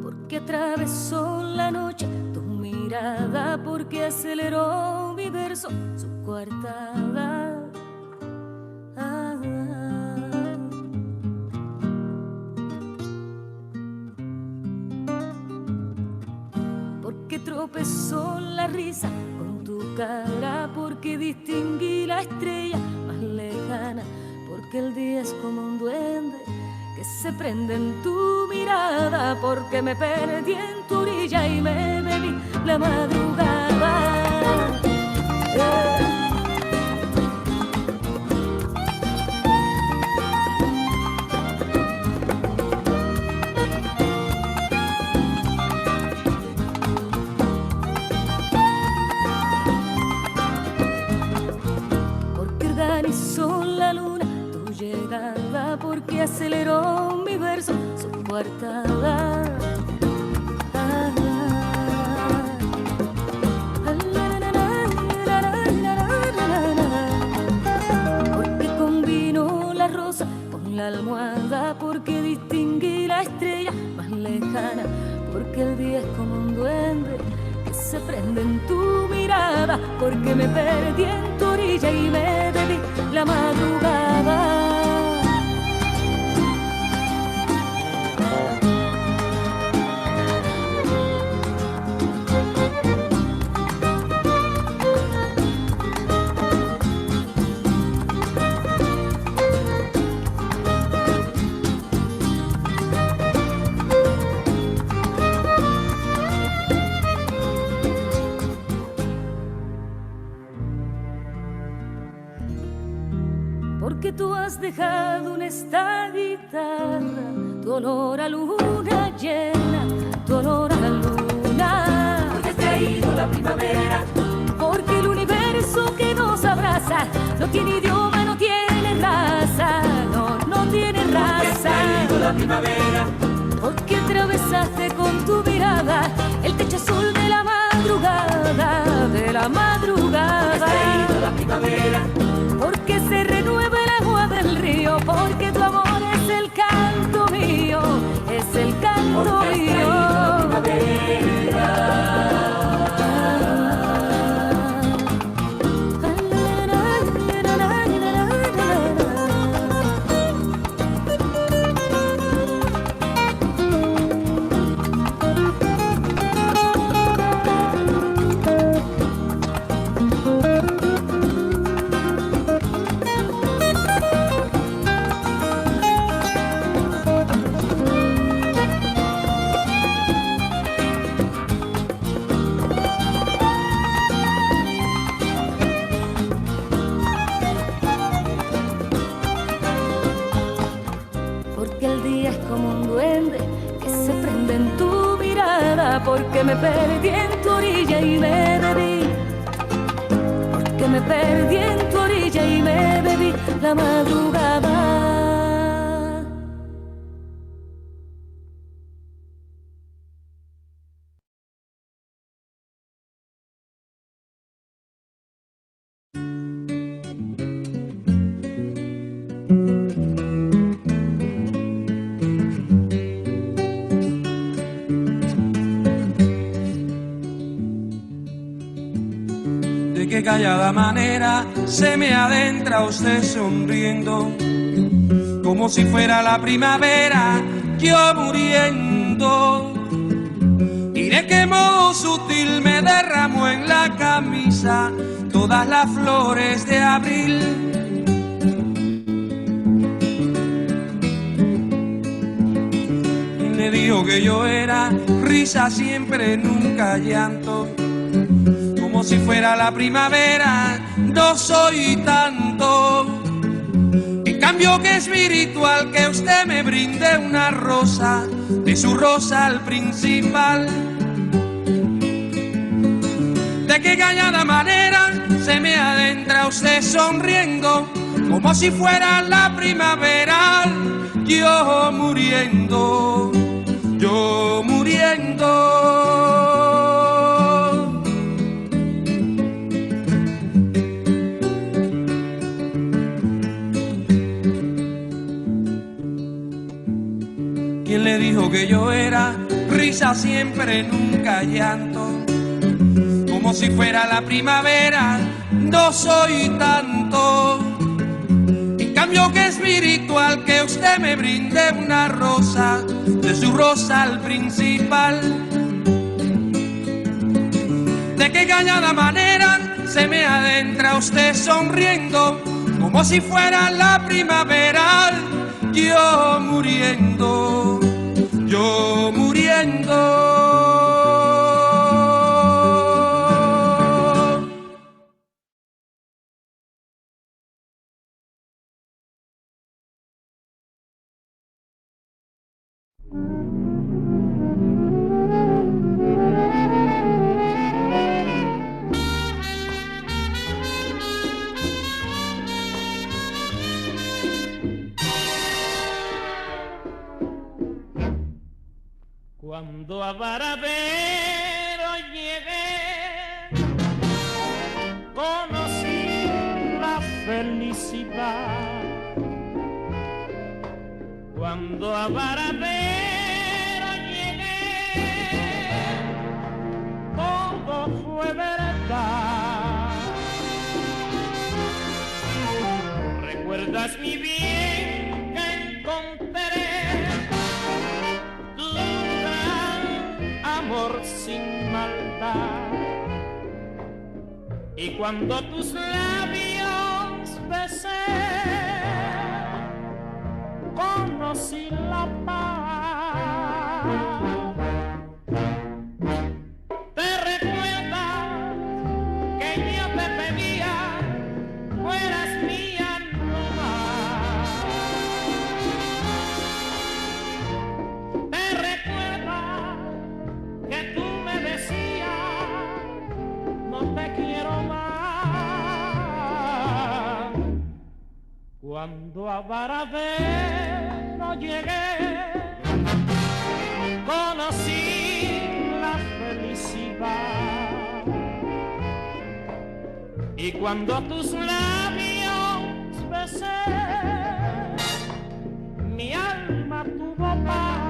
Porque atravesó la noche tu mirada, porque aceleró mi verso su coartada. Porque tropezó la risa con tu cara, porque distinguí la estrella más lejana, porque el día es como un duende que se prende en tu mirada, porque me perdí en tu orilla y me bebí la madrugada. Porque organizó la luna tu llegada, porque aceleró mi verso su coartada. Porque combinó la rosa con la almohada, porque distinguí la estrella más lejana, porque el día es como un duende que se prende en tu mirada, porque me perdí en tu orilla y me bebí la madrugada. Porque tú has dejado en esta guitarra tu olor a luna llena, tu olor a la luna. Porque has traído la primavera. Porque el universo que nos abraza no tiene idioma, no tiene raza, no tiene raza. Porque has traído la primavera. Porque atravesaste con tu mirada el techo azul de la madrugada, de la madrugada. Porque has traído la primavera. Porque se renueva el agua del río, porque tu amor es el canto mío, es el canto Porque mío. has traído la primavera. Porque el día es como un duende que se prende en tu mirada, porque me perdí en tu orilla y me bebí. Porque me perdí en tu orilla y me bebí la madrugada. De qué callada manera se me adentra usted sonriendo, como si fuera la primavera, yo muriendo. Y de qué modo sutil me derramó en la camisa todas las flores de abril. Y me dijo que yo era risa siempre, nunca llanto, como si fuera la primavera, no soy tanto. En cambio que espiritual que usted me brinde una rosa, de su rosa al principal. De qué callada manera se me adentra usted sonriendo, como si fuera la primavera, yo muriendo, yo muriendo. ¿Quién le dijo que yo era risa siempre, nunca llanto? Como si fuera la primavera, no soy tanto. En cambio que espiritual que usted me brinde una rosa, de su rosal principal. De qué cañada manera se me adentra usted sonriendo, como si fuera la primavera, yo muriendo, yo muriendo. Cuando a Varadero llegué, conocí la felicidad. Cuando a Varadero llegué, todo fue verdad. ¿Recuerdas mi bien que encontré? Amor sin maldad. Y cuando tus labios besé, conocí la paz. ¿Te recuerdas que yo te pedía fueras mía no más? ¿Te recuerdas que tú me decías no te quiero más? Cuando a Varadero llegué, conocí la felicidad. Y cuando tus labios besé, mi alma tuvo paz.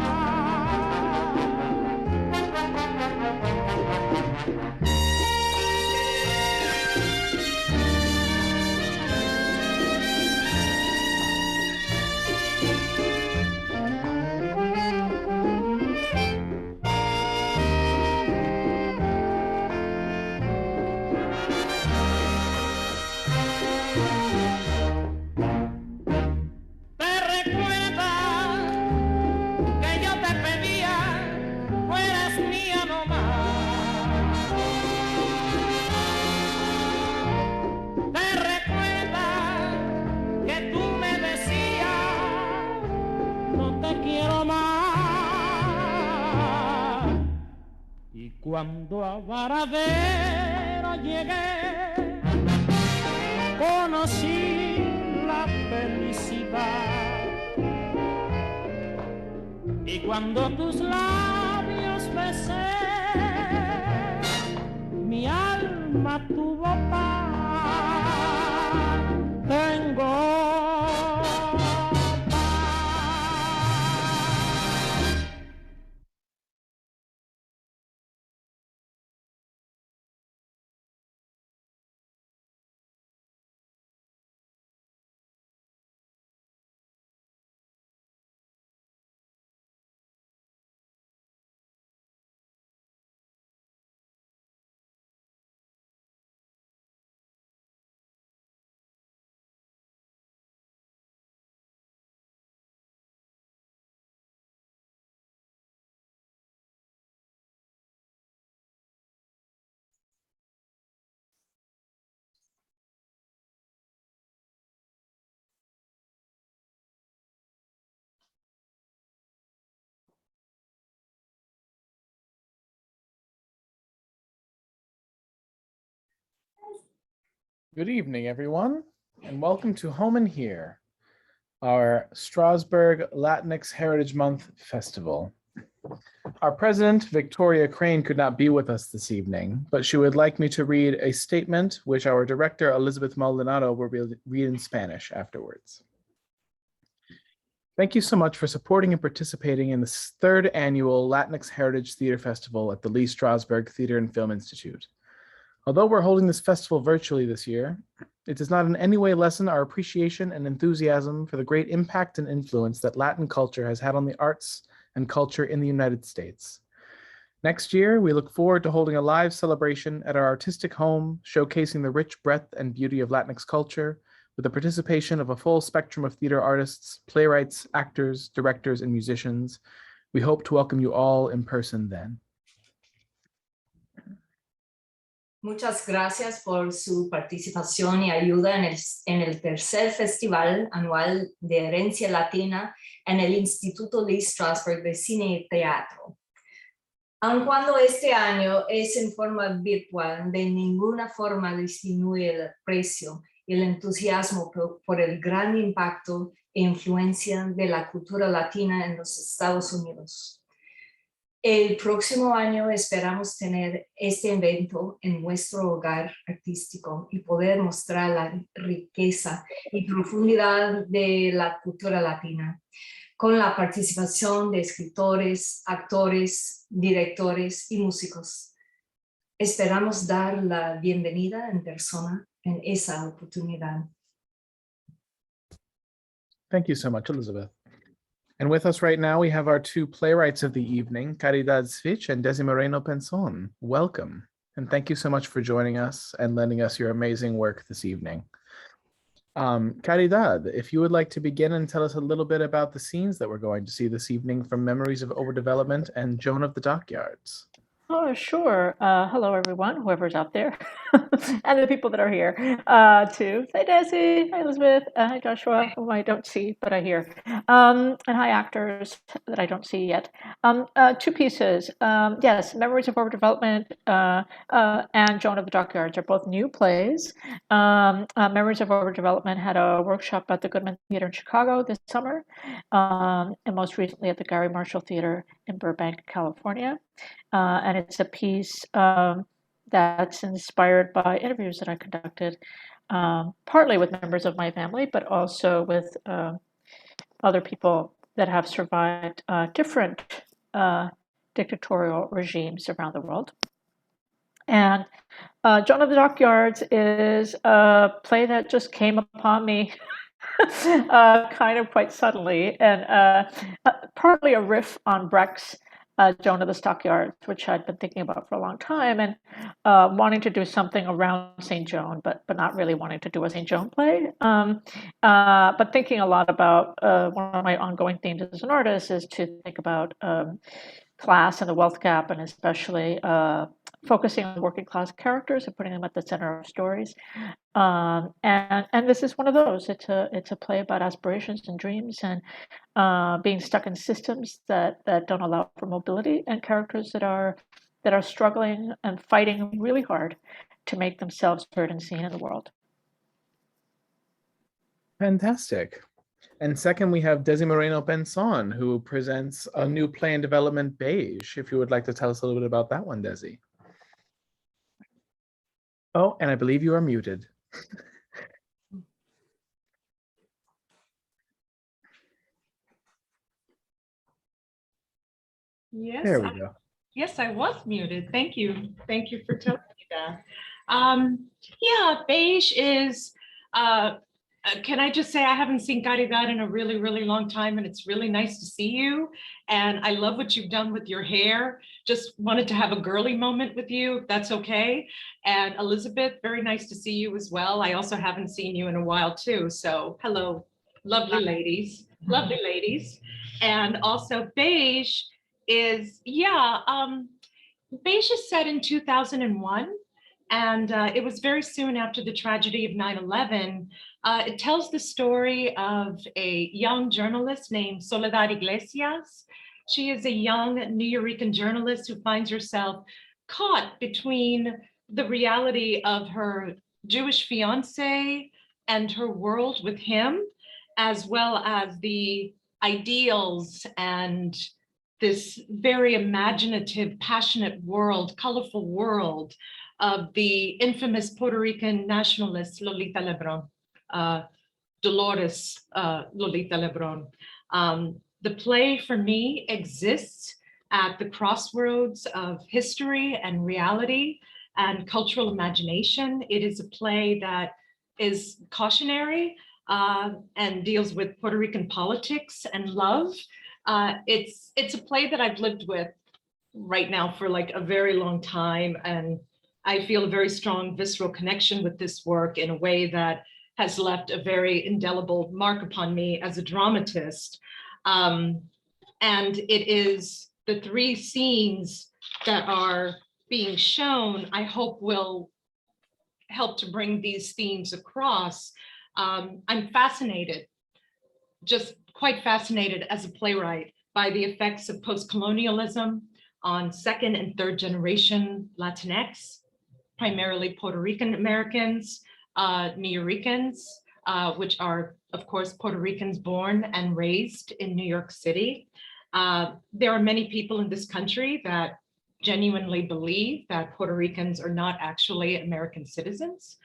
Cuando a Varadero llegué, conocí la felicidad. Y cuando tus labios besé, mi alma tuvo paz. Tengo Good evening, everyone, and welcome to Home and Here, our Strasbourg Latinx Heritage Month Festival. Our president, Victoria Crane, could not be with us this evening, but she would like me to read a statement which our director, Elizabeth Maldonado, will read in Spanish afterwards. Thank you so much for supporting and participating in the third annual Latinx Heritage Theater Festival at the Lee Strasberg Theater and Film Institute. Although we're holding this festival virtually this year, it does not in any way lessen our appreciation and enthusiasm for the great impact and influence that Latin culture has had on the arts and culture in the United States. Next year, we look forward to holding a live celebration at our artistic home, showcasing the rich breadth and beauty of Latinx culture, with the participation of a full spectrum of theater artists, playwrights, actors, directors, and musicians. We hope to welcome you all in person then. Muchas gracias por su participación y ayuda en el tercer Festival Anual de Herencia Latina en el Instituto Lee Strasberg de Cine y Teatro. Aun cuando este año es en forma virtual, de ninguna forma disminuye el aprecio y el entusiasmo por el gran impacto e influencia de la cultura latina en los Estados Unidos. El próximo año esperamos tener este evento en nuestro hogar artístico y poder mostrar la riqueza y profundidad de la cultura latina, con la participación de escritores, actores, directores y músicos. Esperamos dar la bienvenida en persona en esa oportunidad. Thank you so much, Elizabeth. And with us right now, we have our two playwrights of the evening, Caridad Svich and Desi Moreno Penson. Welcome, and thank you so much for joining us and lending us your amazing work this evening. Caridad, if you would like to begin and tell us a little bit about the scenes that we're going to see this evening from Memories of Overdevelopment and Joan of the Dockyards. Oh, sure. Hello, everyone, whoever's out there, and the people that are here, too. Hi, Desi. Hi, Elizabeth. Hi, Joshua, whom I don't see, but I hear. And hi, actors that I don't see yet. Two pieces. Yes, Memories of Overdevelopment and Joan of the Dockyards are both new plays. Memories of Overdevelopment had a workshop at the Goodman Theater in Chicago this summer, and most recently at the Gary Marshall Theater in Burbank, California. And it's a piece that's inspired by interviews that I conducted, partly with members of my family, but also with other people that have survived different dictatorial regimes around the world. And Joan of the Dockyards is a play that just came upon me kind of quite suddenly, and partly a riff on Brecht's Joan of the Stockyards, which I'd been thinking about for a long time, and wanting to do something around St. Joan, but not really wanting to do a St. Joan play. But thinking a lot about one of my ongoing themes as an artist is to think about class and the wealth gap, and especially focusing on working class characters and putting them at the center of stories. And this is one of those. It's a play about aspirations and dreams and being stuck in systems that don't allow for mobility, and characters that are struggling and fighting really hard to make themselves heard and seen in the world. Fantastic. And second, we have Desi Moreno Penson, who presents a new play in development, Beige. If you would like to tell us a little bit about that one, Desi. Oh, and I believe you are muted. Yes, There we go. yes, I was muted. Thank you. Thank you for telling me that. Yeah, Beige is, can I just say, I haven't seen Caridad in a really, really long time, and it's really nice to see you. And I love what you've done with your hair. Just wanted to have a girly moment with you, if that's okay. And Elizabeth, very nice to see you as well. I also haven't seen you in a while too. So hello, lovely ladies, lovely ladies. And also Beige is, yeah, Beige is set in 2001. And it was very soon after the tragedy of 9/11. It tells the story of a young journalist named Soledad Iglesias. She is a young Nuyorican journalist who finds herself caught between the reality of her Jewish fiance and her world with him, as well as the ideals and this very imaginative, passionate world, colorful world of the infamous Puerto Rican nationalist Lolita Lebron, Dolores Lolita Lebron. The play for me exists at the crossroads of history and reality and cultural imagination. It is a play that is cautionary and deals with Puerto Rican politics and love. It's a play that I've lived with right now for like a very long time, and I feel a very strong visceral connection with this work in a way that has left a very indelible mark upon me as a dramatist. And it is the three scenes that are being shown, I hope will help to bring these themes across. I'm fascinated, just quite fascinated as a playwright by the effects of post-colonialism on second and third generation Latinx, primarily Puerto Rican Americans, Nuyorican, which are, of course, Puerto Ricans born and raised in New York City. There are many people in this country that genuinely believe that Puerto Ricans are not actually American citizens.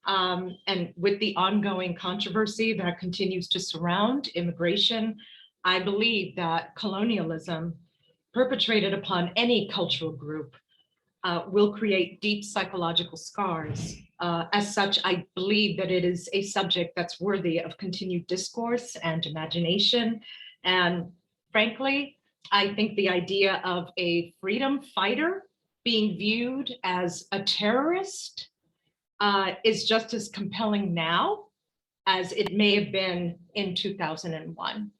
And with the ongoing controversy that continues to surround immigration, I believe that colonialism perpetrated upon any cultural group will create deep psychological scars. As such, I believe that it is a subject that's worthy of continued discourse and imagination. And frankly, I think the idea of a freedom fighter being viewed as a terrorist is just as compelling now as it may have been in 2001.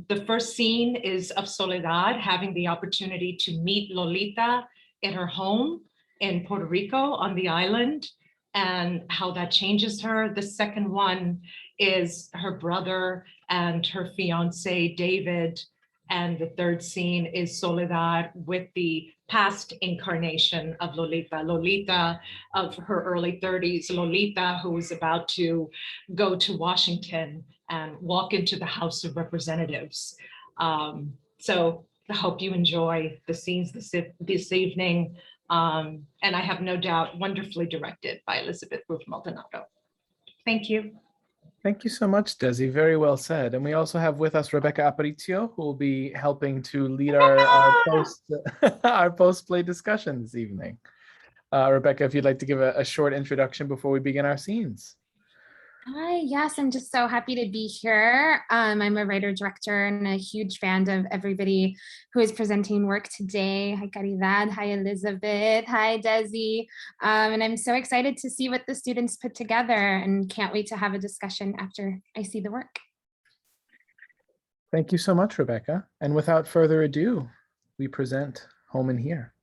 The first scene is of Soledad having the opportunity to meet Lolita in her home in Puerto Rico on the island and how that changes her. The second one is her brother and her fiance, David. And the third scene is Soledad with the past incarnation of Lolita, Lolita of her early 30s, Lolita who was about to go to Washington and walk into the House of Representatives. So I hope you enjoy the scenes this evening. And I have no doubt wonderfully directed by Elizabeth Ruth Maldonado. Thank you. Thank you so much, Desi. Very well said. And we also have with us Rebecca Aparicio, who will be helping to lead our post-play discussion this evening. Rebecca, if you'd like to give a short introduction before we begin our scenes. Hi, yes, I'm just so happy to be here. I'm a writer, director, and a huge fan of everybody who is presenting work today. Hi, Caridad. Hi, Elizabeth. Hi, Desi. And I'm so excited to see what the students put together and can't wait to have a discussion after I see the work. Thank you so much, Rebecca. And without further ado, we present Home and Here.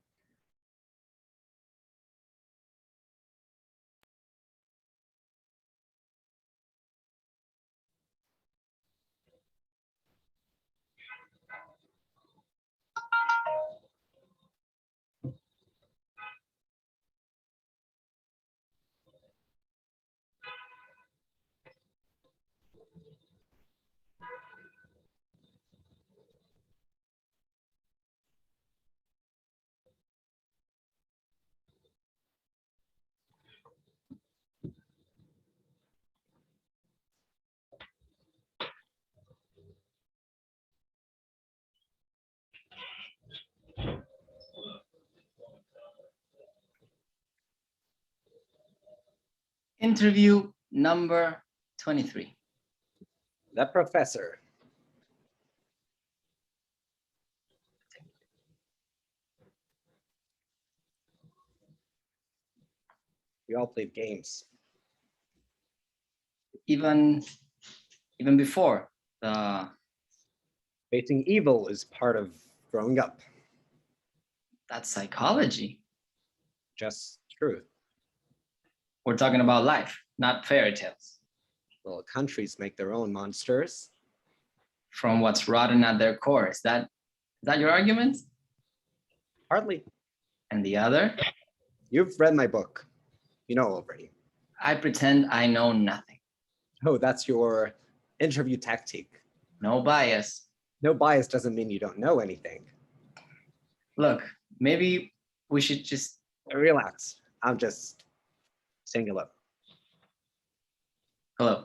Interview number 23. The professor. We all played games. Even before the Facing evil is part of growing up. that's psychology. Just truth. We're talking about life, not fairy tales. Well, countries make their own monsters. From what's rotten at their core. Is that your argument? Hardly. And the other? You've read my book. You know already. I pretend I know nothing. Oh, that's your interview tactic. No bias. No bias doesn't mean you don't know anything. Look, maybe we should just relax. I'm just saying hello. Hello.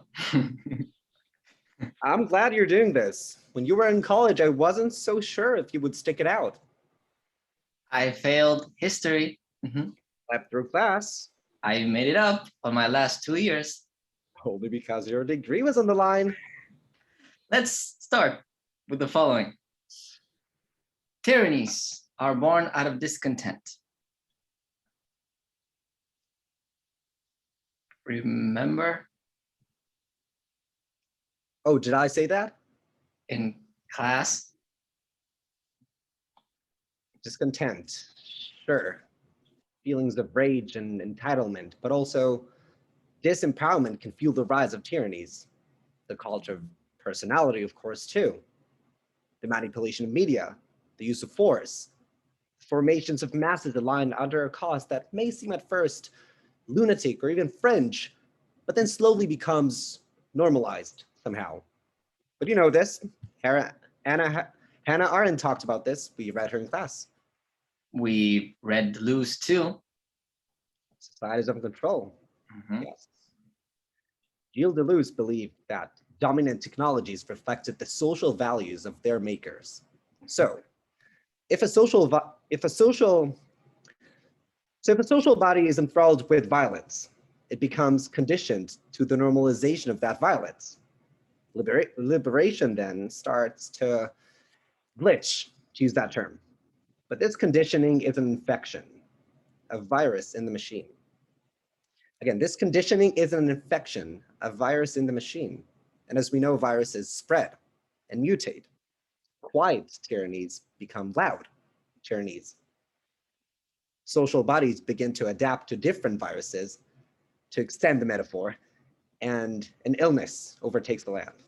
I'm glad you're doing this. When you were in college, I wasn't so sure if you would stick it out. I failed history. Slept through class, I made it up on my last 2 years. only because your degree was on the line. Let's start with the following. Tyrannies are born out of discontent. Remember Oh, did I say that? in class? Discontent, sure. Feelings of rage and entitlement, but also disempowerment can fuel the rise of tyrannies. The culture of personality, of course, too. The manipulation of media, the use of force, formations of masses aligned under a cause that may seem at first lunatic or even fringe, but then slowly becomes normalized somehow. But you know this, Hannah Arendt talked about this. We read her in class. We read Deleuze too. Societies of control. Mhm. Yes. Gilles Deleuze believed that dominant technologies reflected the social values of their makers. So, if a social body is enthralled with violence, it becomes conditioned to the normalization of that violence. Liberation then starts to glitch, to use that term. But this conditioning is an infection, a virus in the machine. Again, this conditioning is an infection, a virus in the machine. And as we know, viruses spread and mutate. Quiet tyrannies become loud tyrannies. Social bodies begin to adapt to different viruses, to extend the metaphor, and an illness overtakes the land.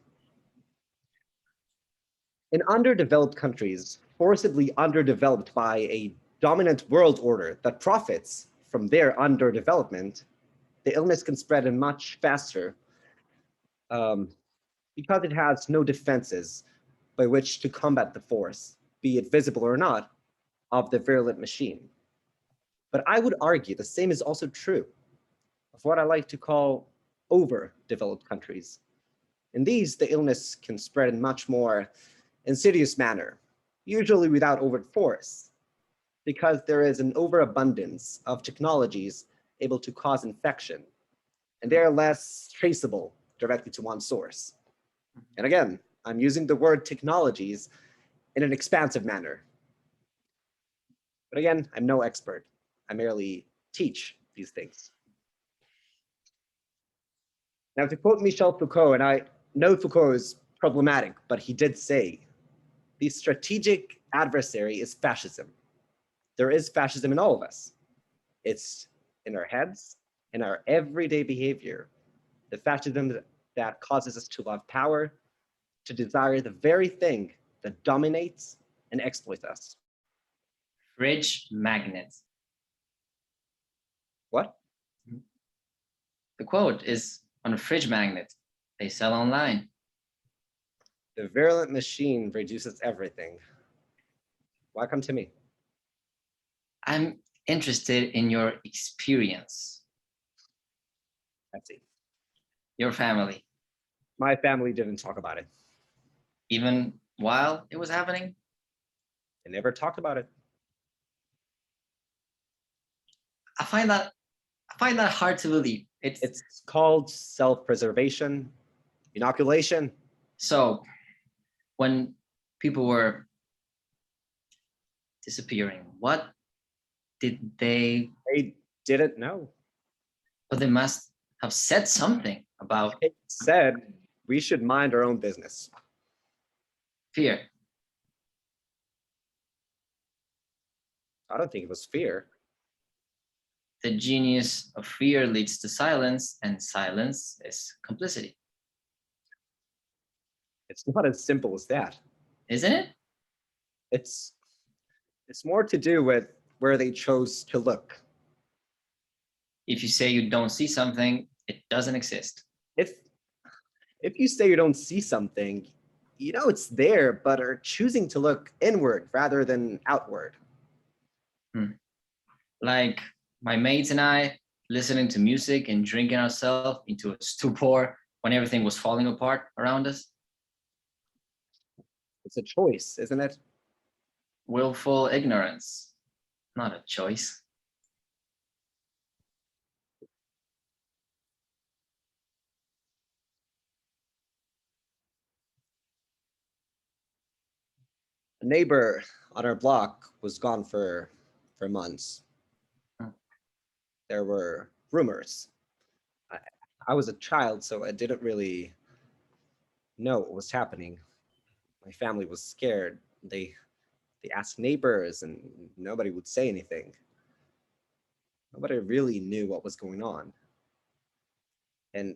In underdeveloped countries, forcibly underdeveloped by a dominant world order that profits from their underdevelopment, the illness can spread in much faster because it has no defenses by which to combat the force, be it visible or not, of the virulent machine. But I would argue the same is also true of what I like to call overdeveloped countries. In these, the illness can spread in much more insidious manner, usually without overt force, because there is an overabundance of technologies able to cause infection, and they are less traceable directly to one source. And again, I'm using the word technologies in an expansive manner. But again, I'm no expert. I merely teach these things. Now, to quote Michel Foucault, and I know Foucault is problematic, but he did say, the strategic adversary is fascism. There is fascism in all of us. It's in our heads, in our everyday behavior. The fascism that causes us to love power, to desire the very thing that dominates and exploits us. Fridge magnets. What? The quote is on a fridge magnet. They sell online. The virulent machine reduces everything. Why come to me? I'm interested in your experience. Let's see. Your family. My family didn't talk about it. Even while it was happening? They never talked about it. I find that hard to believe. It's called self-preservation, inoculation. So when people were disappearing, what did they? They didn't know. But they must have said something about It said we should mind our own business. fear. I don't think it was fear. The genius of fear leads to silence, and silence is complicity. It's not as simple as that. Isn't it? It's more to do with where they chose to look. If you say you don't see something, it doesn't exist. If you say you don't see something, you know it's there, but are choosing to look inward rather than outward. Like my mates and I listening to music and drinking ourselves into a stupor when everything was falling apart around us. It's a choice, isn't it? Willful ignorance, not a choice. A neighbor on our block was gone for months. There were rumors. I was a child, so I didn't really know what was happening. My family was scared. They asked neighbors, and nobody would say anything. Nobody really knew what was going on. And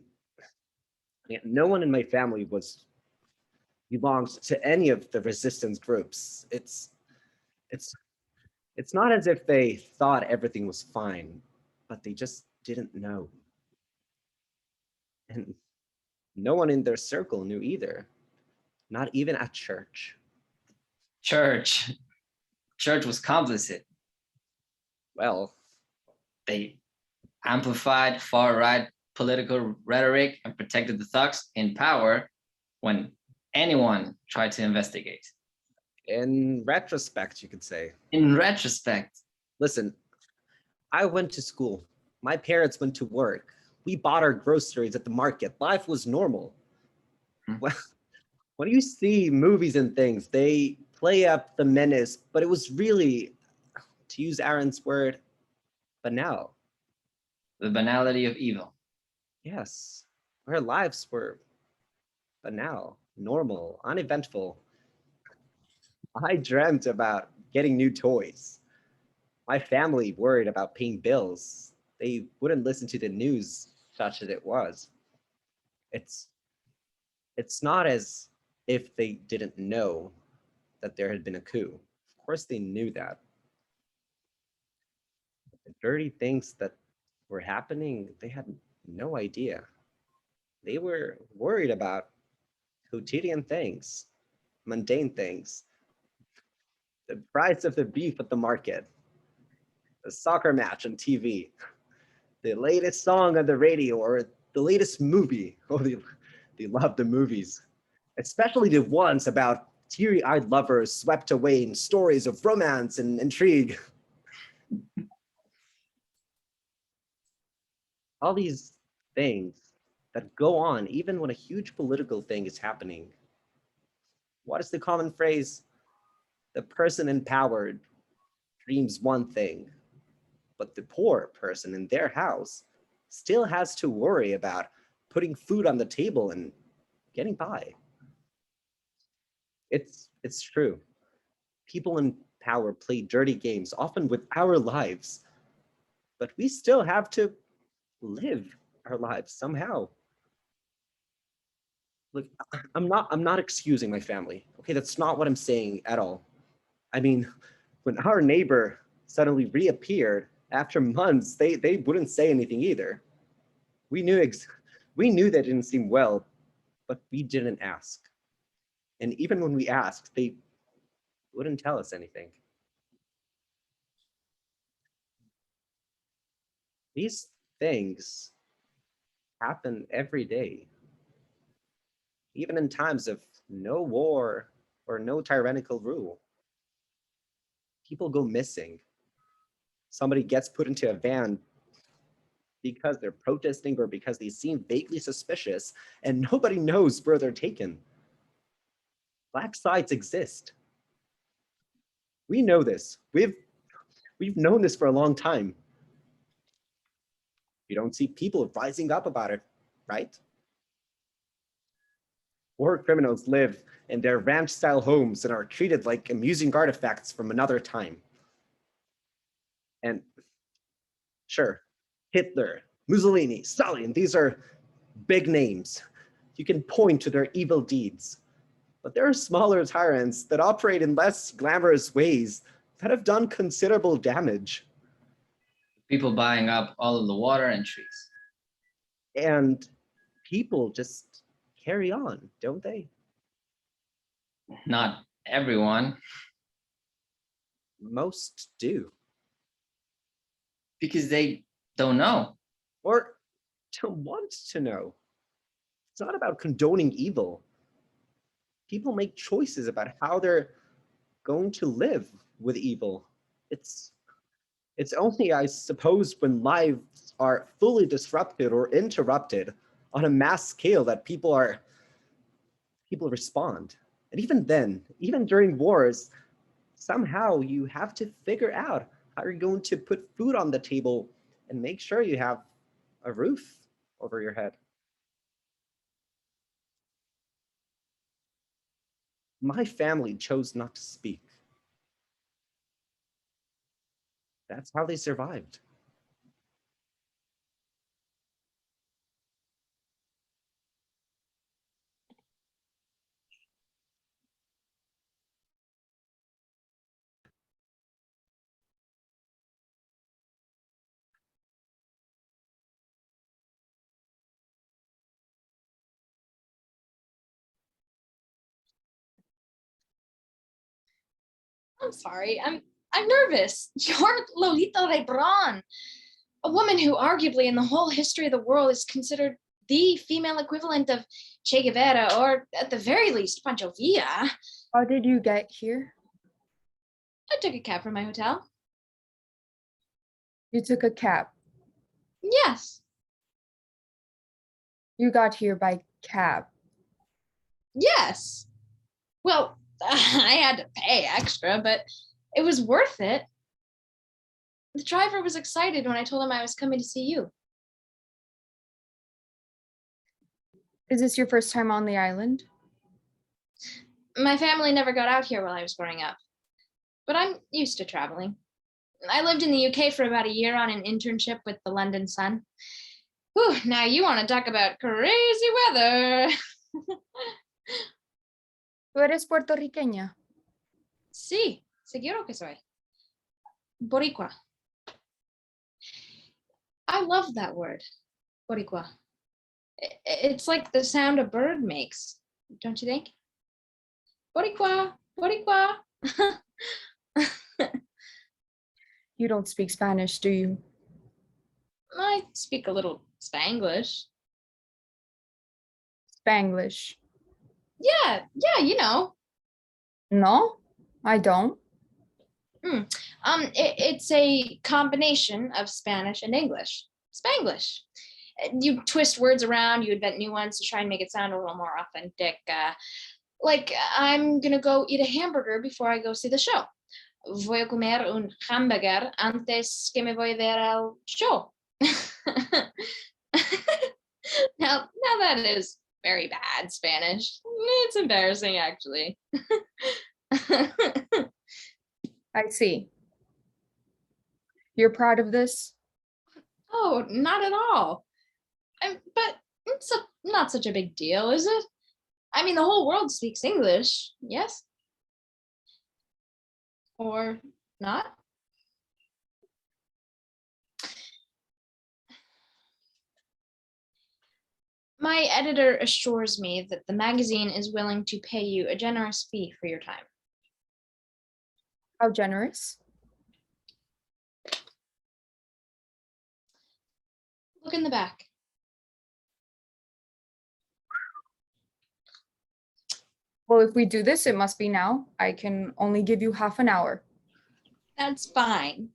no one in my family belonged to any of the resistance groups. It's not as if they thought everything was fine, but they just didn't know. And no one in their circle knew either, not even at church. Church was complicit. Well, They amplified far-right political rhetoric and protected the thugs in power when anyone tried to investigate. in retrospect, you could say. In retrospect, Listen, I went to school. My parents went to work. We bought our groceries at the market. Life was normal. Well, when you see movies and things, they play up the menace, but it was really, to use Aaron's word, banal. the banality of evil. Yes, our lives were banal, normal, uneventful. I dreamt about getting new toys. My family worried about paying bills. They wouldn't listen to the news, such as it was. It's not as if they didn't know that there had been a coup. Of course they knew that. The dirty things that were happening, they had no idea. They were worried about quotidian things, mundane things. The price of the beef at the market, the soccer match on TV, the latest song on the radio, or the latest movie. Oh, they love the movies, especially the ones about teary-eyed lovers swept away in stories of romance and intrigue. All these things that go on even when a huge political thing is happening. What is the common phrase? The person in power dreams one thing, but the poor person in their house still has to worry about putting food on the table and getting by. It's true. People in power play dirty games, often with our lives, but we still have to live our lives somehow. Look, I'm not excusing my family. Okay, that's not what I'm saying at all. I mean, when our neighbor suddenly reappeared after months, they wouldn't say anything either. We knew that didn't seem well, but we didn't ask. And even when we asked, they wouldn't tell us anything. These things happen every day. Even in times of no war or no tyrannical rule. People go missing. Somebody gets put into a van because they're protesting or because they seem vaguely suspicious, and nobody knows where they're taken. Black sites exist. We know this. We've known this for a long time. You don't see people rising up about it, right? War criminals live in their ranch-style homes and are treated like amusing artifacts from another time. And sure, Hitler, Mussolini, Stalin, these are big names. You can point to their evil deeds. But there are smaller tyrants that operate in less glamorous ways that have done considerable damage. People buying up all of the water and trees. And people just carry on, don't they? Not everyone. Most do. Because they don't know. Or don't want to know. It's not about condoning evil. people make choices about how they're going to live with evil. It's only, I suppose, when lives are fully disrupted or interrupted on a mass scale that people respond. And even then, even during wars, somehow you have to figure out how you're going to put food on the table and make sure you have a roof over your head. My family chose not to speak. That's how they survived. I'm sorry, I'm nervous. You're Lolita Lebron, a woman who arguably in the whole history of the world is considered the female equivalent of Che Guevara, or at the very least, Pancho Villa. How did you get here? I took a cab from my hotel. You took a cab. Yes. You got here by cab. Yes. Well, I had to pay extra, but it was worth it. The driver was excited when I told him I was coming to see you. Is this your first time on the island? My family never got out here while I was growing up, but I'm used to traveling. I lived in the UK for about a year on an internship with the London Sun. Whew, now you want to talk about crazy weather. ¿Tú eres puertorriqueña? Sí, seguro que soy. Boricua. I love that word, Boricua. It's like the sound a bird makes, don't you think? Boricua, Boricua. You don't speak Spanish, do you? I speak a little Spanglish. Spanglish. Yeah, you know. No, I don't. It's a combination of Spanish and English. Spanglish. You twist words around, you invent new ones to try and make it sound a little more authentic. Like, I'm gonna go eat a hamburger before I go see the show. Voy a comer un hamburger antes que me voy a ver el show. Now that is very bad Spanish. It's embarrassing, actually. I see. You're proud of this? Oh, not at all. But it's not such a big deal, is it? I mean, the whole world speaks English, yes? Or not? My editor assures me that the magazine is willing to pay you a generous fee for your time. How generous? Look in the back. Well, if we do this, it must be now. I can only give you half an hour. That's fine.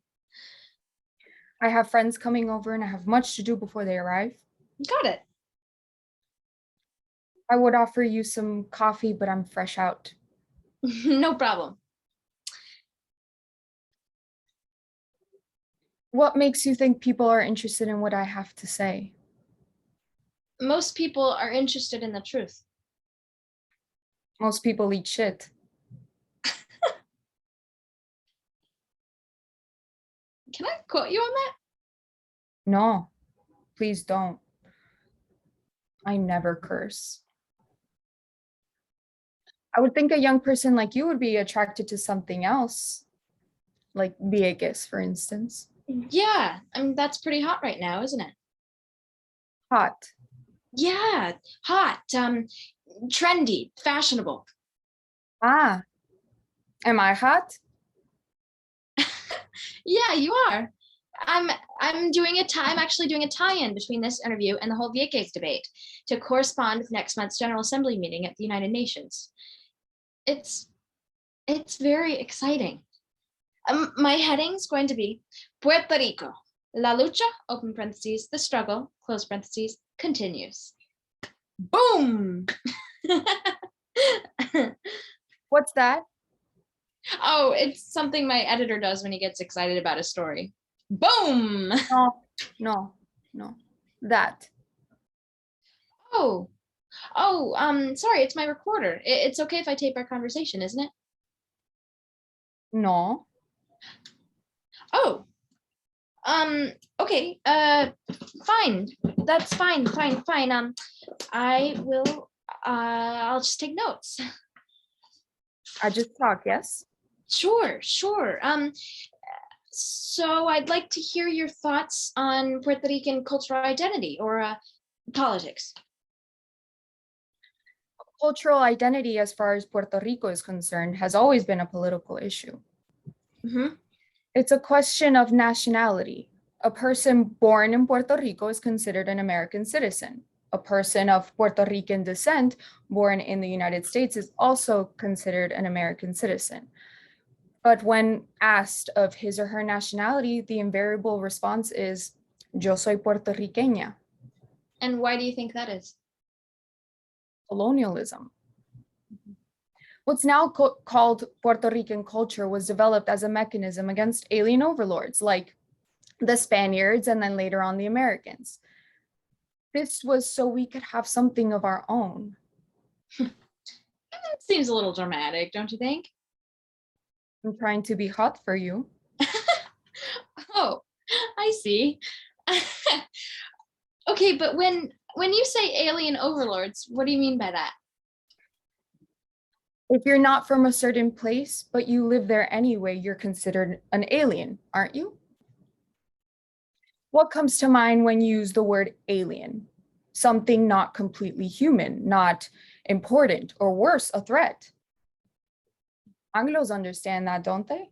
I have friends coming over and I have much to do before they arrive. Got it. I would offer you some coffee, but I'm fresh out. No problem. What makes you think people are interested in what I have to say? Most people are interested in the truth. Most people eat shit. Can I quote you on that? No, please don't. I never curse. I would think a young person like you would be attracted to something else, like Vieques, for instance. Yeah, I mean, that's pretty hot right now, isn't it? Hot. Yeah, hot, trendy, fashionable. Ah, am I hot? Yeah, you are. I'm actually doing a tie-in between this interview and the whole Vieques debate to correspond with next month's General Assembly meeting at the United Nations. It's very exciting. My heading's going to be Puerto Rico. La lucha, open parentheses, the struggle, close parentheses, continues. Boom! What's that? Oh, it's something my editor does when he gets excited about a story. Boom! No. That. Oh, sorry, it's my recorder. It's okay if I tape our conversation, isn't it? No. Oh, okay, fine. That's fine. I will, I'll just take notes. I just talk, yes? Sure. So I'd like to hear your thoughts on Puerto Rican cultural identity or politics. Cultural identity, as far as Puerto Rico is concerned, has always been a political issue. Mm-hmm. It's a question of nationality. A person born in Puerto Rico is considered an American citizen. A person of Puerto Rican descent born in the United States is also considered an American citizen. But when asked of his or her nationality, the invariable response is, yo soy puertorriqueña. And why do you think that is? Colonialism. What's now called Puerto Rican culture was developed as a mechanism against alien overlords like the Spaniards and then later on the Americans. This was so we could have something of our own. It seems a little dramatic, don't you think? I'm trying to be hot for you. Oh, I see. Okay, but when you say alien overlords, what do you mean by that? If you're not from a certain place, but you live there anyway, you're considered an alien, aren't you? What comes to mind when you use the word alien? Something not completely human, not important, or worse, a threat. Anglos understand that, don't they?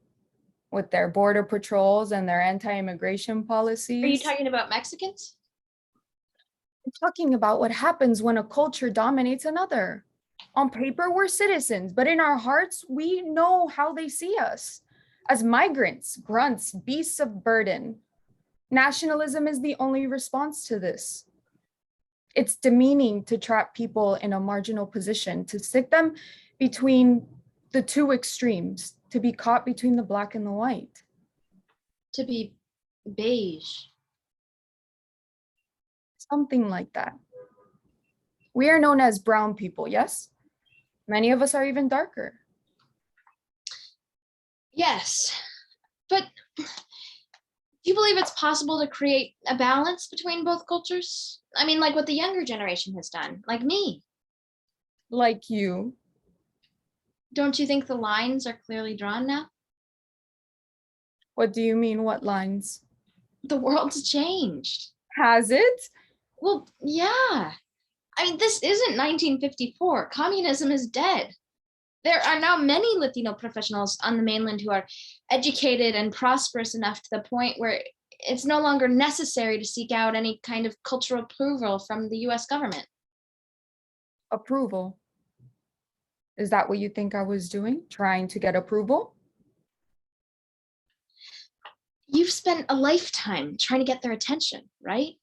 With their border patrols and their anti-immigration policies. Are you talking about Mexicans? I'm talking about what happens when a culture dominates another. On paper, we're citizens, but in our hearts, we know how they see us. As migrants, grunts, beasts of burden. Nationalism is the only response to this. It's demeaning to trap people in a marginal position, to stick them between the two extremes, to be caught between the black and the white. To be beige. Something like that. We are known as brown people, yes? Many of us are even darker. Yes, but do you believe it's possible to create a balance between both cultures? I mean, like what the younger generation has done, like me. Like you. Don't you think the lines are clearly drawn now? What do you mean, what lines? The world's changed. Has it? Well, yeah. I mean, this isn't 1954. Communism is dead. There are now many Latino professionals on the mainland who are educated and prosperous enough to the point where it's no longer necessary to seek out any kind of cultural approval from the US government. Approval? Is that what you think I was doing? Trying to get approval? You've spent a lifetime trying to get their attention, right?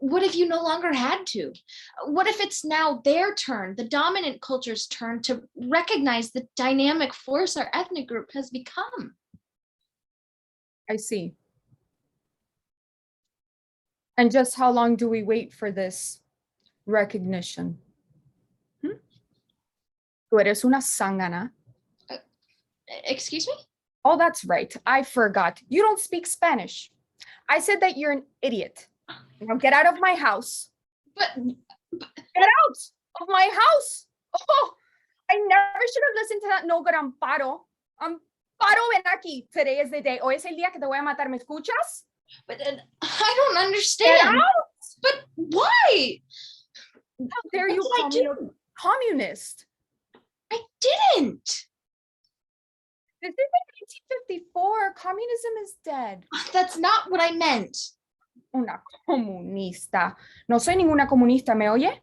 What if you no longer had to? What if it's now their turn, the dominant culture's turn, to recognize the dynamic force our ethnic group has become? I see. And just how long do we wait for this recognition? Tú eres una zángana. Excuse me? Oh, that's right. I forgot. You don't speak Spanish. I said that you're an idiot. Now get out of my house. But get out of my house. Oh, I never should have listened to that Nogar Amparo. Amparo, ven aquí. Today is the day. Hoy es el día que te voy a matar. ¿Me escuchas? But I don't understand. Get out. But why? How dare you What call did me I a do? communist? I didn't. This is 1954. Communism is dead. That's not what I meant. Una comunista. No soy ninguna comunista, ¿me oye?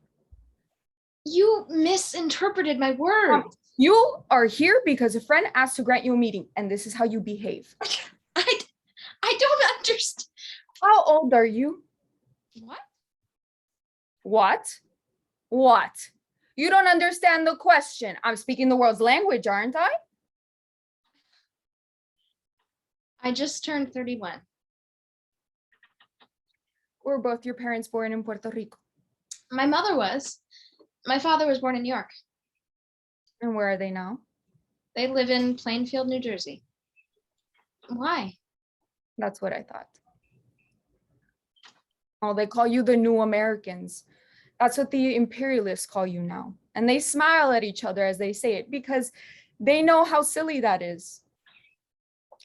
You misinterpreted my words. You are here because a friend asked to grant you a meeting, and this is how you behave. I don't understand. How old are you? What? What? What? You don't understand the question. I'm speaking the world's language, aren't I? I just turned 31. Were both your parents born in Puerto Rico? My mother was. My father was born in New York. And where are they now? They live in Plainfield, New Jersey. Why? That's what I thought. Oh, they call you the new Americans. That's what the imperialists call you now. And they smile at each other as they say it because they know how silly that is.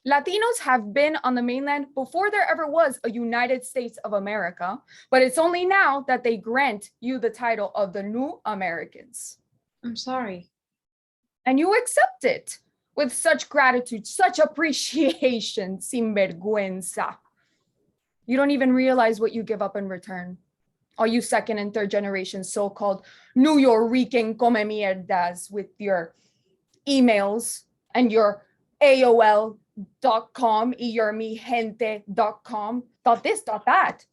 Latinos have been on the mainland before there ever was a United States of America, but it's only now that they grant you the title of the new Americans. I'm sorry. And you accept it with such gratitude, such appreciation, sinvergüenza. You don't even realize what you give up in return. All you second and third generation so-called New Yorican come mierdas with your emails and your AOL.com, y your mijente.com, dot this, dot that.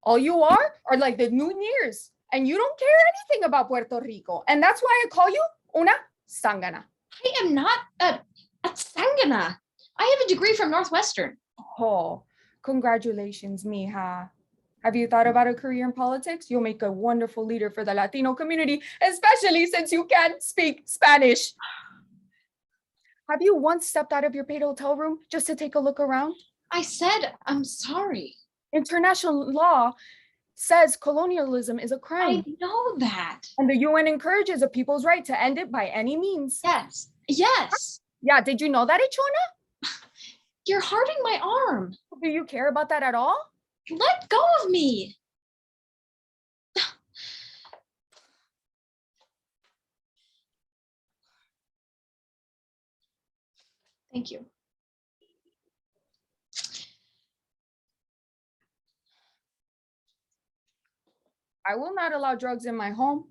All you are like the Nuñez, and you don't care anything about Puerto Rico. And that's why I call you una sangana. I am not a sangana. I have a degree from Northwestern. Oh, congratulations, mija. Have you thought about a career in politics? You'll make a wonderful leader for the Latino community, especially since you can't speak Spanish. Have you once stepped out of your paid hotel room just to take a look around? I said, I'm sorry. International law says colonialism is a crime. I know that. And the UN encourages a people's right to end it by any means. Yes. Yes. Yeah, did you know that, Ichona? You're hurting my arm. Do you care about that at all? Let go of me. Thank you. I will not allow drugs in my home.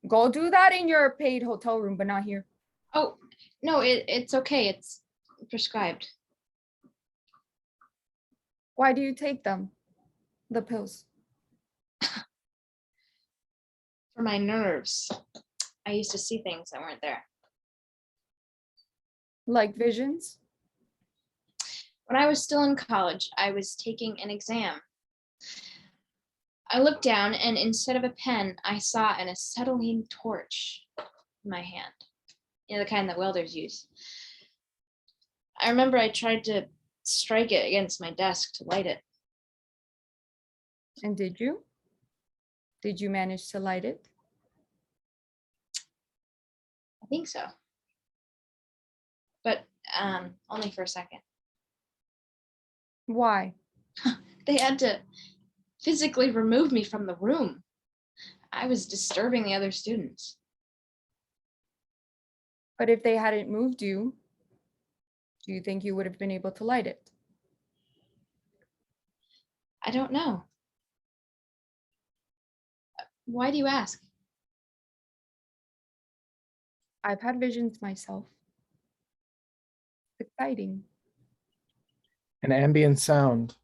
Go do that in your paid hotel room, but not here. Oh, no, it's okay. It's prescribed. Why do you take them? The pills. For my nerves. I used to see things that weren't there. Like visions? When I was still in college, I was taking an exam. I looked down and instead of a pen, I saw an acetylene torch in my hand. You know, the kind that welders use. I remember I tried to strike it against my desk to light it. And did you? Did you manage to light it? I think so. But only for a second. Why? They had to physically remove me from the room. I was disturbing the other students. But if they hadn't moved you, do you think you would have been able to light it? I don't know. Why do you ask? I've had visions myself. It's exciting. An ambient sound.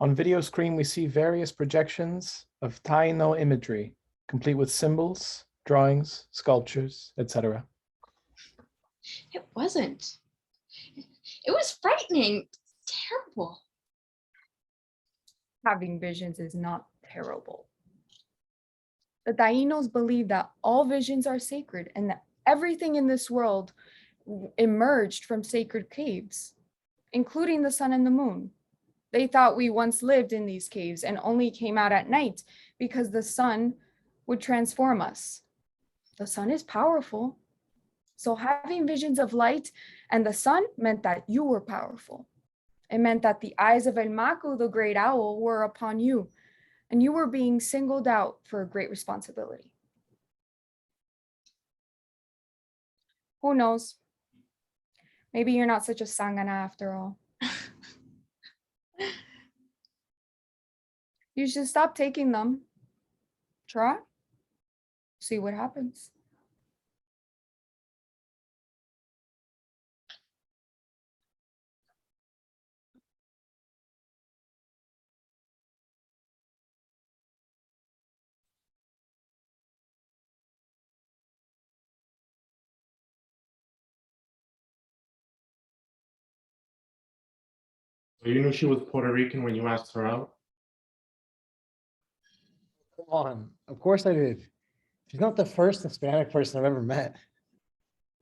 On video screen, we see various projections of Taino imagery, complete with symbols, drawings, sculptures, etc. It wasn't. It was frightening. Terrible. Having visions is not terrible. The Tainos believe that all visions are sacred and that everything in this world emerged from sacred caves, including the sun and the moon. They thought we once lived in these caves and only came out at night because the sun would transform us. The sun is powerful. So having visions of light and the sun meant that you were powerful. It meant that the eyes of El Macu, the great owl, were upon you, and you were being singled out for a great responsibility. Who knows? Maybe you're not such a sangana after all. You should stop taking them. Try. See what happens. So you knew she was Puerto Rican when you asked her out? Come on. Of course I did. She's not the first Hispanic person I've ever met.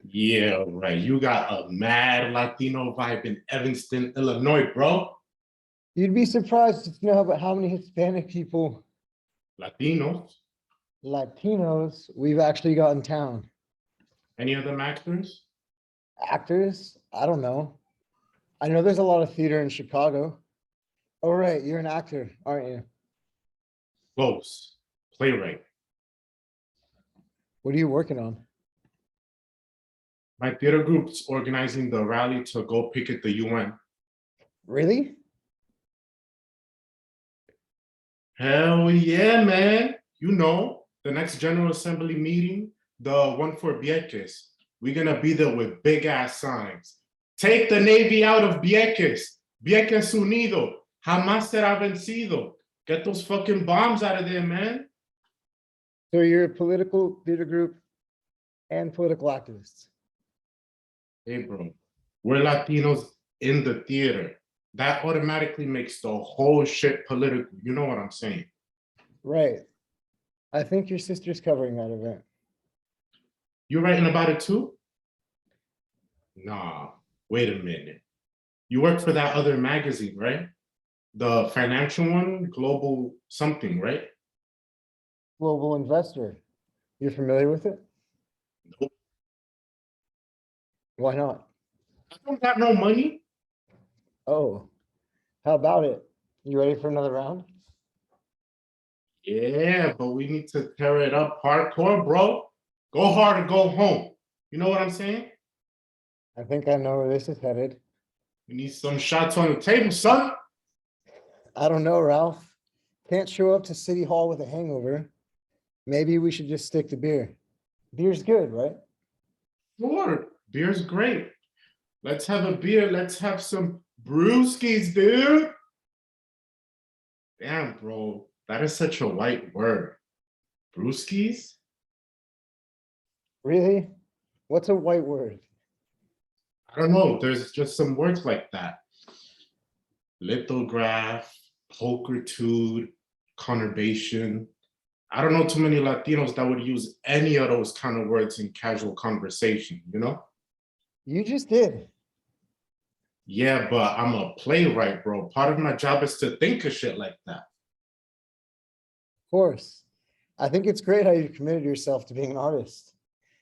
Yeah, right. You got a mad Latino vibe in Evanston, Illinois, bro. You'd be surprised to know about how many Hispanic people, Latinos. Latinos, we've actually got in town. Any of them actors? Actors? I don't know. I know there's a lot of theater in Chicago. Oh, right. You're an actor, aren't you? Close. Playwright. What are you working on? My theater group's organizing the rally to go picket the UN. Really? Hell yeah, man. You know, the next General Assembly meeting, the one for Vieques, we're gonna be there with big ass signs. Take the Navy out of Vieques. Vieques unido. Jamás será vencido. Get those fucking bombs out of there, man. So you're a political theater group and political activists. Hey, bro, we're Latinos in the theater. That automatically makes the whole shit political. You know what I'm saying? Right. I think your sister's covering that event. You writing about it too? Nah, wait a minute. You work for that other magazine, right? The financial one, Global something, right? Global Investor. You're familiar with it? Nope. Why not? I don't got no money. Oh, how about it? You ready for another round? Yeah, but we need to tear it up hardcore, bro. Go hard or go home. You know what I'm saying? I think I know where this is headed. We need some shots on the table, son. I don't know, Ralph. Can't show up to City Hall with a hangover. Maybe we should just stick to beer. Beer's good, right? Sure, beer's great. Let's have a beer. Let's have some brewskis, dude. Damn, bro. That is such a white word. Brewskis? Really? What's a white word? I don't know. There's just some words like that. Lithograph, pulchritude, conurbation. I don't know too many Latinos that would use any of those kind of words in casual conversation, you know? You just did. Yeah, but I'm a playwright, bro. Part of my job is to think of shit like that. Of course. I think it's great how you committed yourself to being an artist.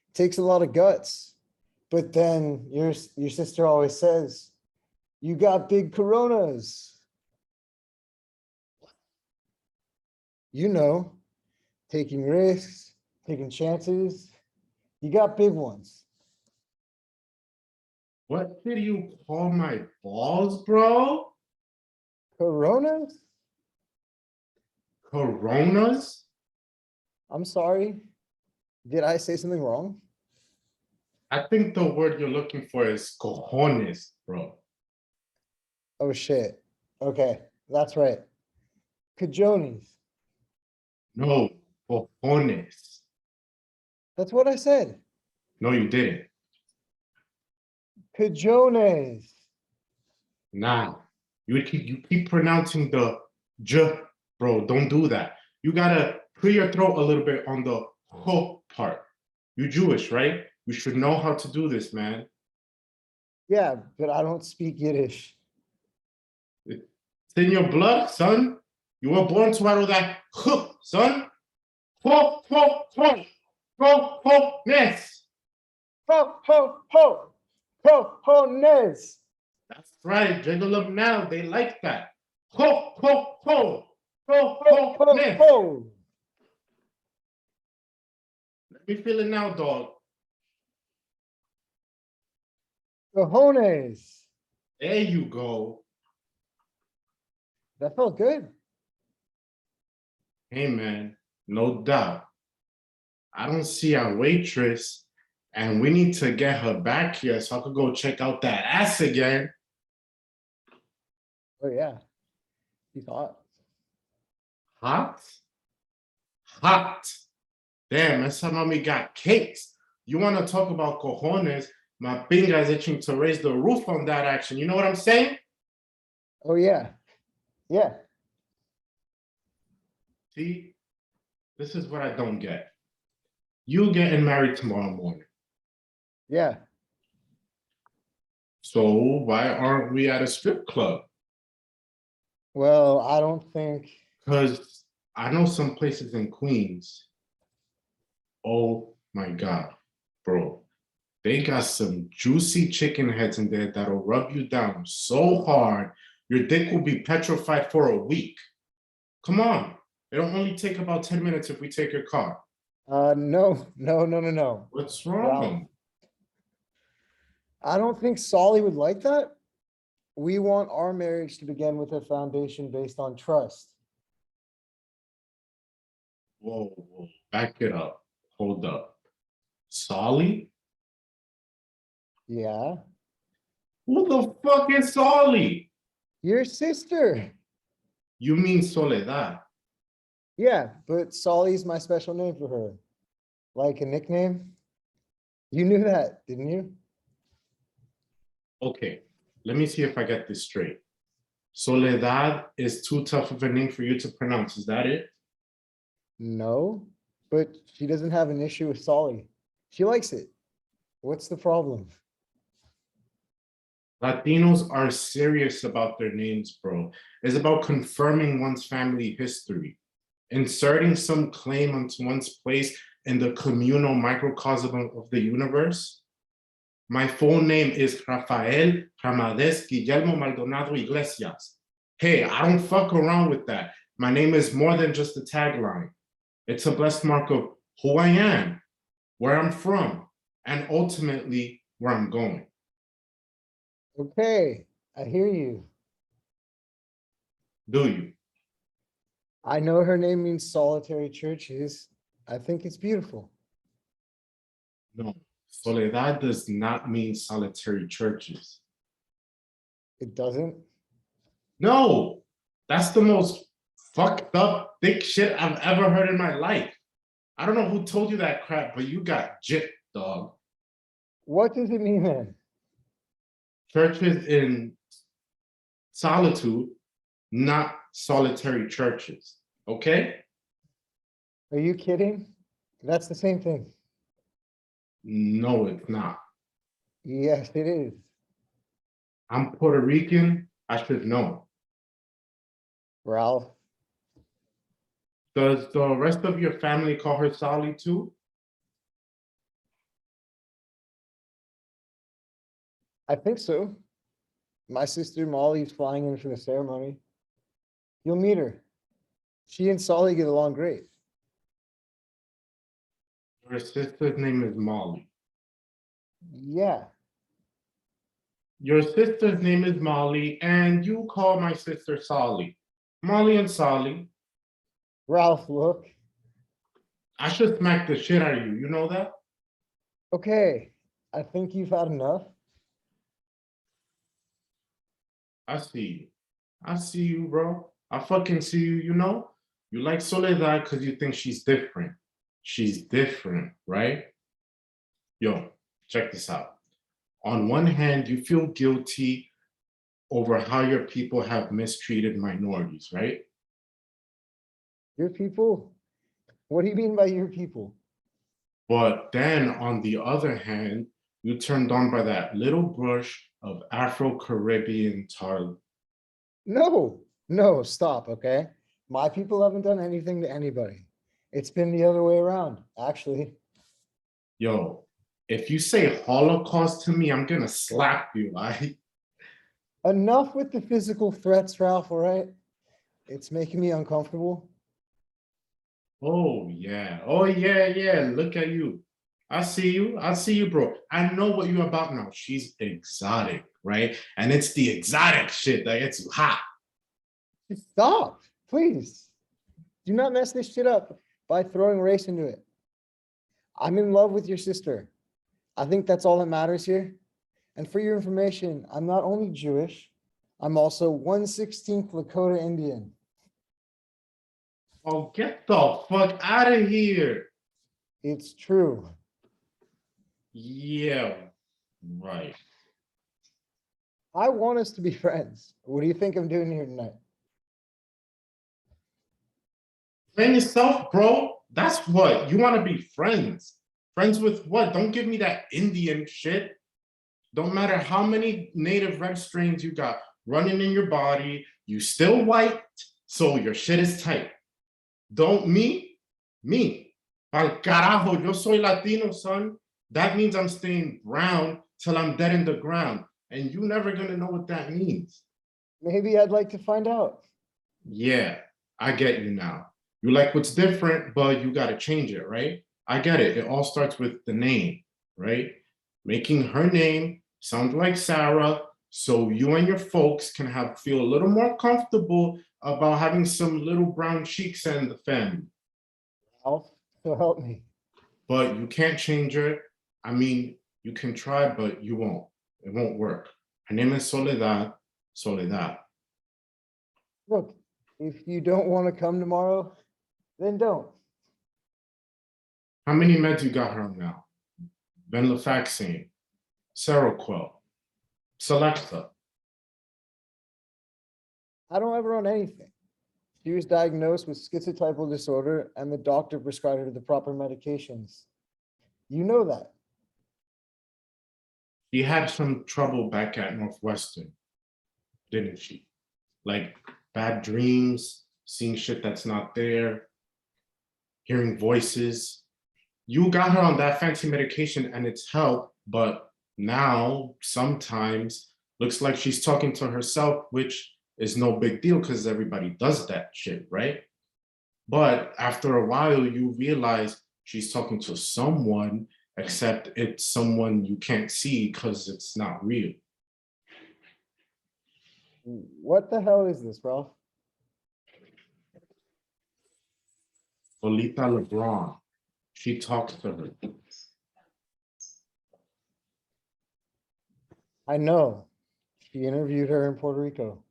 It takes a lot of guts. But then your sister always says, you got big coronas. You know, taking risks, taking chances. You got big ones. What did you call my balls, bro? Coronas? Coronas? I'm sorry. Did I say something wrong? I think the word you're looking for is cojones, bro. Oh, shit. Okay, that's right. Cajones. No, cojones. That's what I said. No, you didn't. Cajones. Nah, you keep pronouncing the j, bro. Don't do that. You gotta clear your throat a little bit on the ho part. You Jewish, right? You should know how to do this, man. Yeah, but I don't speak Yiddish. It's in your blood, son. You were born to utter that huh, son. Ho, ho, ho. Ho, ho, ness. Ho, ho, ho. Ho, ho, nez. That's right. Jiggle them now. They like that. Ho, ho, ho. Ho, Ho, ho, ho, ness. ho. Let me feel it now, dog. Cojones. There you go. That felt good. Hey, man, no doubt. I don't see our waitress, and we need to get her back here so I could go check out that ass again. Oh, yeah. He's hot. Hot? Hot. Damn, esa mami got cakes. You want to talk about cojones? My finger's itching to raise the roof on that action. You know what I'm saying? Oh, yeah. Yeah. See, this is what I don't get. You getting married tomorrow morning. Yeah. So why aren't we at a strip club? Well, I don't think. Because I know some places in Queens. Oh my God, bro. They got some juicy chicken heads in there that'll rub you down so hard, your dick will be petrified for a week. Come on. It'll only take about 10 minutes if we take your car. No. What's wrong? I don't think Solly would like that. We want our marriage to begin with a foundation based on trust. Whoa, back it up. Hold up. Solly? Yeah. Who the fuck is Solly? Your sister. You mean Soledad? Yeah, but Solly's my special name for her. Like a nickname. You knew that, didn't you? Okay, let me see if I get this straight. Soledad is too tough of a name for you to pronounce, is that it? No, but she doesn't have an issue with Solly. She likes it. What's the problem? Latinos are serious about their names, bro. It's about confirming one's family history, inserting some claim onto one's place in the communal microcosm of the universe. My full name is Rafael Ramades Guillermo Maldonado Iglesias. Hey, I don't fuck around with that. My name is more than just a tagline. It's a blessed mark of who I am, where I'm from, and ultimately where I'm going. Okay, I hear you. Do you? I know her name means solitary churches. I think it's beautiful. No, Soledad does not mean solitary churches. It doesn't? No, that's the most fucked up, thick shit I've ever heard in my life. I don't know who told you that crap, but you got gypped, dog. What does it mean then? Churches in solitude, not solitary churches, okay? Are you kidding? That's the same thing. No, it's not. Yes, it is. I'm Puerto Rican, I should know. Ralph. Does the rest of your family call her Sally too? I think so. My sister Molly's flying in for the ceremony. You'll meet her. She and Solly get along great. Your sister's name is Molly. Yeah. Your sister's name is Molly, and you call my sister Solly. Molly and Solly. Ralph, look. I should smack the shit out of you, you know that? Okay, I think you've had enough. I see you. I see you, bro. I fucking see you, you know? You like Soledad because you think she's different. She's different, right? Yo, check this out. On one hand, you feel guilty over how your people have mistreated minorities, right? Your people? What do you mean by your people? But then on the other hand, you turned on by that little brush of Afro-Caribbean tar. No, stop, okay? My people haven't done anything to anybody. It's been the other way around, actually. Yo, if you say Holocaust to me, I'm gonna slap you, right? Enough with the physical threats, Ralph, all right? It's making me uncomfortable. Oh yeah, look at you. I see you, bro. I know what you're about now. She's exotic, right? And it's the exotic shit that gets you hot. Stop, please. Do not mess this shit up by throwing race into it. I'm in love with your sister. I think that's all that matters here. And for your information, I'm not only Jewish, I'm also 1/16 Lakota Indian. Oh, get the fuck out of here. It's true. Yeah, right. I want us to be friends. What do you think I'm doing here tonight? Playing yourself, bro. That's what you want to be friends. Friends with what? Don't give me that Indian shit. Don't matter how many native red strains you got running in your body, you still white, so your shit is tight. Don't me. Al carajo, yo soy Latino, son. That means I'm staying brown till I'm dead in the ground. And you never gonna know what that means. Maybe I'd like to find out. Yeah, I get you now. You like what's different, but you gotta change it, right? I get it. It all starts with the name, right? Making her name sound like Sarah, so you and your folks can feel a little more comfortable about having some little brown cheeks in the family. Ralph, so help me. But you can't change her. I mean, you can try, but you won't. It won't work. Her name is Soledad. Look, if you don't want to come tomorrow, then don't. How many meds you got her on now? Venlafaxine, Seroquel, Selecta. I don't ever own anything. She was diagnosed with schizotypal disorder and the doctor prescribed her the proper medications. You know that. She had some trouble back at Northwestern, didn't she? Like bad dreams, seeing shit that's not there, hearing voices. You got her on that fancy medication and it's helped, but now sometimes looks like she's talking to herself, which is no big deal because everybody does that shit, right? But after a while, you realize she's talking to someone, except it's someone you can't see because it's not real. What the hell is this, Ralph? Lolita LeBron, she talks to her. I know. She interviewed her in Puerto Rico.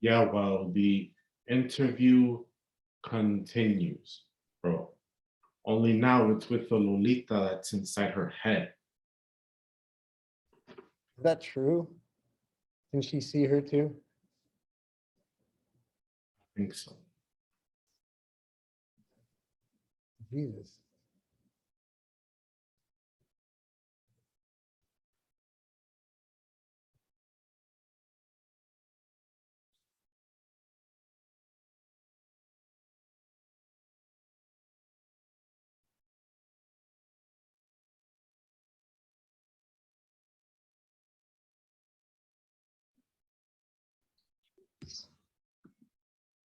Yeah, well, the interview continues, bro. Only now it's with the Lolita that's inside her head. Is that true? Can she see her too? I think so. Jesus.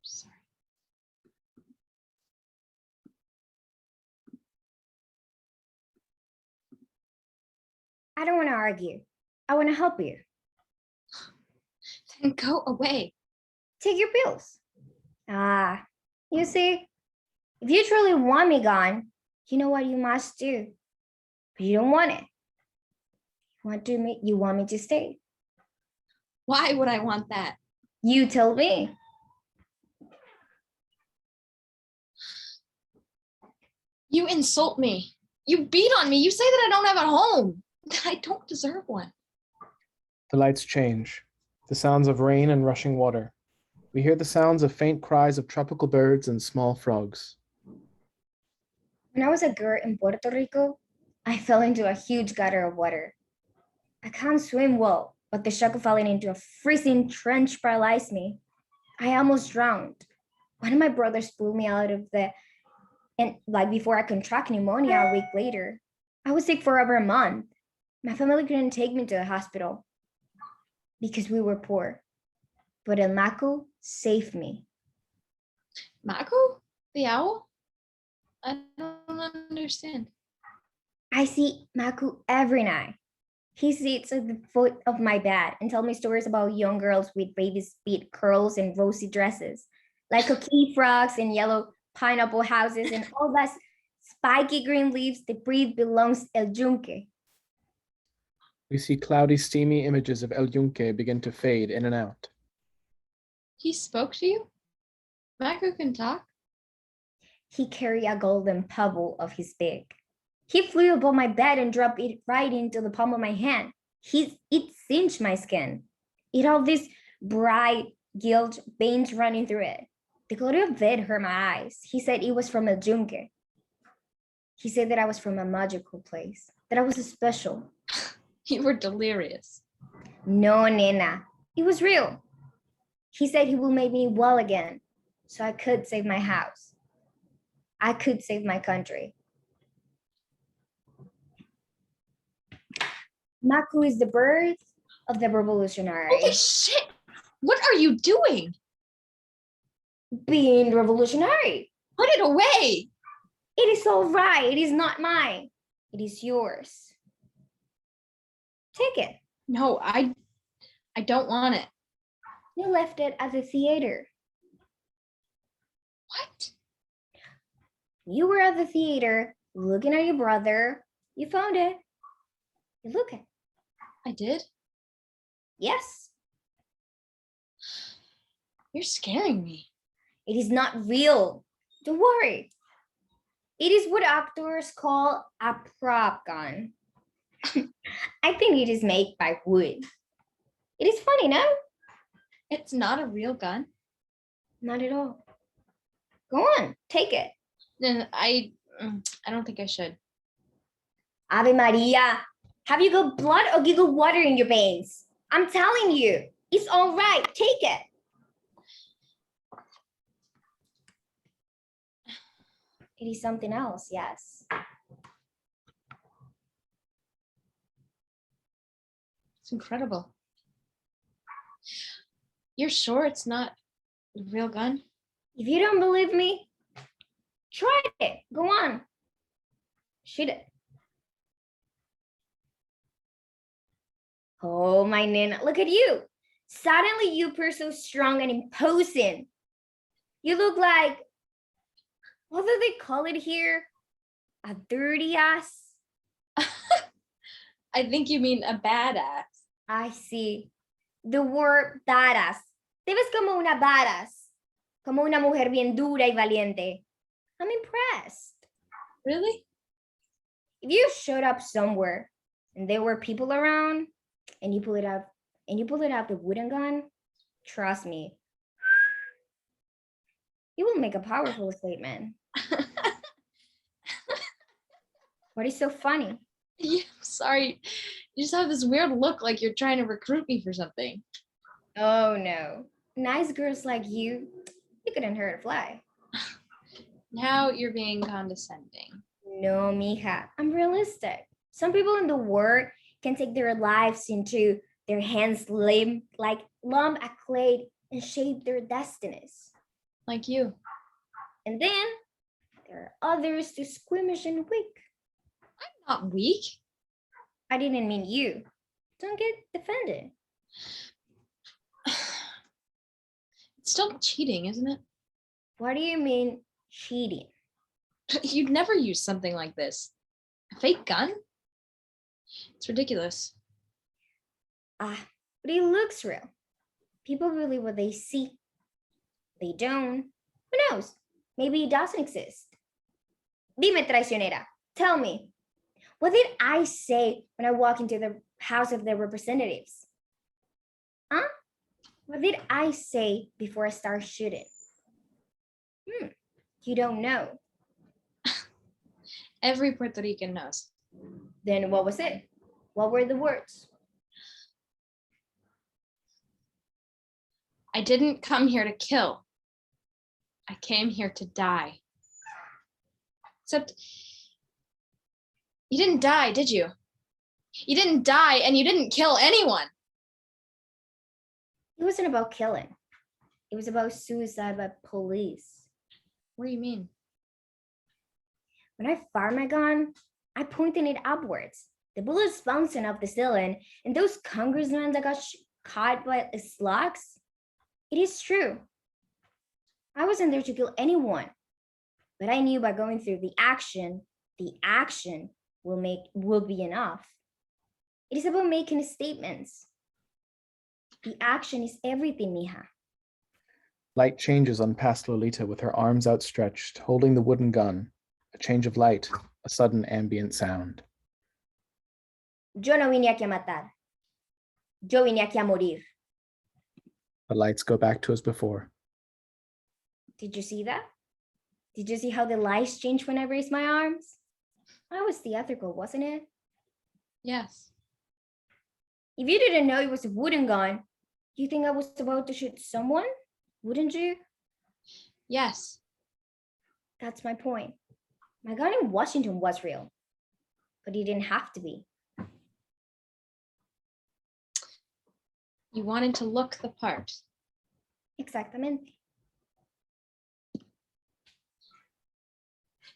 Sorry. I don't want to argue. I want to help you. Then go away. Take your pills. You see, if you truly want me gone, you know what you must do. But you don't want it. You want me to stay. Why would I want that? You tell me. You insult me. You beat on me. You say that I don't have a home. I don't deserve one. The lights change. The sounds of rain and rushing water. We hear the sounds of faint cries of tropical birds and small frogs. When I was a girl in Puerto Rico, I fell into a huge gutter of water. I can't swim well, but the shock of falling into a freezing trench paralyzed me. I almost drowned. One of my brothers pulled me out of before I contract pneumonia a week later. I was sick for over a month. My family couldn't take me to the hospital because we were poor. But El Macu saved me. Macu? The owl? I don't understand. I see Macu every night. He sits at the foot of my bed and tells me stories about young girls with baby speed curls and rosy dresses, like coquille frogs and yellow pineapple houses and all that spiky green leaves that breathe belongs El Yunque. We see cloudy, steamy images of El Yunque begin to fade in and out. He spoke to you? Macu can talk? He carried a golden pebble of his beak. He flew above my bed and dropped it right into the palm of my hand. It singed my skin. It had these bright gilt veins running through it. The color of it hurt my eyes. He said it was from El Yunque. He said that I was from a magical place, that I was special. You were delirious. No, nena, it was real. He said he will make me well again, so I could save my house. I could save my country. Maku is the birth of the revolutionary. Holy shit! What are you doing? Being revolutionary. Put it away! It is all right. It is not mine. It is yours. Take it. No, I don't want it. You left it at the theater. What? You were at the theater looking at your brother. You found it. You look at it. I did? Yes. You're scaring me. It is not real. Don't worry. It is what actors call a prop gun. I think it is made by wood. It is funny, no? It's not a real gun. Not at all. Go on, take it. Then I don't think I should. Ave Maria, have you got blood or you got water in your veins? I'm telling you, it's all right. Take it. It is something else, yes. It's incredible. You're sure it's not a real gun? If you don't believe me, try it. Go on. Shoot it. Oh, my Nina, look at you. Suddenly you appear so strong and imposing. You look like, what do they call it here? A dirty ass? I think you mean a badass. I see. The word badass. Te ves como una badass. Como una mujer bien dura y valiente. I'm impressed. Really? If you showed up somewhere and there were people around and you pull it out the wooden gun, trust me, you will make a powerful statement. What is so funny? Yeah, sorry. You just have this weird look like you're trying to recruit me for something. Oh no. Nice girls like you couldn't hurt a fly. Now you're being condescending. No, mija, I'm realistic. Some people in the world can take their lives into their hands, like lump a clay and shape their destinies. Like you. And then there are others too squeamish and weak. I'm not weak. I didn't mean you. Don't get defended. It's still cheating, isn't it? What do you mean cheating? You'd never use something like this. A fake gun? It's ridiculous. But it looks real. People believe what they see. They don't. Who knows? Maybe it doesn't exist. Dime, traicionera. Tell me, what did I say when I walk into the House of the Representatives? Huh? What did I say before I start shooting? You don't know. Every Puerto Rican knows. Then what was it? What were the words? I didn't come here to kill. I came here to die. Except, you didn't die, did you? You didn't die and you didn't kill anyone. It wasn't about killing. It was about suicide by police. What do you mean? When I fired my gun, I pointed it upwards. The bullets bouncing off the ceiling, and those congressmen that got caught by slugs. It is true. I wasn't there to kill anyone, but I knew by going through the action will be enough. It is about making statements. The action is everything, mija. Light changes on past Lolita with her arms outstretched, holding the wooden gun, A change of light, a sudden ambient sound. Yo no vine aquí a matar. Yo vine aquí a morir. The lights go back to as before. Did you see that? Did you see how the lights change when I raised my arms? I was theatrical, wasn't it? Yes. If you didn't know it was a wooden gun, you think I was about to shoot someone? Wouldn't you? Yes. That's my point. My gun in Washington was real, but it didn't have to be. You wanted to look the part. Exactamente.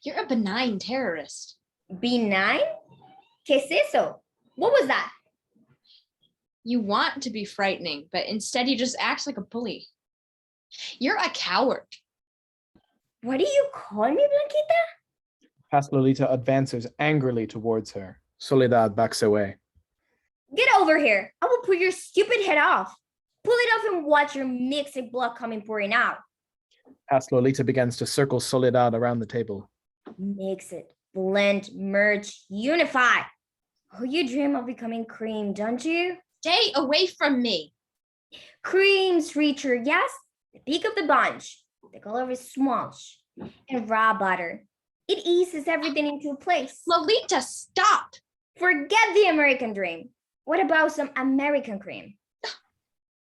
You're a benign terrorist. Benign? ¿Qué es eso? What was that? You want to be frightening, but instead you just act like a bully. You're a coward. What do you call me, Blanquita? Past Lolita advances angrily towards her. Soledad backs away. Get over here. I will pull your stupid head off. Pull it off and watch your mixed blood coming pouring out. Past Lolita begins to circle Soledad around the table. Mix it, blend, merge, unify. Oh, you dream of becoming cream, don't you? Stay away from me. Cream's richer, yes? The peak of the bunch. The color is smush. And raw butter. It eases everything into place. Lolita, stop. Forget the American dream. What about some American cream?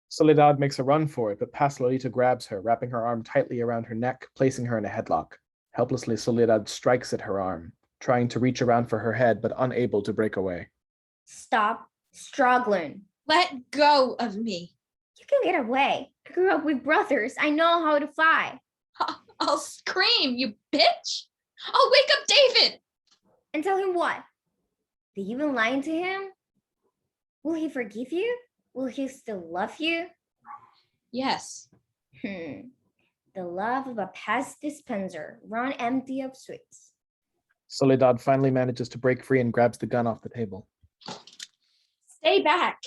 Soledad makes a run for it, but Past Lolita grabs her, wrapping her arm tightly around her neck, placing her in a headlock. Helplessly, Soledad strikes at her arm, trying to reach around for her head, but unable to break away. Stop struggling. Let go of me. You can get away. I grew up with brothers. I know how to fly. I'll scream, you bitch. I'll wake up David. And tell him what? That you've been lying to him? Will he forgive you? Will he still love you? Yes. The love of a past dispenser run empty of sweets. Soledad finally manages to break free and grabs the gun off the table. Stay back.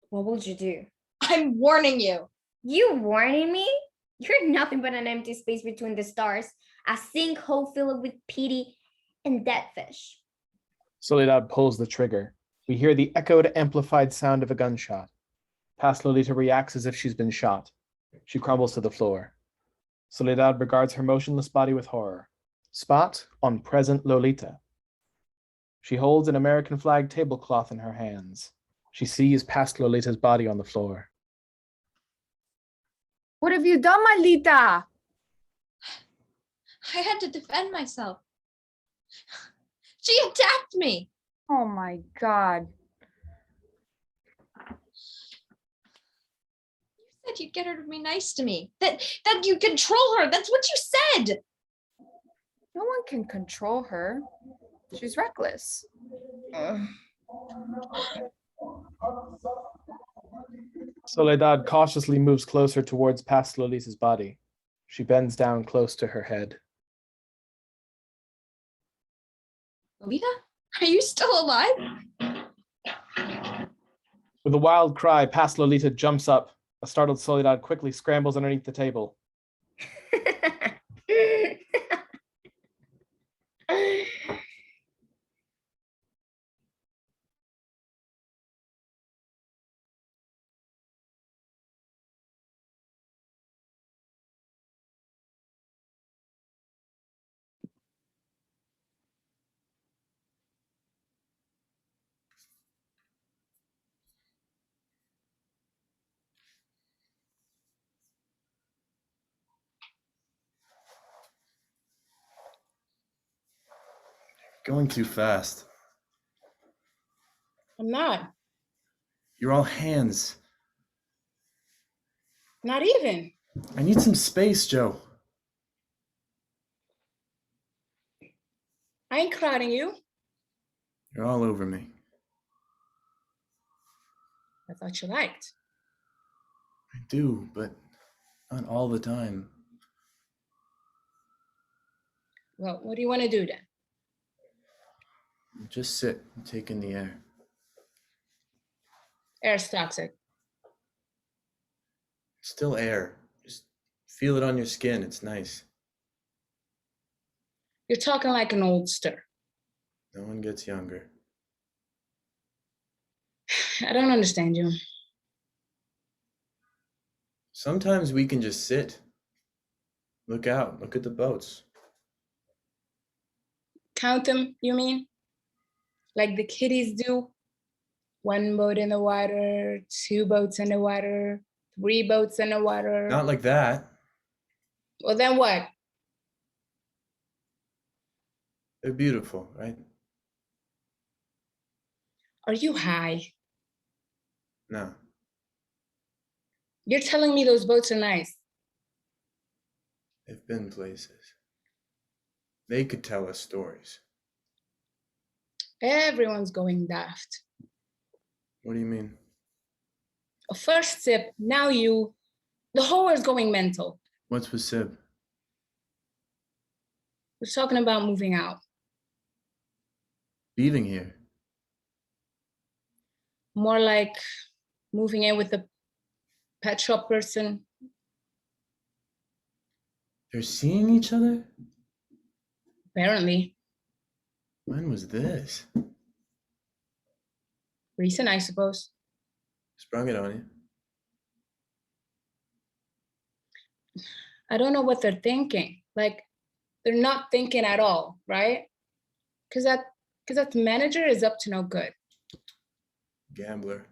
What would you do? I'm warning you. You warning me? You're nothing but an empty space between the stars, a sinkhole filled with pity and dead fish. Soledad pulls the trigger. We hear the echoed, amplified sound of a gunshot. Past Lolita reacts as if she's been shot. She crumbles to the floor. Soledad regards her motionless body with horror. Spot on present Lolita. She holds an American flag tablecloth in her hands. She sees Past Lolita's body on the floor. What have you done, Malita? I had to defend myself. She attacked me. Oh my God. You said you'd get her to be nice to me. That you control her. That's what you said. No one can control her. She's reckless. Soledad cautiously moves closer towards Past Lolita's body. She bends down close to her head. Lolita, are you still alive? With a wild cry, Past Lolita jumps up. A startled Soledad quickly scrambles underneath the table. Going too fast. I'm not. You're all hands. Not even. I need some space, Joe. I ain't crowding you. You're all over me. I thought you liked. I do, but not all the time. Well, what do you want to do then? Just sit and take in the air. Air's toxic. It's still air. Just feel it on your skin. It's nice. You're talking like an oldster. No one gets younger. I don't understand you. Sometimes we can just sit. Look out, look at the boats. Count them, you mean? Like the kiddies do? 1 boat in the water, 2 boats in the water, 3 boats in the water. Not like that. Well, then what? They're beautiful, right? Are you high? No. You're telling me those boats are nice. They've been places. They could tell us stories. Everyone's going daft. What do you mean? A first sip, now you. The whole world's going mental. What's with Sib? We're talking about moving out. Leaving here. More like moving in with a pet shop person. They're seeing each other? Apparently. When was this? Recent, I suppose. Sprung it on you. I don't know what they're thinking. Like, they're not thinking at all, right? Because that manager is up to no good. Gambler.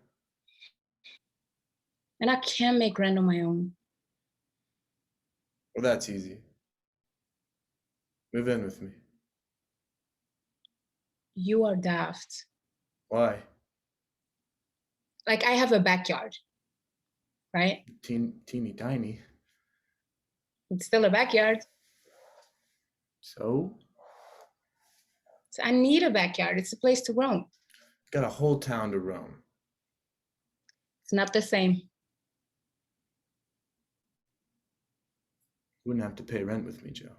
And I can't make rent on my own. Well, that's easy. Move in with me. You are daft. Why? Like, I have a backyard, right? Teeny tiny. It's still a backyard. So? So I need a backyard. It's a place to roam. Got a whole town to roam. It's not the same. Wouldn't have to pay rent with me, Joe.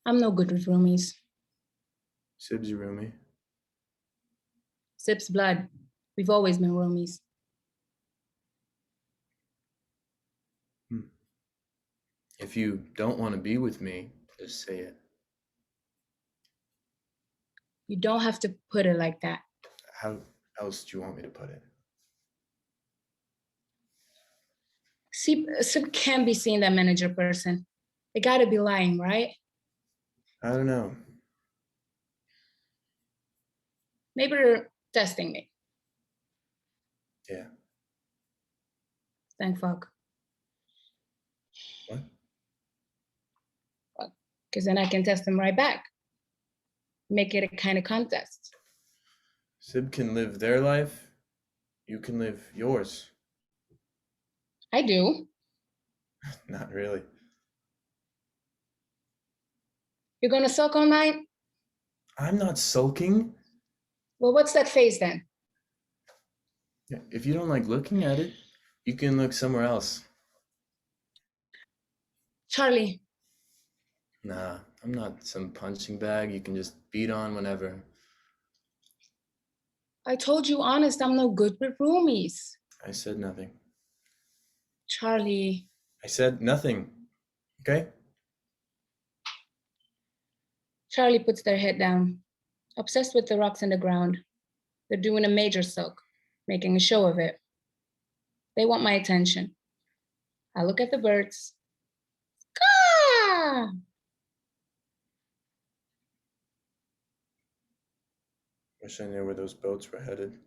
I'm no good with roomies. Sib's your roomie. Sib's blood. We've always been roomies. If you don't want to be with me, just say it. You don't have to put it like that. How else do you want me to put it? Sib can't be seeing that manager person. They gotta be lying, right? I don't know. Maybe they're testing me. Yeah. Thank fuck. What? Because then I can test them right back. Make it a kind of contest. Sib can live their life. You can live yours. I do. Not really. You're gonna sulk all night? I'm not sulking. Well, what's that face then? If you don't like looking at it, you can look somewhere else. Charlie. Nah, I'm not some punching bag you can just beat on whenever. I told you honest, I'm no good with roomies. I said nothing. Charlie. I said nothing, okay? Charlie puts their head down, obsessed with the rocks in the ground. They're doing a major soak, making a show of it. They want my attention. I look at the birds. Caw! Wish I knew where those boats were headed.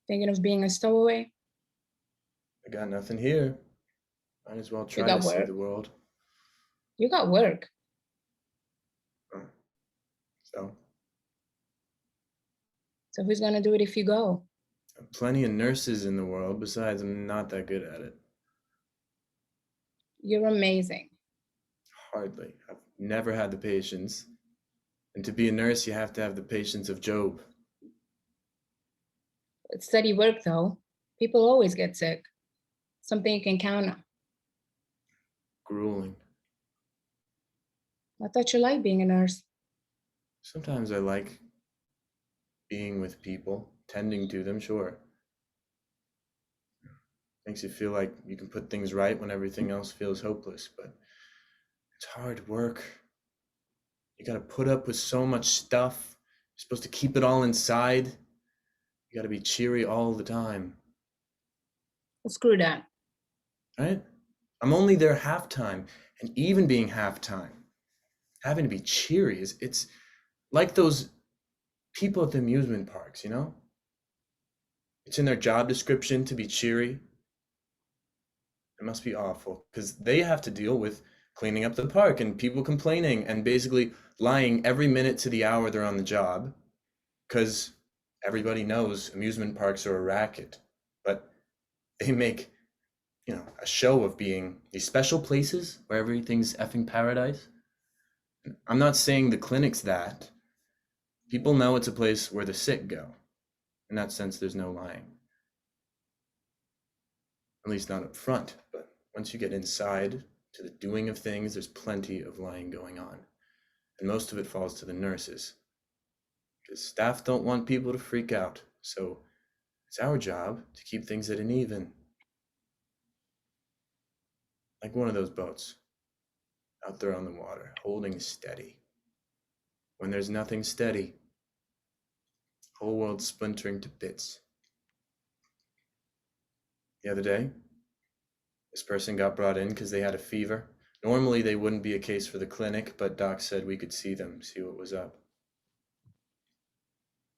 Thinking of being a stowaway? I got nothing here. Might as well try got to see work. the world. You got work. So, So who's gonna do it if you go? plenty of nurses in the world. Besides, I'm not that good at it. You're amazing. Hardly. I've never had the patience. And to be a nurse, you have to have the patience of Job. It's steady work though. People always get sick. Something you can count on. Grueling. I thought you liked being a nurse. Sometimes I like being with people, tending to them, sure. Makes you feel like you can put things right when everything else feels hopeless, but it's hard work. You gotta put up with so much stuff. You're supposed to keep it all inside. You gotta be cheery all the time. Well, screw that. Right? I'm only there half-time, and even being half-time, having to be cheery it's like those people at the amusement parks, you know? It's in their job description to be cheery. It must be awful because they have to deal with cleaning up the park and people complaining and basically lying every minute to the hour they're on the job because everybody knows amusement parks are a racket, but they make, you know, a show of being these special places where everything's effing paradise. I'm not saying the clinic's that. People know it's a place where the sick go. In that sense, there's no lying. At least not up front, but once you get inside to the doing of things, there's plenty of lying going on. And most of it falls to the nurses. Because staff don't want people to freak out. So it's our job to keep things at an even. Like one of those boats out there on the water, holding steady. When there's nothing steady, whole world splintering to bits. The other day, this person got brought in because they had a fever. Normally they wouldn't be a case for the clinic, but doc said we could see them, see what was up.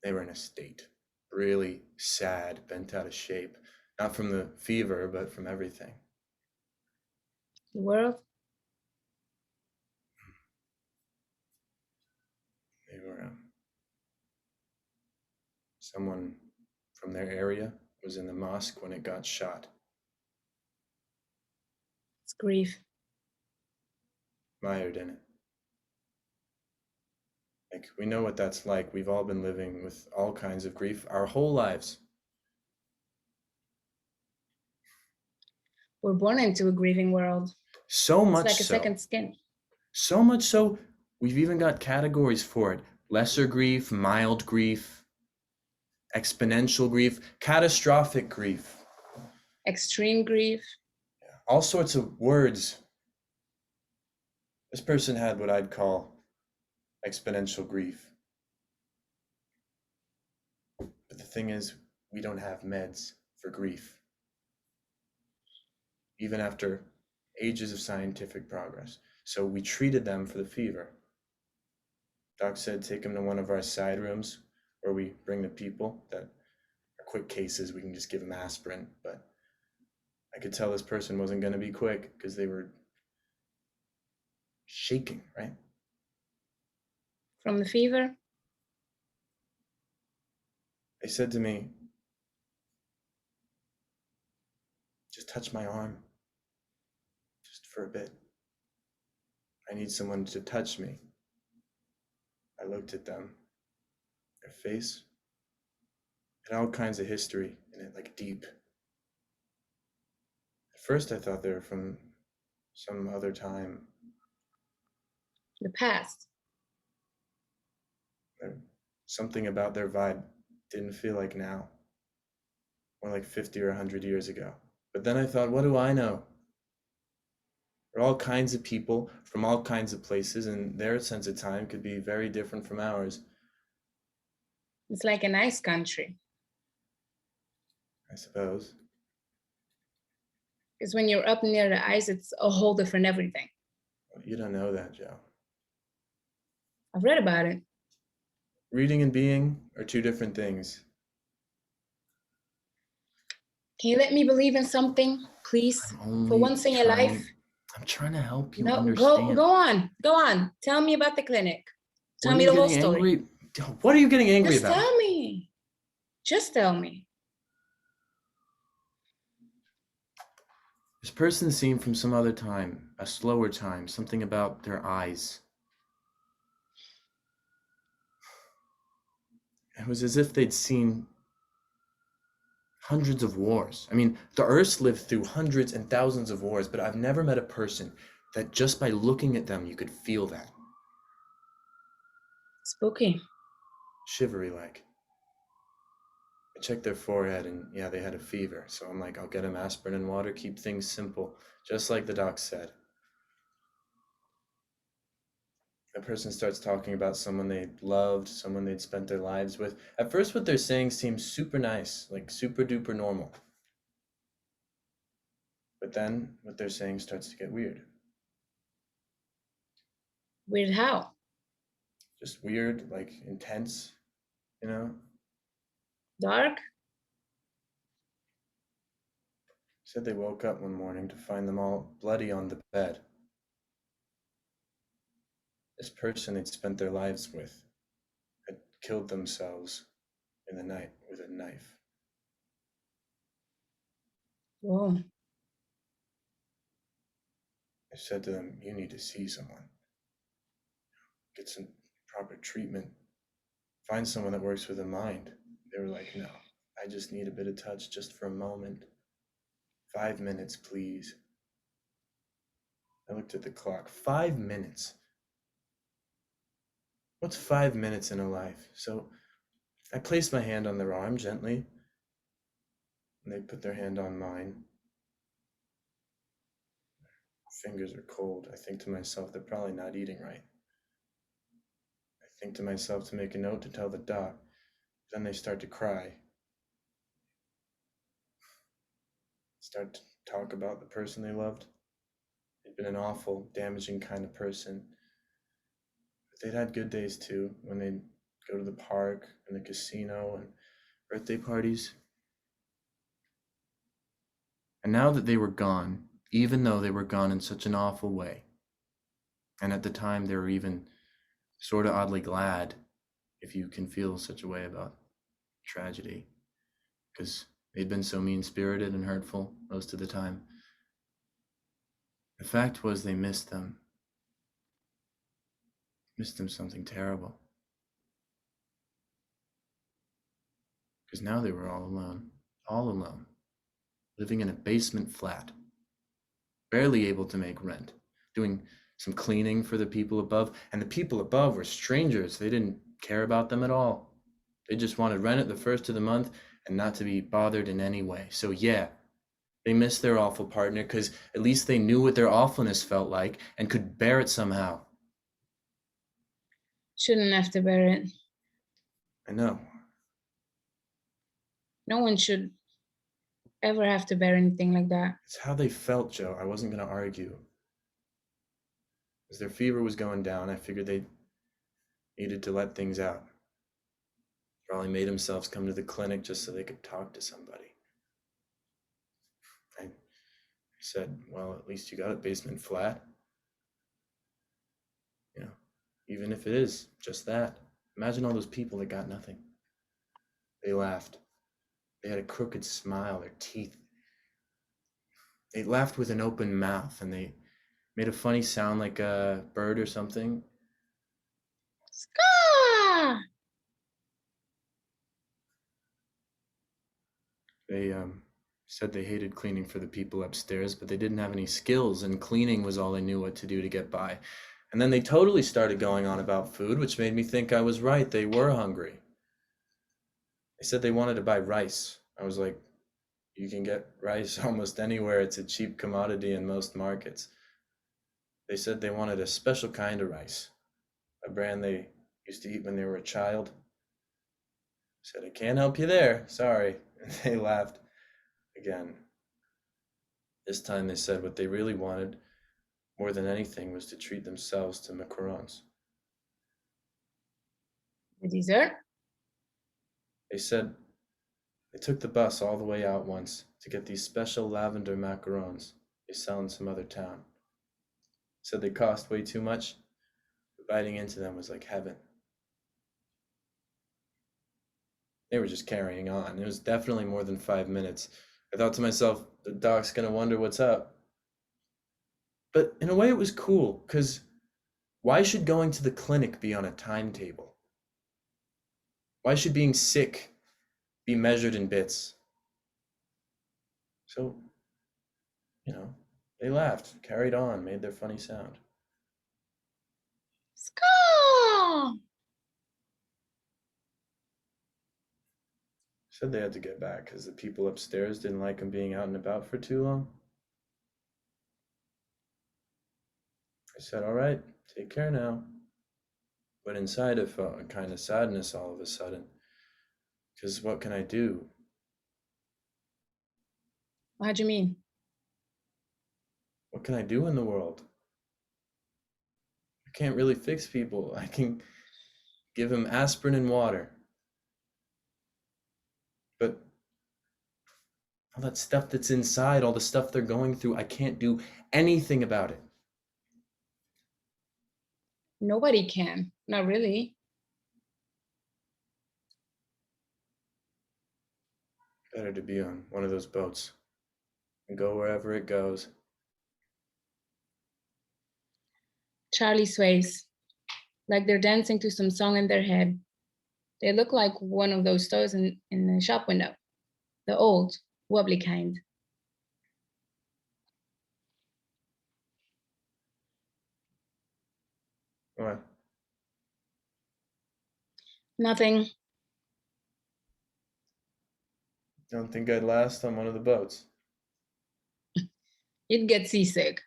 They were in a state, really sad, bent out of shape. Not from the fever, but from everything. The world? They were, someone from their area was in the mosque when it got shot. It's grief. Mired in it. Like, we know what that's like. We've all been living with all kinds of grief our whole lives. We're born into a grieving world. So much It's like a so. second skin. So much so, we've even got categories for it. Lesser grief, mild grief, exponential grief, catastrophic grief. Extreme grief. All sorts of words. This person had what I'd call exponential grief. But the thing is, we don't have meds for grief. Even after ages of scientific progress. So we treated them for the fever. Doc said take them to one of our side rooms where we bring the people that are quick cases. We can just give them aspirin. But I could tell this person wasn't going to be quick because they were shaking, right? From the fever? They said to me, just touch my arm. Just for a bit. I need someone to touch me. I looked at them. Their face had all kinds of history in it, like deep. At first I thought they were from some other time. The past. Something about their vibe didn't feel like now. More like 50 or 100 years ago. But then I thought, what do I know? There are all kinds of people from all kinds of places, and their sense of time could be very different from ours. It's like an ice country. I suppose. Because when you're up near the ice, it's a whole different everything. Well, you don't know that, Joe. I've read about it. Reading and being are two different things. Can you let me believe in something, please? For once in your life? I'm trying to help you No, understand. go on. Tell me about the clinic. Tell me the whole story. Angry? What are you getting angry Just about? tell me. Just tell me. This person seemed from some other time, a slower time, something about their eyes. It was as if they'd seen hundreds of wars. I mean, the Earth's lived through hundreds and thousands of wars, but I've never met a person that just by looking at them, you could feel that. Spooky. Shivery like. I checked their forehead and yeah, they had a fever. So I'm like, I'll get them aspirin and water, keep things simple, just like the doc said. The person starts talking about someone they loved, someone they'd spent their lives with. At first, what they're saying seems super nice, like super duper normal. But then what they're saying starts to get weird. Weird how? Just weird, like intense, you know? Dark? Said they woke up one morning to find them all bloody on the bed. This person they'd spent their lives with had killed themselves in the night with a knife. Whoa. I said to them, you need to see someone. Get some proper treatment. Find someone that works with the mind. They were like, no, I just need a bit of touch just for a moment. 5 minutes, please. I looked at the clock. 5 minutes. What's 5 minutes in a life? So I placed my hand on their arm gently, and they put their hand on mine. Fingers are cold. I think to myself, they're probably not eating right. I think to myself to make a note to tell the doc. Then they start to cry. Start to talk about the person they loved. They'd been an awful, damaging kind of person. But they'd had good days too, when they'd go to the park and the casino and birthday parties. And now that they were gone, even though they were gone in such an awful way, and at the time they were even sort of oddly glad, if you can feel such a way about tragedy, because they'd been so mean-spirited and hurtful most of the time. The fact was they missed them. Missed them something terrible. Because now they were all alone, living in a basement flat, barely able to make rent, doing some cleaning for the people above, and the people above were strangers. They didn't care about them at all. They just wanted rent at the first of the month and not to be bothered in any way. So yeah, they missed their awful partner because at least they knew what their awfulness felt like and could bear it somehow. Shouldn't have to bear it. I know. No one should ever have to bear anything like that. It's how they felt, Joe. I wasn't going to argue. As their fever was going down, I figured they needed to let things out. Probably made themselves come to the clinic just so they could talk to somebody. I said, well, at least you got a basement flat. You know, even if it is just that. Imagine all those people that got nothing. They laughed. They had a crooked smile, their teeth. They laughed with an open mouth, and they made a funny sound like a bird or something. Ska! They said they hated cleaning for the people upstairs, but they didn't have any skills, and cleaning was all they knew what to do to get by. And then they totally started going on about food, which made me think I was right. They were hungry. They said they wanted to buy rice. I was like, you can get rice almost anywhere. It's a cheap commodity in most markets. They said they wanted a special kind of rice, a brand they used to eat when they were a child. I said, I can't help you there, sorry. And they laughed again. This time they said what they really wanted more than anything was to treat themselves to macarons. The dessert? They said they took the bus all the way out once to get these special lavender macarons they sell in some other town. Said they cost way too much, but biting into them was like heaven. They were just carrying on. It was definitely more than 5 minutes. I thought to myself, the doc's gonna wonder what's up. But in a way it was cool, because why should going to the clinic be on a timetable? Why should being sick be measured in bits? So, you know, they laughed, carried on, made their funny sound. Ska! Said they had to get back because the people upstairs didn't like him being out and about for too long. I said, all right, take care now. But inside I felt a kind of sadness all of a sudden. Because what can I do? How do you mean? What can I do in the world? I can't really fix people. I can give them aspirin and water. But all that stuff that's inside, all the stuff they're going through, I can't do anything about it. Nobody can, not really. Better to be on one of those boats and go wherever it goes. Charlie sways, like they're dancing to some song in their head. They look like one of those toys in the shop window, the old, wobbly kind. What? Nothing. Don't think I'd last on one of the boats. You'd get seasick.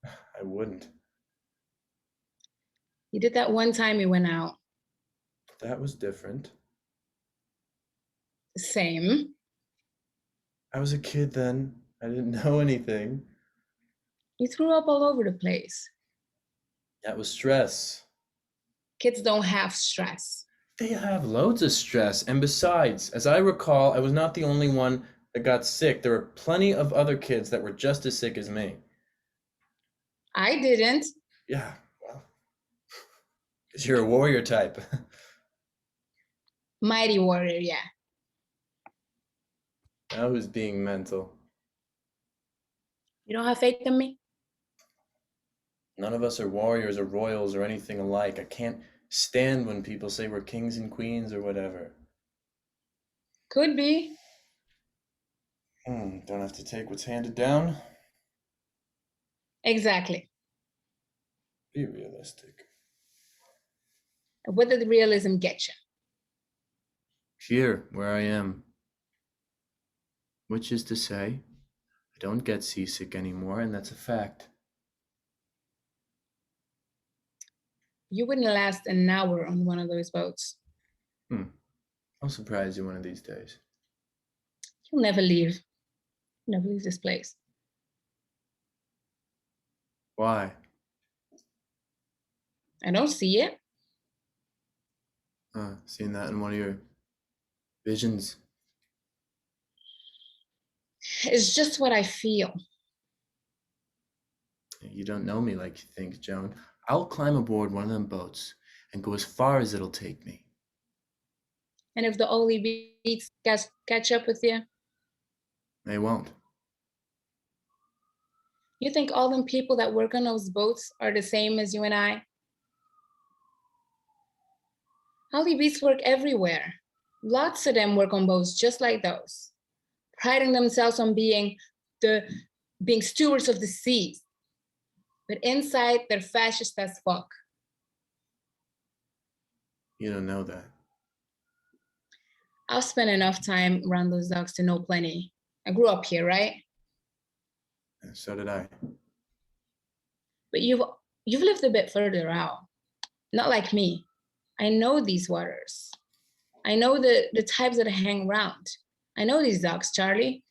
I wouldn't. You did that one time you went out. That was different. Same. I was a kid then. I didn't know anything. You threw up all over the place. That was stress. Kids don't have stress. They have loads of stress. And besides, as I recall, I was not the only one that got sick. There were plenty of other kids that were just as sick as me. I didn't. Yeah, well, because you're a warrior type. Mighty warrior, yeah. I was being mental. You don't have faith in me? None of us are warriors or royals or anything alike. I can't stand when people say we're kings and queens or whatever. Could be. Don't have to take what's handed down. Exactly. Be realistic. What did realism get you? Here, where I am. Which is to say, I don't get seasick anymore, and that's a fact. You wouldn't last an hour on one of those boats. I'll surprise you one of these days. You'll never leave. Never leave this place. Why? I don't see it. Seen that in one of your visions? It's just what I feel. You don't know me like you think, Joan. I'll climb aboard one of them boats and go as far as it'll take me. And if the Oli beats catch up with you? They won't. You think all them people that work on those boats are the same as you and I? Oli beats work everywhere. Lots of them work on boats just like those, priding themselves on being stewards of the seas. But inside, they're fascist as fuck. You don't know that. I've spent enough time around those dogs to know plenty. I grew up here, right? And so did I. But you've lived a bit further out. Not like me. I know these waters. I know the types that hang around. I know these dogs, Charlie.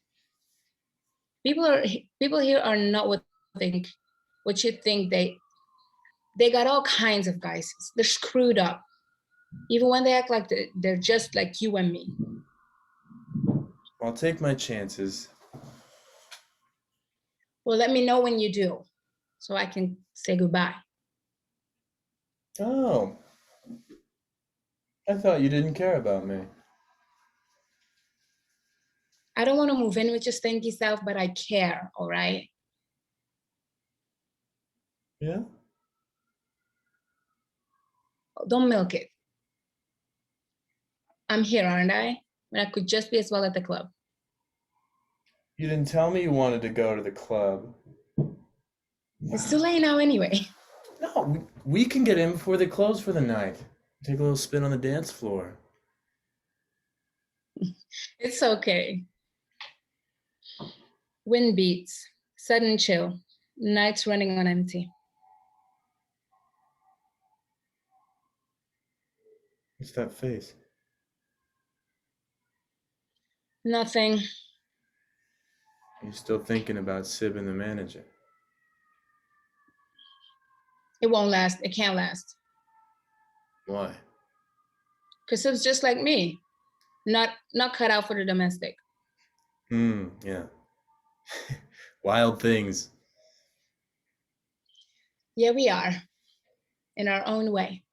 People here are not what you think. They got all kinds of guys. They're screwed up. Even when they act like they're just like you and me. I'll take my chances. Well, let me know when you do, so I can say goodbye. Oh. I thought you didn't care about me. I don't want to move in with your stinky self, but I care, all right? Yeah? Don't milk it. I'm here, aren't I? When I could just be as well at the club. You didn't tell me you wanted to go to the club. It's too late now anyway. No, we can get in before they close for the night. Take a little spin on the dance floor. It's okay. Wind beats, sudden chill, nights running on empty. What's that face? Nothing. You're still thinking about Sib and the manager. It won't last. It can't last. Why? Because Sib's just like me, not cut out for the domestic. Yeah. Wild things. Yeah, we are, in our own way.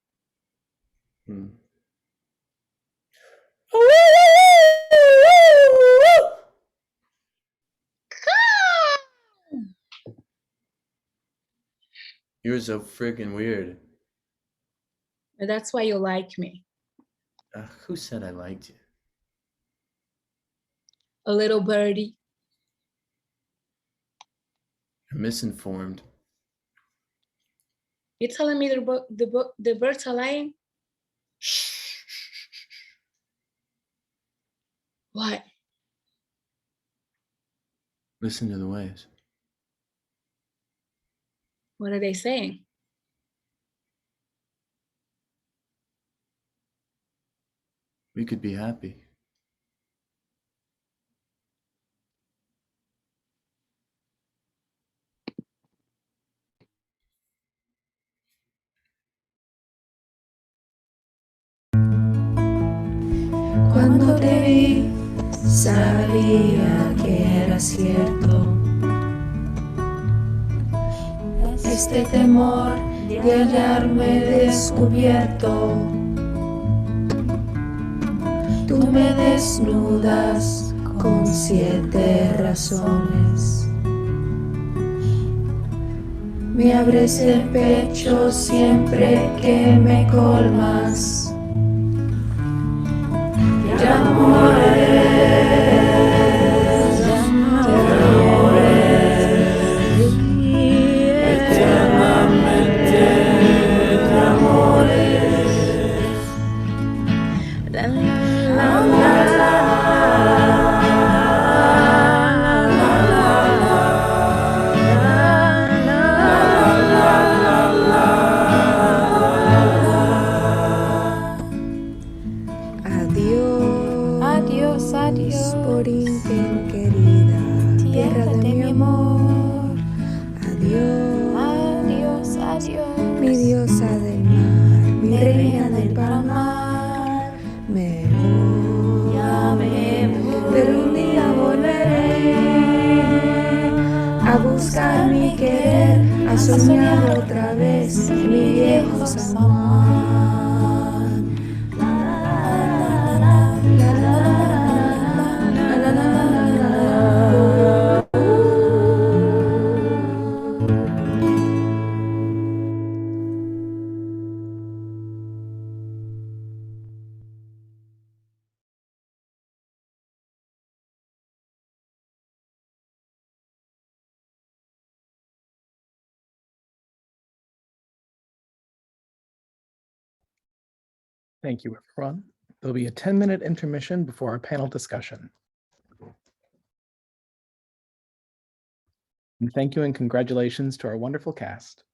You're so freaking weird. And that's why you like me. Who said I liked you? A little birdie. You're misinformed. You telling me the birds are lying? What? Listen to the waves. What are they saying? We could be happy. Cuando te vi, sabía que era cierto. Este temor de hallarme descubierto. Tú me desnudas con 7 razones. Me abres el pecho siempre que me colmas. De amores, eternamente de amores. La, la, la, Adiós, Borinquen querida, tierra de mi amor. Adiós, mi diosa del mar, mi reina del palmar. Me voy, pero un día volveré a buscar mi querer, a soñar otra vez en mi viejo San Juan. Thank you, everyone. There'll be a 10-minute intermission before our panel discussion. And thank you and congratulations to our wonderful cast.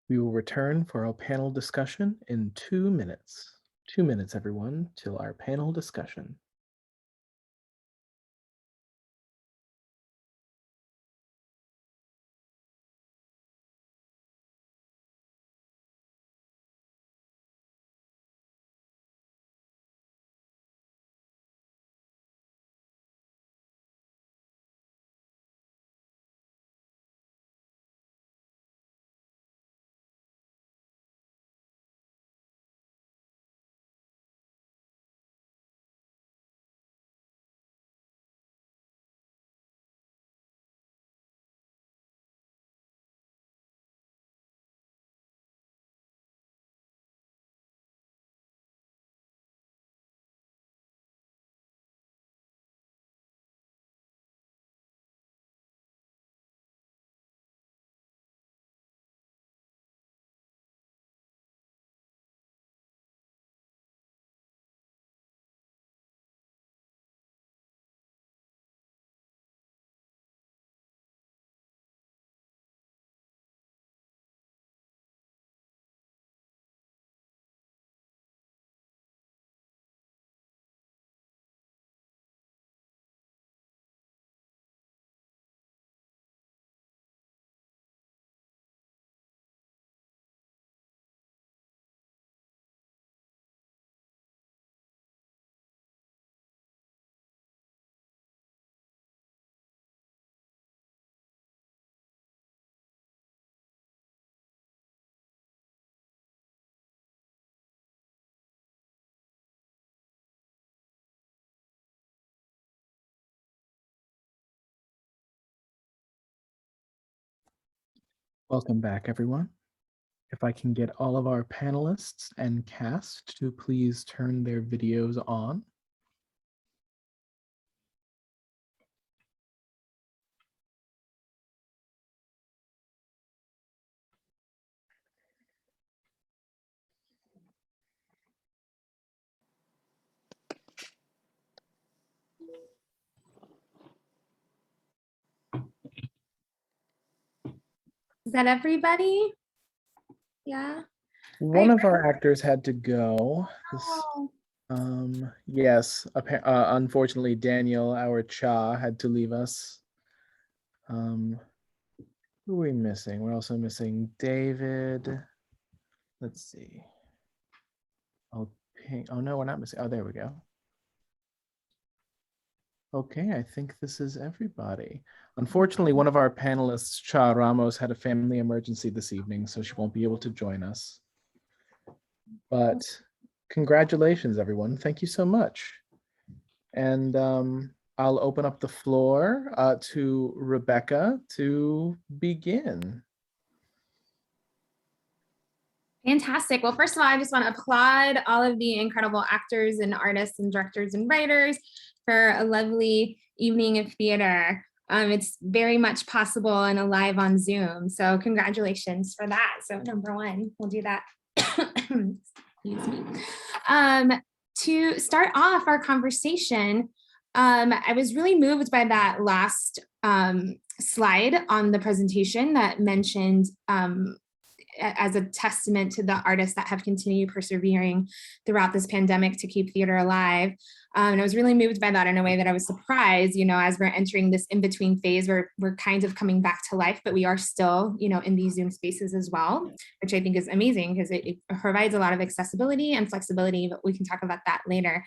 We will return for our panel discussion in 2 minutes. 2 minutes, everyone, till our panel discussion. Welcome back, everyone. If I can get all of our panelists and cast to please turn their videos on. Is that everybody? Yeah. One of our actors had to go. Oh. Yes, unfortunately, Daniel, our Cha, had to leave us. Who are we missing? We're also missing David. Let's see. Oh no, we're not missing. Oh, there we go. Okay, I think this is everybody. Unfortunately, one of our panelists, Cha Ramos, had a family emergency this evening, so she won't be able to join us. But congratulations, everyone. Thank you so much. And I'll open up the floor to Rebecca to begin. Fantastic. Well, first of all, I just want to applaud all of the incredible actors and artists and directors and writers for a lovely evening of theater. It's very much possible and alive on Zoom. So congratulations for that. So number one, we'll do that. Excuse me. To start off our conversation, I was really moved by that last slide on the presentation that mentioned as a testament to the artists that have continued persevering throughout this pandemic to keep theater alive. And I was really moved by that in a way that I was surprised, you know, as we're entering this in-between phase where we're kind of coming back to life, but we are still, you know, in these Zoom spaces as well, which I think is amazing because it provides a lot of accessibility and flexibility, but we can talk about that later.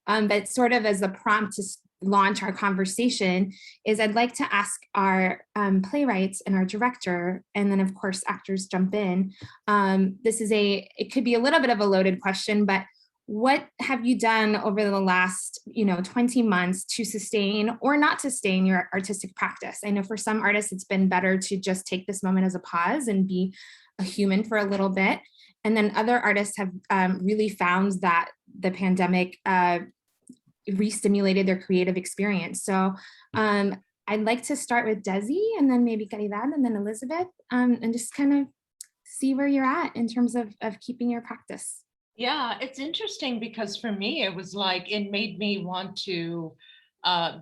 But sort of as the prompt to launch our conversation is I'd like to ask our playwrights and our director, and then of course actors jump in. It could be a little bit of a loaded question, but what have you done over the last 20 months to sustain or not sustain your artistic practice? I know for some artists it's been better to just take this moment as a pause and be a human for a little bit. And then other artists have really found that the pandemic re-stimulated their creative experience. So I'd like to start with Desi and then maybe Caridad and then Elizabeth and just kind of see where you're at in terms of keeping your practice. Yeah, it's interesting because for me, it was like, it made me want to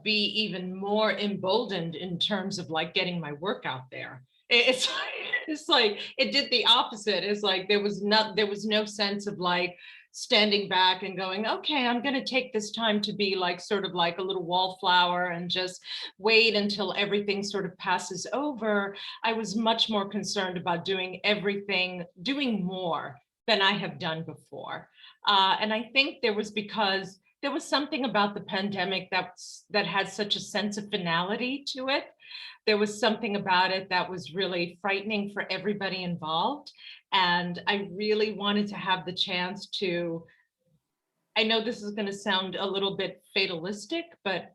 be even more emboldened in terms of like getting my work out there. It's It's like it did the opposite. It's like there was no sense of like standing back and going, okay, I'm going to take this time to be like sort of like a little wallflower and just wait until everything sort of passes over. I was much more concerned about doing more than I have done before. And I think there was because there was something about the pandemic that had such a sense of finality to it. There was something about it that was really frightening for everybody involved. And I really wanted to have the chance to, I know this is going to sound a little bit fatalistic, but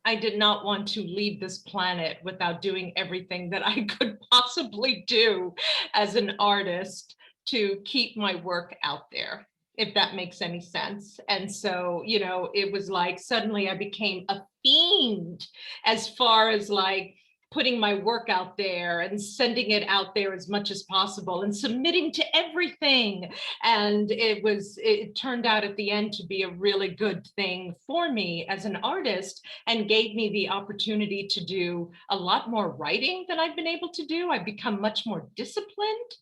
I did not want to leave this planet without doing everything that I could possibly do as an artist to keep my work out there, if that makes any sense. And so, you know, it was like suddenly I became a fiend as far as like putting my work out there and sending it out there as much as possible and submitting to everything. And it turned out at the end to be a really good thing for me as an artist and gave me the opportunity to do a lot more writing than I've been able to do. I've become much more disciplined.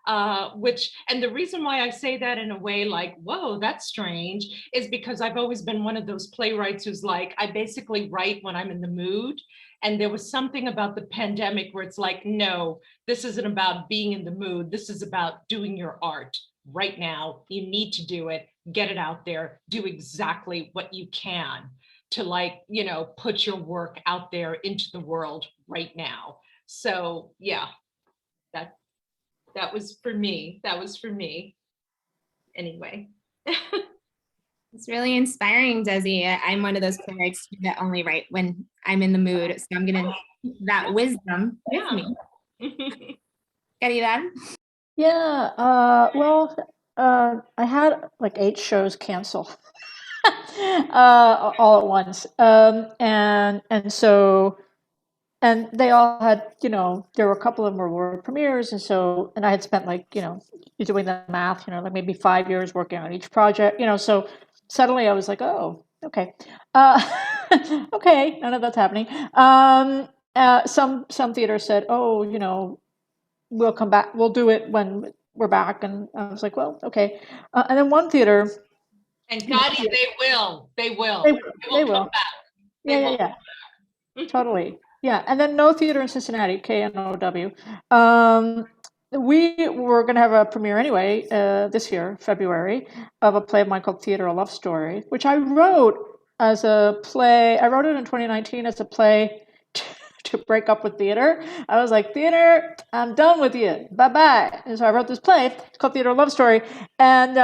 And the reason why I say that in a way like, whoa, that's strange, is because I've always been one of those playwrights who's like, I basically write when I'm in the mood. And there was something about the pandemic where it's like, no, this isn't about being in the mood. This is about doing your art right now. You need to do it, get it out there, do exactly what you can to like, you know, put your work out there into the world right now. So yeah, that was for me. That was for me. Anyway. It's really inspiring, Desi. I'm one of those playwrights that only write when I'm in the mood. So I'm gonna keep that wisdom with me. Caridad? Yeah, I had like 8 shows cancel all at once. And they all had, you know, there were a couple of them were world premieres. And I had spent like, you know, doing the math, you know, like maybe 5 years working on each project, you know, so suddenly I was like, oh, okay. Okay, none of that's happening. Some theaters said, oh, you know, we'll come back, we'll do it when we're back. And I was like, well, okay. And then one theater. And Gotti, they will. They will. They will. Yeah. Totally. Yeah. And then no theater in Cincinnati, KNOW. We were going to have a premiere anyway this year, February, of a play of mine called Theater, A Love Story, which I wrote as a play. I wrote it in 2019 as a play to break up with theater. I was like, theater, I'm done with you. Bye-bye. And so I wrote this play. It's called Theater, A Love Story. And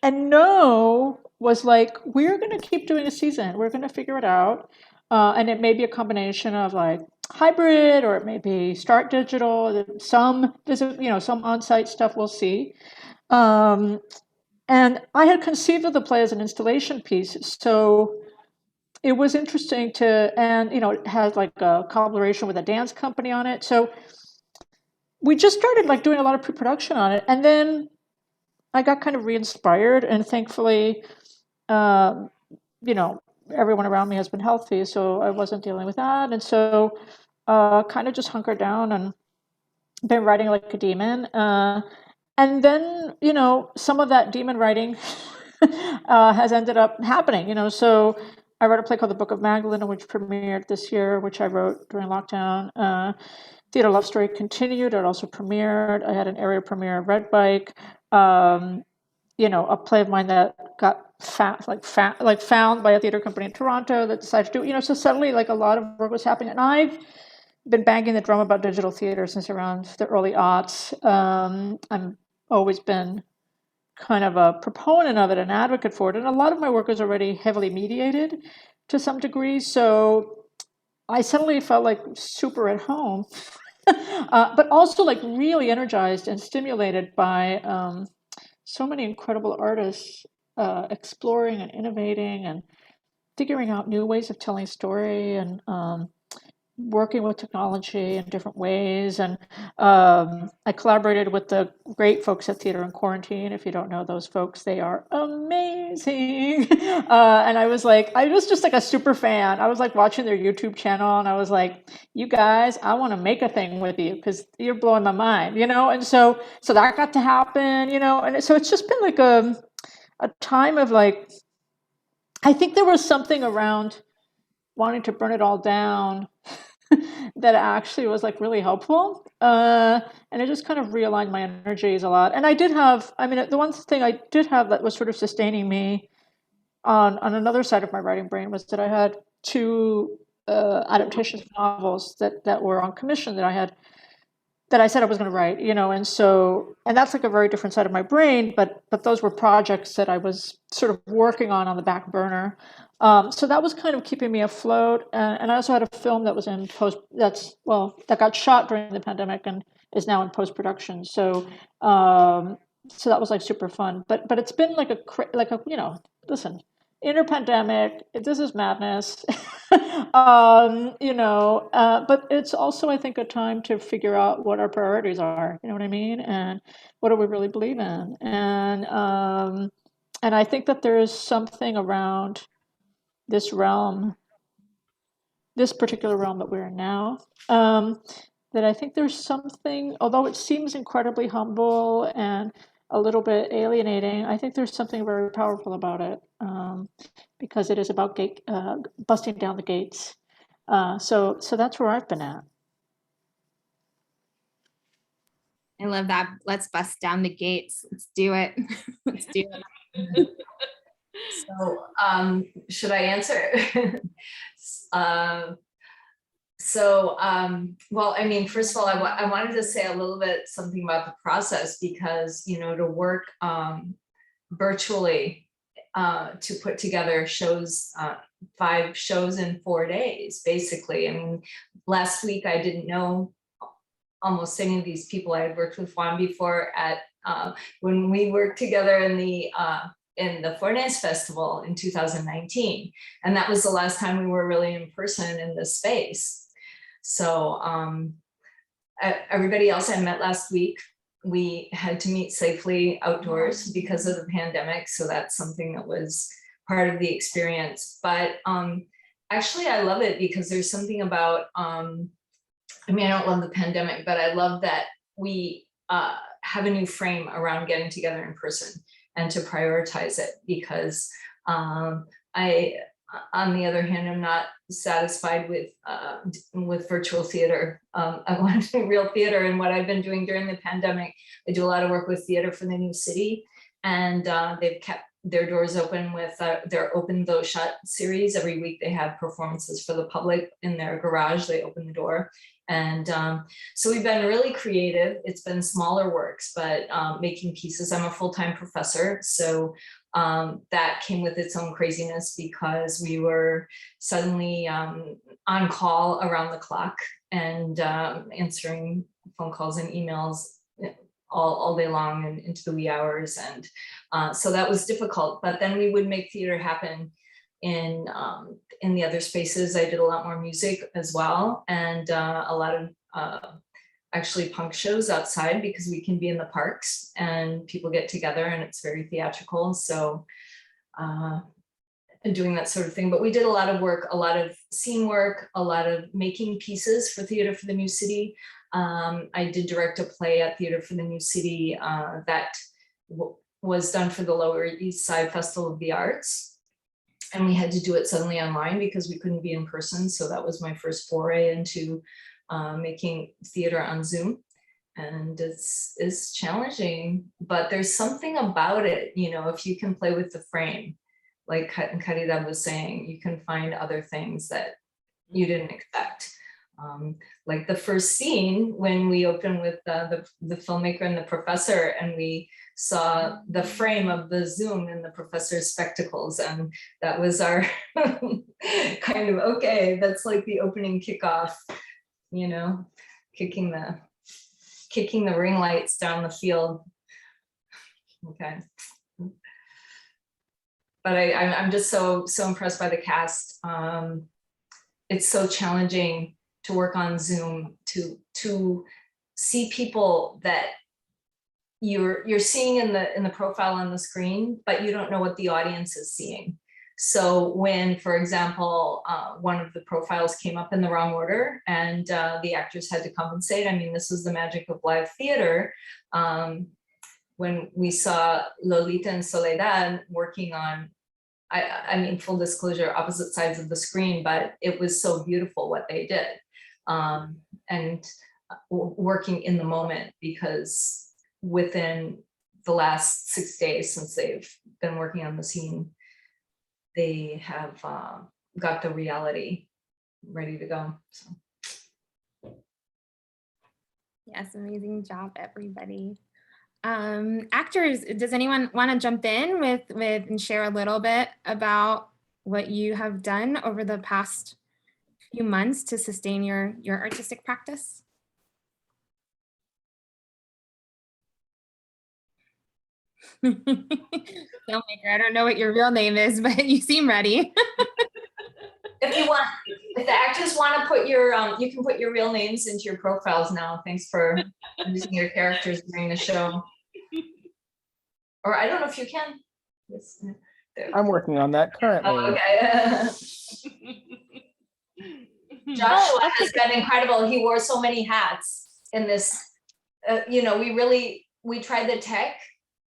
No was like, we're going to keep doing a season. We're going to figure it out. And it may be a combination of like hybrid, or it may be start digital, some on-site stuff we'll see. And I had conceived of the play as an installation piece. So it was interesting and it has like a collaboration with a dance company on it. So we just started like doing a lot of pre-production on it. And then I got kind of re-inspired, and thankfully, everyone around me has been healthy, so I wasn't dealing with that. And so kind of just hunkered down and been writing like a demon. And then, some of that demon writing has ended up happening, So I wrote a play called The Book of Magdalene, which premiered this year, which I wrote during lockdown. Theater Love Story continued. It also premiered. I had an area premiere of Red Bike. A play of mine that got found by a theater company in Toronto that decided to do, so suddenly like a lot of work was happening. And I've been banging the drum about digital theater since around the early aughts. I've always been kind of a proponent of it, an advocate for it. And a lot of my work is already heavily mediated to some degree. So I suddenly felt like super at home, but also like really energized and stimulated by so many incredible artists exploring and innovating and figuring out new ways of telling story. And, working with technology in different ways. And I collaborated with the great folks at Theater in Quarantine. If you don't know those folks, they are amazing. And I was just like a super fan. I was like watching their YouTube channel and I was like, you guys, I want to make a thing with you because you're blowing my mind, you know? And so that got to happen, you know? And so it's just been like a time of like, I think there was something around wanting to burn it all down that actually was like really helpful. And it just kind of realigned my energies a lot. And I did have, I mean, the one thing I did have that was sort of sustaining me on another side of my writing brain was that I had 2 adaptations of novels that were on commission that I said I was going to write, you know, and that's like a very different side of my brain, but those were projects that I was sort of working on the back burner. So that was kind of keeping me afloat. And I also had a film that was in that got shot during the pandemic and is now in post-production. So that was like super fun, but it's been like a, you know, listen, interpandemic, this is madness, you know, but it's also, I think, a time to figure out what our priorities are, you know what I mean? And what do we really believe in? And I think that there is something around this realm, this particular realm that we're in now, that I think there's something, although it seems incredibly humble and a little bit alienating, I think there's something very powerful about it, because it is about busting down the gates. So that's where I've been at. I love that. Let's bust down the gates. Let's do it. Let's do it. So should I answer? Well, I mean, first of all, I wanted to say a little bit something about the process because, you know, to work virtually to put together shows, 5 shows in 4 days, basically. I mean, last week I didn't know almost any of these people. I had worked with Juan before at when we worked together in the Fornés Festival in 2019. And that was the last time we were really in person in this space. So everybody else I met last week, we had to meet safely outdoors because of the pandemic. So that's something that was part of the experience. But actually, I love it because there's something about, I mean, I don't love the pandemic, but I love that we have a new frame around getting together in person and to prioritize it because on the other hand, I'm not satisfied with virtual theater. I want to do real theater, and what I've been doing during the pandemic, I do a lot of work with Theater for the New City, and they've kept their doors open with their Open Though Shut series. Every week they have performances for the public in their garage. They open the door. And so we've been really creative. It's been smaller works, but making pieces. I'm a full-time professor, so that came with its own craziness because we were suddenly on call around the clock and answering phone calls and emails all day long and into the wee hours. And so that was difficult, but then we would make theater happen in the other spaces. I did a lot more music as well, and a lot of actually punk shows outside because we can be in the parks and people get together and it's very theatrical. So doing that sort of thing. But we did a lot of work, a lot of scene work, a lot of making pieces for Theater for the New City. I did direct a play at Theater for the New City that was done for the Lower East Side Festival of the Arts. And we had to do it suddenly online because we couldn't be in person. So that was my first foray into making theater on Zoom. And it's challenging, but there's something about it, you know, if you can play with the frame, like Caridad was saying, you can find other things that you didn't expect. Like the first scene when we opened with the filmmaker and the professor, and we saw the frame of the Zoom and the professor's spectacles, and that was our kind of, okay, that's like the opening kickoff, you know, kicking the ring lights down the field. Okay. But I'm just so impressed by the cast. It's so challenging work on Zoom, to see people that you're seeing in the profile on the screen, but you don't know what the audience is seeing. So when, for example, one of the profiles came up in the wrong order and the actors had to compensate, I mean, this is the magic of live theater. When we saw Lolita and Soledad working on, I mean, full disclosure, opposite sides of the screen, but it was so beautiful what they did. And working in the moment, because within the last 6 days since they've been working on the scene, they have got the reality ready to go. So. Yes, amazing job, everybody. Actors, does anyone want to jump in with and share a little bit about what you have done over the past few months to sustain your artistic practice? Filmmaker, I don't know what your real name is, but you seem ready. If the actors want to put your, you can put your real names into your profiles now. Thanks for using your characters during the show. Or I don't know if you can. Yes. I'm working on that currently. Oh, okay. Joshua has been incredible. He wore so many hats in this. You know, we tried the tech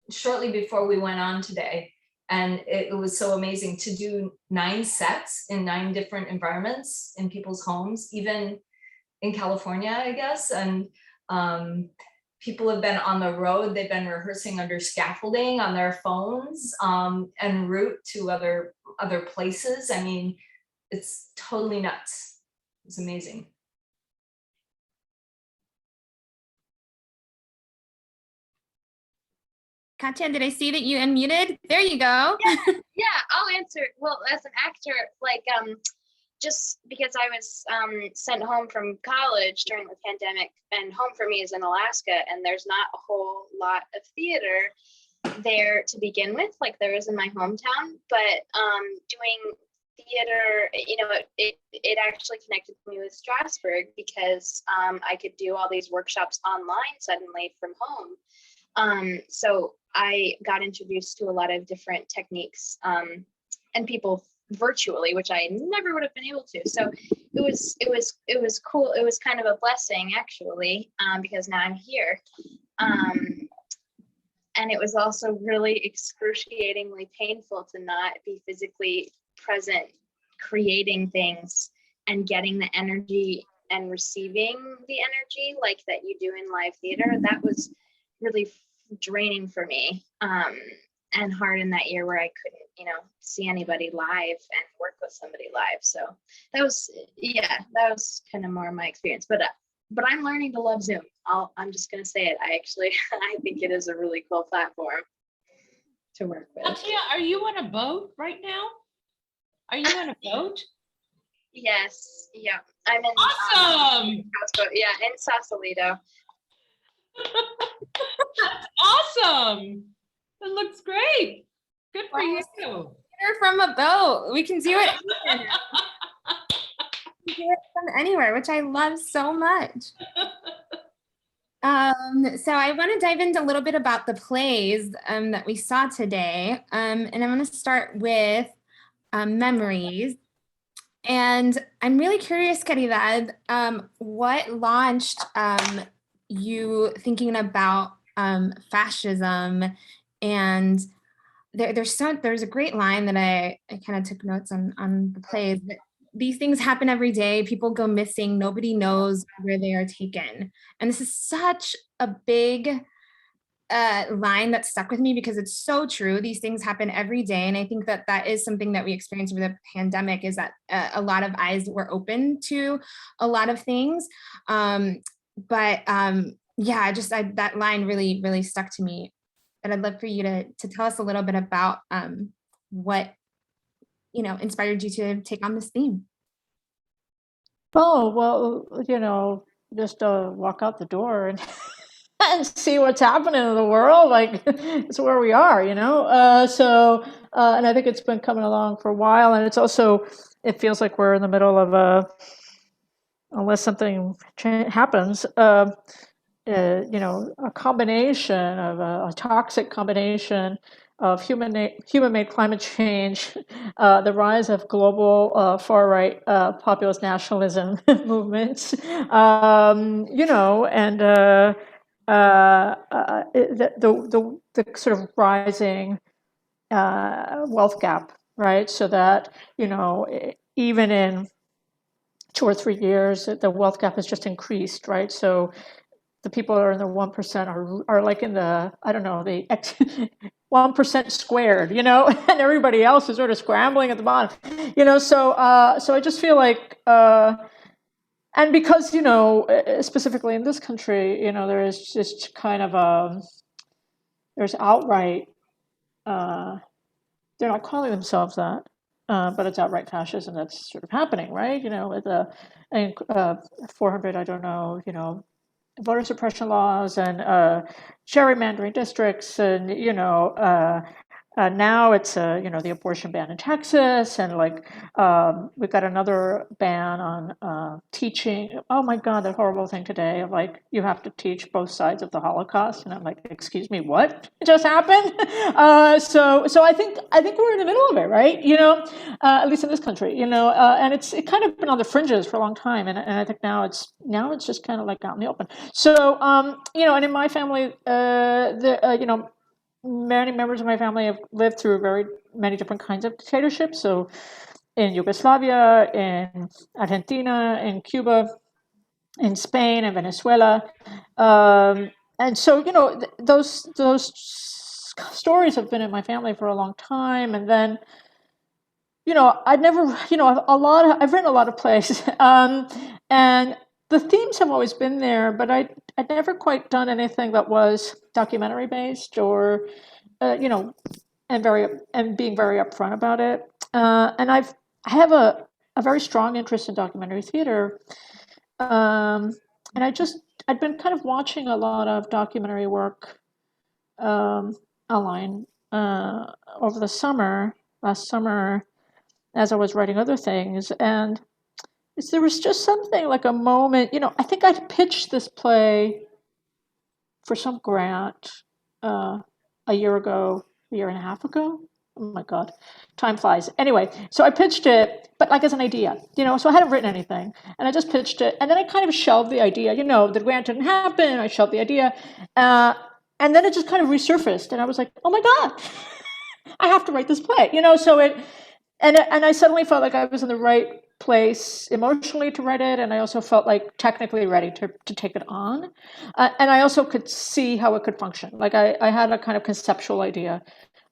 shortly before we went on today. And it was so amazing to do 9 sets in 9 different environments in people's homes, even in California, I guess. And people have been on the road. They've been rehearsing under scaffolding on their phones en route to other places. I mean, it's totally nuts. It's amazing. Katya, did I see that you unmuted? There you go. Yeah, I'll answer. Well, as an actor, like just because I was sent home from college during the pandemic, and home for me is in Alaska, and there's not a whole lot of theater there to begin with, like there is in my hometown. But doing theater, you know, it actually connected me with Strasberg, because I could do all these workshops online suddenly from home. So I got introduced to a lot of different techniques and people virtually, which I never would have been able to. So it was cool. It was kind of a blessing, actually, because now I'm here. And it was also really excruciatingly painful to not be physically present, creating things and getting the energy and receiving the energy like that you do in live theater. That was really draining for me, and hard in that year where I couldn't, you know, see anybody live and work with somebody live. So that was kind of more my experience. But I'm learning to love Zoom. I'm just gonna say it. I think it is a really cool platform to work with. Katya, are you on a boat right now? Are you on a boat? Yes. Yeah. I'm in. Awesome. In Sausalito. That's awesome. That looks great. Good for you. Theater from a boat. We can do it anywhere. We can do it from anywhere, which I love so much. So I want to dive into a little bit about the plays that we saw today. And I'm going to start with Memories. And I'm really curious, Caridad, what launched you thinking about fascism? And there's a great line that I kind of took notes on the plays. That these things happen every day. People go missing. Nobody knows where they are taken. And this is such a big line that stuck with me, because it's so true. These things happen every day. And I think that is something that we experienced over the pandemic, is that a lot of eyes were open to a lot of things. That line really, really stuck to me. And I'd love for you to tell us a little bit about what, inspired you to take on this theme. Oh, well, just walk out the door and and see what's happening in the world. Like, it's where we are, and I think it's been coming along for a while. And it's also, it feels like we're in the middle of unless something happens, a combination of a toxic combination of human-made climate change, the rise of global far-right populist nationalism movements, and the sort of rising wealth gap, right? So that, even in 2 or 3 years, the wealth gap has just increased, right? So the people that are in the 1% are like in the, I don't know, the 1% squared, and everybody else is sort of scrambling at the bottom, so I just feel like, and because, specifically in this country, there is just kind of there's outright, they're not calling themselves that, but it's outright fascism that's sort of happening, right? With the 400, I don't know, voter suppression laws and gerrymandering districts, and now it's the abortion ban in Texas, and we've got another ban on teaching. Oh my God, that horrible thing today of you have to teach both sides of the Holocaust, and I'm like, excuse me, what just happened? So I think we're in the middle of it, right? At least in this country, and it kind of been on the fringes for a long time, and I think now it's just kind of out in the open. So and in my family, many members of my family have lived through very many different kinds of dictatorships. So in Yugoslavia, in Argentina, in Cuba, in Spain, and Venezuela. And so, those stories have been in my family for a long time. And then, I've never, I've written a lot of plays. And the themes have always been there, but I'd never quite done anything that was documentary based or, and being very upfront about it. And I have a very strong interest in documentary theater. And I'd been kind of watching a lot of documentary work online over the last summer, as I was writing other things. And there was just something like a moment, I think I'd pitched this play for some grant a year and a half ago. Oh my God, time flies. Anyway, so I pitched it, but as an idea, so I hadn't written anything, and I just pitched it, and then I kind of shelved the idea, the grant didn't happen, I shelved the idea, and then it just kind of resurfaced, and I was like, oh my God, I have to write this play, so and I suddenly felt like I was in the right place emotionally to write it, and I also felt technically ready to take it on, and I also could see how it could function. I had a kind of conceptual idea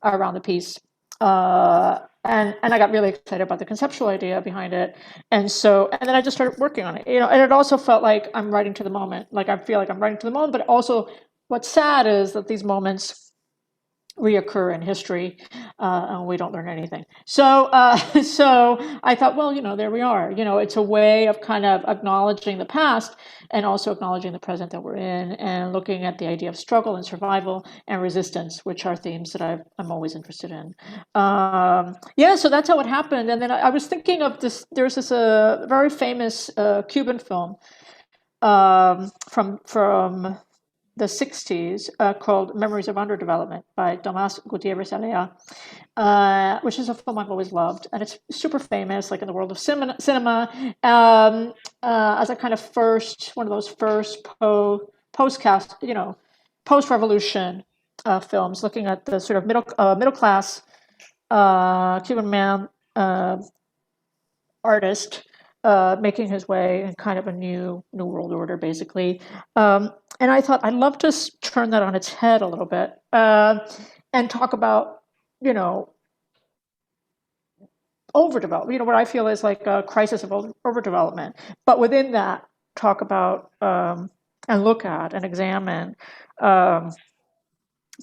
around the piece, and I got really excited about the conceptual idea behind it, and then I just started working on it, and it also felt like I'm writing to the moment. I feel like I'm writing to the moment, but also what's sad is that these moments reoccur in history, and we don't learn anything. So I thought, well, there we are. It's a way of kind of acknowledging the past and also acknowledging the present that we're in, and looking at the idea of struggle and survival and resistance, which are themes that I'm always interested in. So that's how it happened. And then I was thinking of this. There's this very famous Cuban film from the 60s called Memories of Underdevelopment by Tomás Gutiérrez Alea, which is a film I've always loved. And it's super famous, in the world of cinema, as a kind of one of those first post-revolution films, looking at the sort of middle class Cuban man artist making his way in kind of a new world order, basically. And I thought I'd love to turn that on its head a little bit, and talk about, overdevelopment, what I feel is like a crisis of overdevelopment. But within that, talk about and look at and examine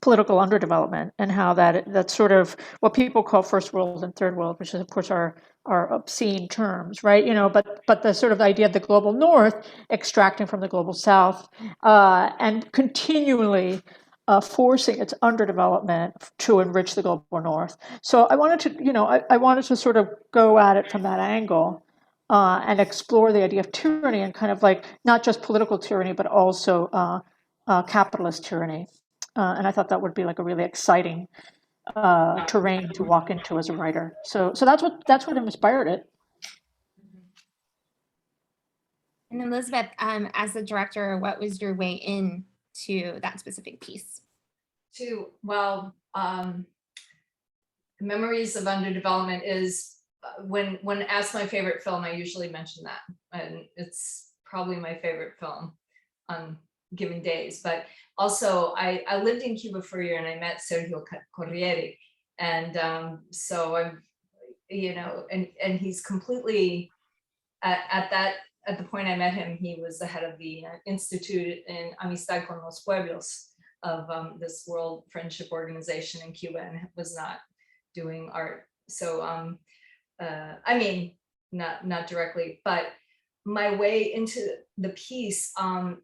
political underdevelopment, and how that's sort of what people call first world and third world, which is of course are obscene terms, right? But the sort of idea of the global north extracting from the global south, and continually forcing its underdevelopment to enrich the global north. So I wanted to, I wanted to sort of go at it from that angle, and explore the idea of tyranny and kind of like not just political tyranny, but also capitalist tyranny. And I thought that would be like a really exciting terrain to walk into as a writer. So that's what inspired it. And Elizabeth, as the director, what was your way in to that specific piece? Well, Memories of Underdevelopment is when asked my favorite film, I usually mention that, and it's probably my favorite film on given days. But also, I lived in Cuba for a year and I met Sergio Corriere, and so I'm, and he's completely at the point I met him, he was the head of the Institute in Amistad con los Pueblos of this World Friendship Organization in Cuba, and was not doing art. So, I mean, not directly, but my way into the piece,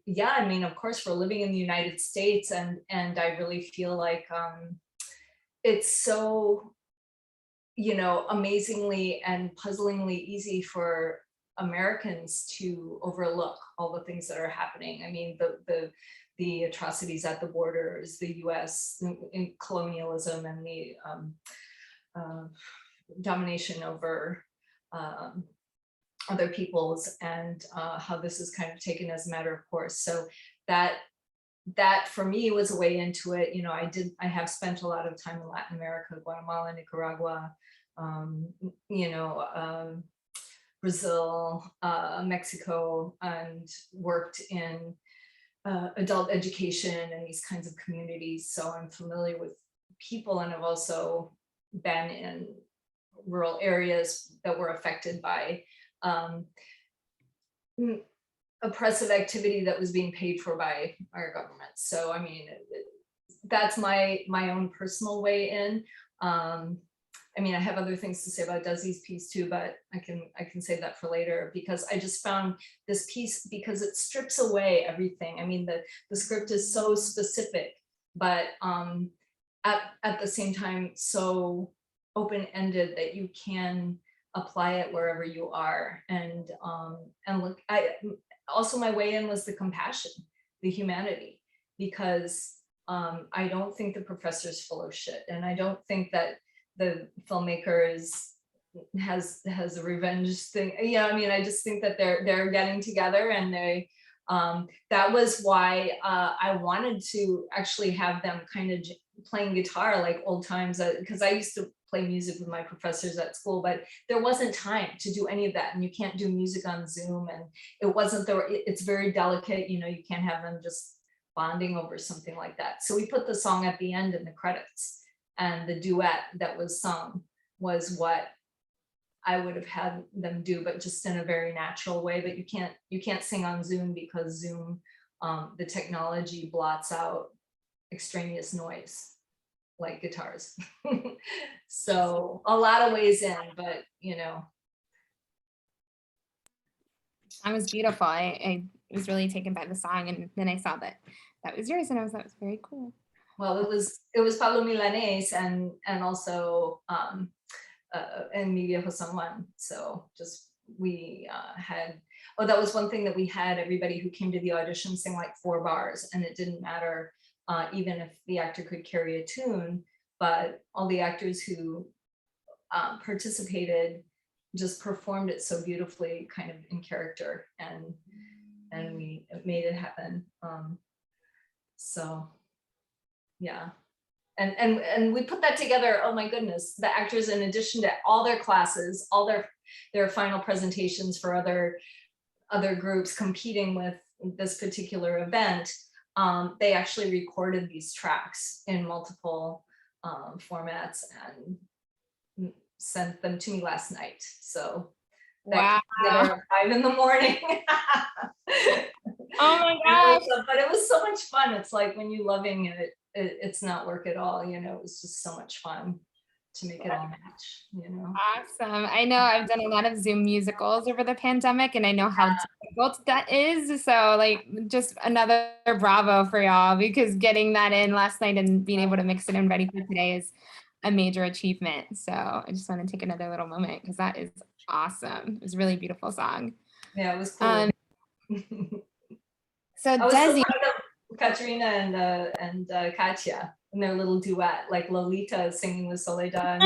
yeah, I mean, of course, we're living in the United States, and I really feel like it's so, amazingly and puzzlingly easy for Americans to overlook all the things that are happening. I mean, the atrocities at the borders, the US in colonialism, and the domination over other peoples, and how this is kind of taken as a matter of course. So that for me was a way into it. I have spent a lot of time in Latin America, Guatemala, Nicaragua, Brazil, Mexico, and worked in adult education and these kinds of communities. So I'm familiar with people, and I've also been in rural areas that were affected by oppressive activity that was being paid for by our government. So, I mean, that's my own personal way in. I mean, I have other things to say about Desi's piece too, but I can save that for later, because I just found this piece, because it strips away everything. I mean, the script is so specific, but at the same time, so open-ended that you can apply it wherever you are. And look, also my way in was the compassion, the humanity, because I don't think the professor's full of shit, and I don't think that the filmmaker has a revenge thing. Yeah, I mean, I just think that they're getting together, and they that was why I wanted to actually have them kind of playing guitar like old times, because I used to play music with my professors at school, but there wasn't time to do any of that, and you can't do music on Zoom, and it's very delicate, you can't have them just bonding over something like that. So we put the song at the end in the credits, and the duet that was sung was what I would have had them do, but just in a very natural way. But you can't sing on Zoom, because Zoom, the technology blots out extraneous noise like guitars. So a lot of ways in, but Song was beautiful. I was really taken by the song, and then I saw that was yours, and I thought it was very cool. Well, it was Pablo Milanés and also and Mi Viejo San Juan. So just we had, that was one thing that we had everybody who came to the audition sing like 4 bars, and it didn't matter even if the actor could carry a tune, but all the actors who participated just performed it so beautifully, kind of in character, and we made it happen. So yeah, and we put that together. Oh my goodness, the actors, in addition to all their classes, all their final presentations for other groups competing with this particular event, they actually recorded these tracks in multiple formats and sent them to me last night. So wow, that came together at 5 a.m. Oh my gosh. But it was so much fun. It's like when you're loving it, it's not work at all. It was just so much fun to make it all match. Awesome. I know I've done a lot of Zoom musicals over the pandemic, and I know how difficult that is. So like, just another bravo for y'all, because getting that in last night and being able to mix it in ready for today is a major achievement. So I just want to take another little moment because that is awesome. It was a really beautiful song. Yeah, it was cool. So I was Desi, so proud of Katerina and Katya and their little duet, like Lolita singing with Soledad.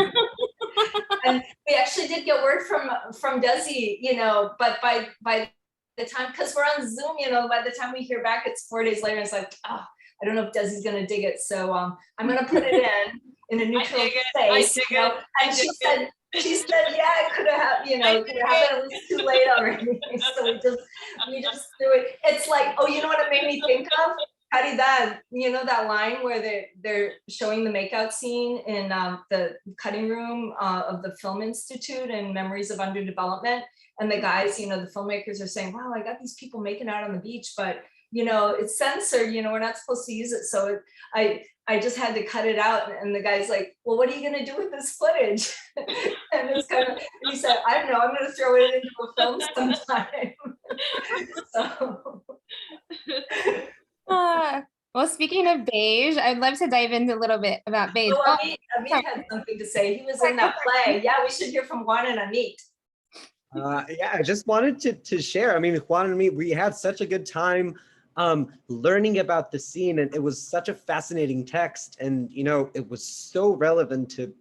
And we actually did get word from Desi, you know, but by the time, because we're on Zoom, you know, by the time we hear back, it's 4 days later. It's like, oh, I don't know if Desi's gonna dig it. So I'm gonna put it in a neutral space. You know? And she said, yeah, it could have, you know, could have happened. It was too late already. So we just do it. It's like, oh, you know what it made me think of? Caridad, you know that line where they're showing the makeout scene in the cutting room of the Film Institute and Memories of Underdevelopment, and the guys, you know, the filmmakers are saying, wow, I got these people making out on the beach, but you know, it's censored, you know, we're not supposed to use it. So I just had to cut it out. And the guy's like, well, what are you gonna do with this footage? And it's kind of, he said, I don't know, I'm gonna throw it into a film sometime. So. Well, speaking of Beige, I'd love to dive into a little bit about Beige. Oh, Amit had something to say. He was in that play. Yeah, we should hear from Juan and Amit. Yeah, I just wanted to share. I mean, Juan and me, we had such a good time learning about the scene, and it was such a fascinating text. And, you know, it was so relevant to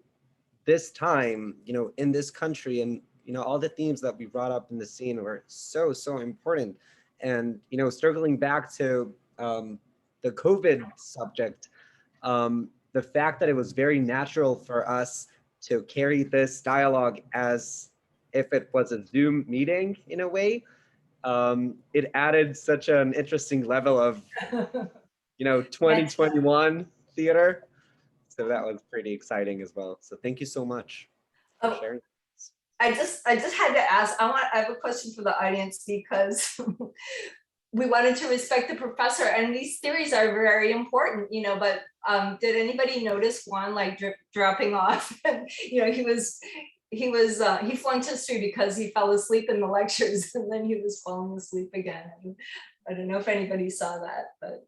this time, you know, in this country. And, you know, all the themes that we brought up in the scene were so, so important. And, you know, circling back to the COVID subject, the fact that it was very natural for us to carry this dialogue as if it was a Zoom meeting in a way, it added such an interesting level of, you know, 2021 theater. So that was pretty exciting as well. So thank you so much for sharing. I just had to ask, I have a question for the audience because we wanted to respect the professor, and these theories are very important, you know, but did anybody notice Juan like dropping off? You know, he flunked history because he fell asleep in the lectures and then he was falling asleep again. I don't know if anybody saw that, but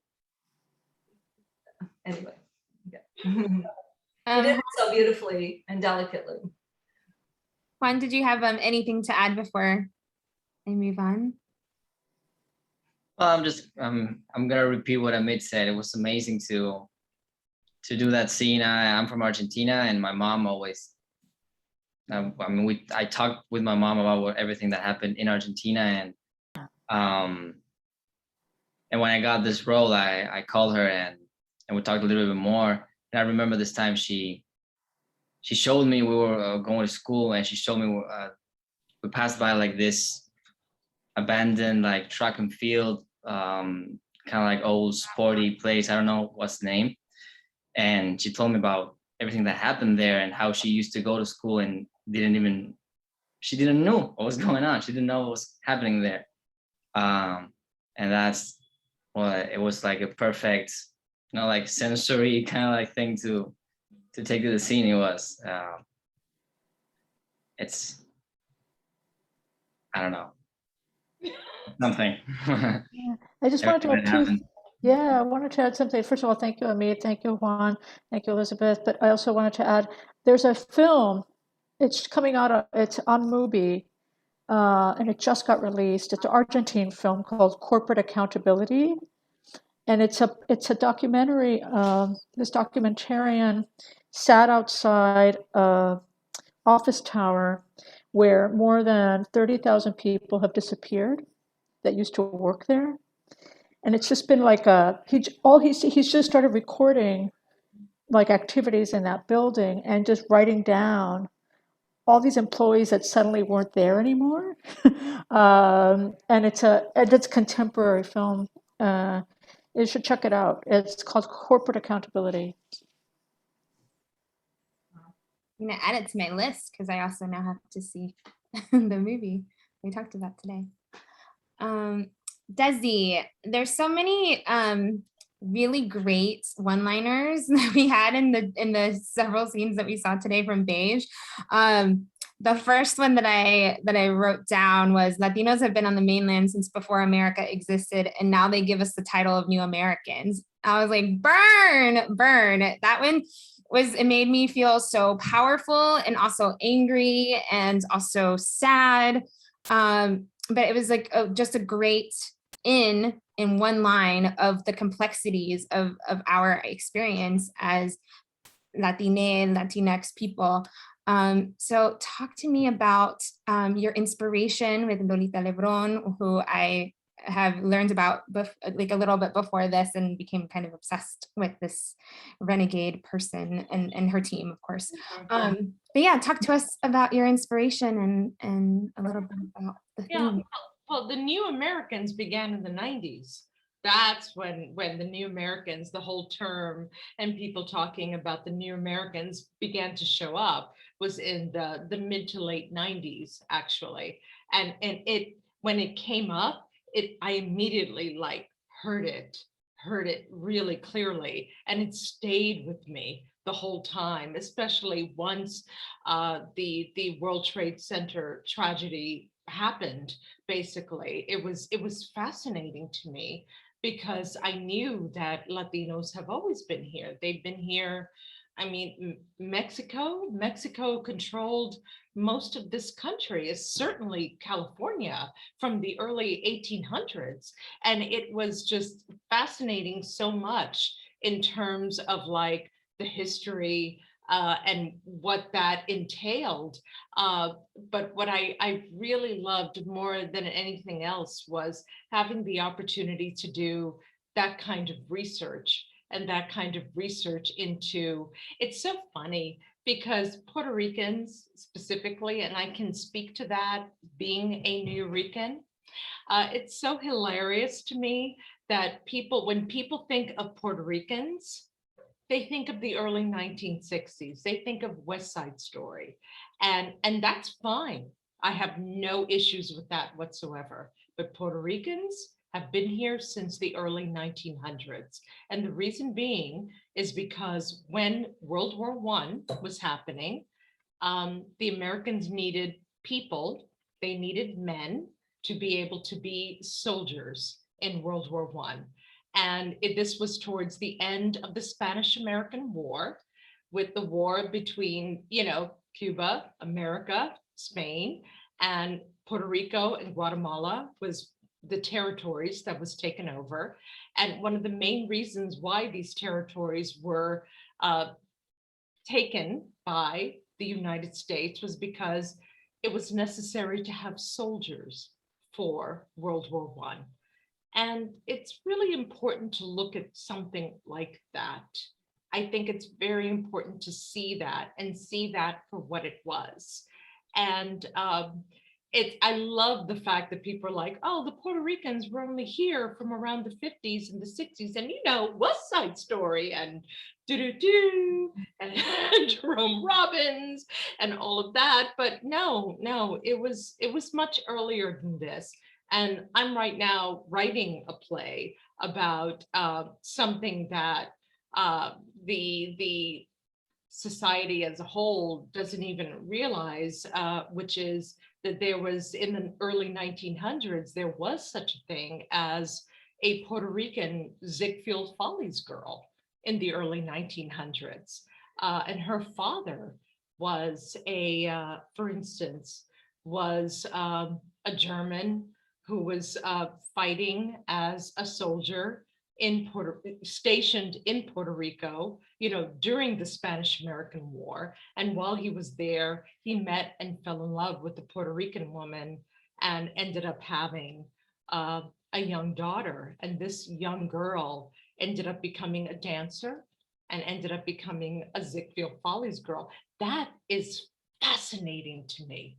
anyway. Yeah. He did it so beautifully and delicately. Juan, did you have anything to add before I move on? Well, I'm gonna repeat what Amit said. It was amazing to do that scene. I'm from Argentina, and my mom always. I mean, I talked with my mom about everything that happened in Argentina, and when I got this role, I called her and we talked a little bit more. And I remember this time she showed me, we were going to school, and she showed me we passed by like this abandoned like track and field, kind of like old sporty place. I don't know what's the name. And she told me about everything that happened there and how she used to go to school and she didn't know what was going on. She didn't know what was happening there. And that's, well, it was like a perfect, you know, like sensory kind of like thing to take to the scene. It was, it's, I don't know. Something. I just wanted to add I wanted to add something. First of all, thank you, Amit. Thank you, Juan. Thank you, Elizabeth. But I also wanted to add, there's a film. It's coming out. It's on Mubi, and it just got released. It's an Argentine film called Corporate Accountability, and it's a documentary. This documentarian sat outside an office tower where more than 30,000 people have disappeared that used to work there. And it's just been like he's just started recording like activities in that building and just writing down all these employees that suddenly weren't there anymore. And it's a contemporary film. You should check it out. It's called Corporate Accountability. I'm gonna add it to my list because I also now have to see the movie we talked about today. Desi, there's so many really great one-liners that we had in the several scenes that we saw today from Beige. The first one that I wrote down was, Latinos have been on the mainland since before America existed, and now they give us the title of New Americans. I was like, burn. That one it made me feel so powerful and also angry and also sad. But it was like just a great in one line of the complexities of our experience as Latine, Latinx people. So talk to me about your inspiration with Lolita Lebron, who I have learned about like a little bit before this and became kind of obsessed with this renegade person and her team, of course. But yeah, talk to us about your inspiration and a little bit about the thing. Well, the New Americans began in the 90s. That's when the New Americans, the whole term and people talking about the New Americans began to show up was in the mid to late 90s, actually. And it when it came up, I immediately like heard it really clearly, and it stayed with me the whole time, especially once the World Trade Center tragedy happened. Basically, it was fascinating to me because I knew that Latinos have always been here. They've been here. I mean, Mexico controlled most of this country, is certainly California from the early 1800s. And it was just fascinating so much in terms of like the history and what that entailed. But what I really loved more than anything else was having the opportunity to do that kind of research and that kind of research into, it's so funny because Puerto Ricans specifically, and I can speak to that being a New Rican, it's so hilarious to me that when people think of Puerto Ricans, they think of the early 1960s. They think of West Side Story, and that's fine. I have no issues with that whatsoever. But Puerto Ricans have been here since the early 1900s. And the reason being is because when World War I was happening, the Americans needed people, they needed men to be able to be soldiers in World War I. And this was towards the end of the Spanish-American War, with the war between, Cuba, America, Spain, and Puerto Rico and Guatemala was the territories that was taken over. And one of the main reasons why these territories were taken by the United States was because it was necessary to have soldiers for World War I. And it's really important to look at something like that. I think it's very important to see that and see that for what it was. And I love the fact that people are like, oh, the Puerto Ricans were only here from around the 50s and the 60s, and West Side Story and do and Jerome Robbins and all of that. But no, it was much earlier than this. And I'm right now writing a play about something that the society as a whole doesn't even realize, which is that there was, in the early 1900s, there was such a thing as a Puerto Rican Ziegfeld Follies girl in the early 1900s. And her father was for instance, was a German who was fighting as a soldier stationed in Puerto Rico, during the Spanish-American War. And while he was there, he met and fell in love with a Puerto Rican woman and ended up having a young daughter. And this young girl ended up becoming a dancer and ended up becoming a Ziegfeld Follies girl. That is fascinating to me,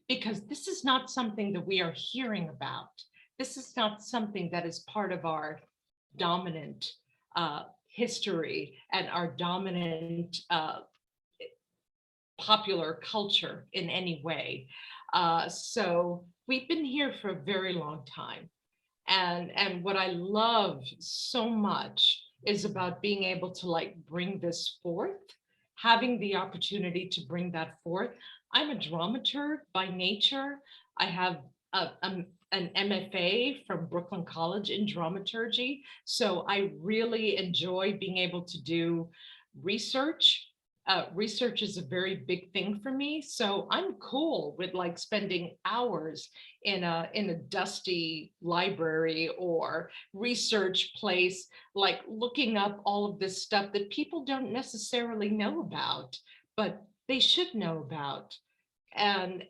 because this is not something that we are hearing about. This is not something that is part of our dominant history and our dominant popular culture in any way. So we've been here for a very long time. And what I love so much is about being able to bring this forth, having the opportunity to bring that forth. I'm a dramaturg by nature. I have an MFA from Brooklyn College in dramaturgy. So I really enjoy being able to do research research is a very big thing for me. So I'm cool with like spending hours in a dusty library or research place, like looking up all of this stuff that people don't necessarily know about, but they should know about. And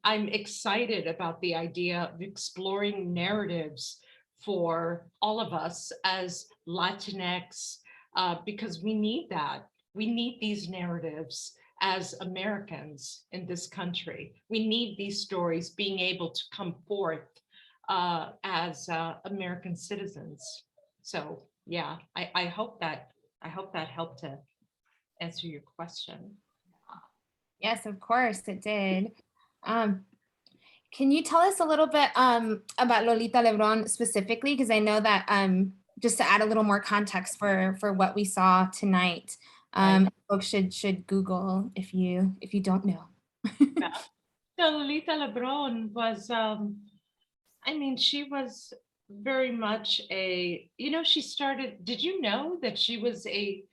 I'm excited about the idea of exploring narratives for all of us as Latinx, because we need that. We need these narratives as Americans in this country. We need these stories being able to come forth as American citizens. So yeah, I hope that helped to answer your question. Yes, of course it did. Can you tell us a little bit about Lolita Lebron specifically? Because I know that just to add a little more context for what we saw tonight, folks should Google if you don't know. Yeah. So Lolita Lebron was, I mean, she was very much she started, did you know that she was a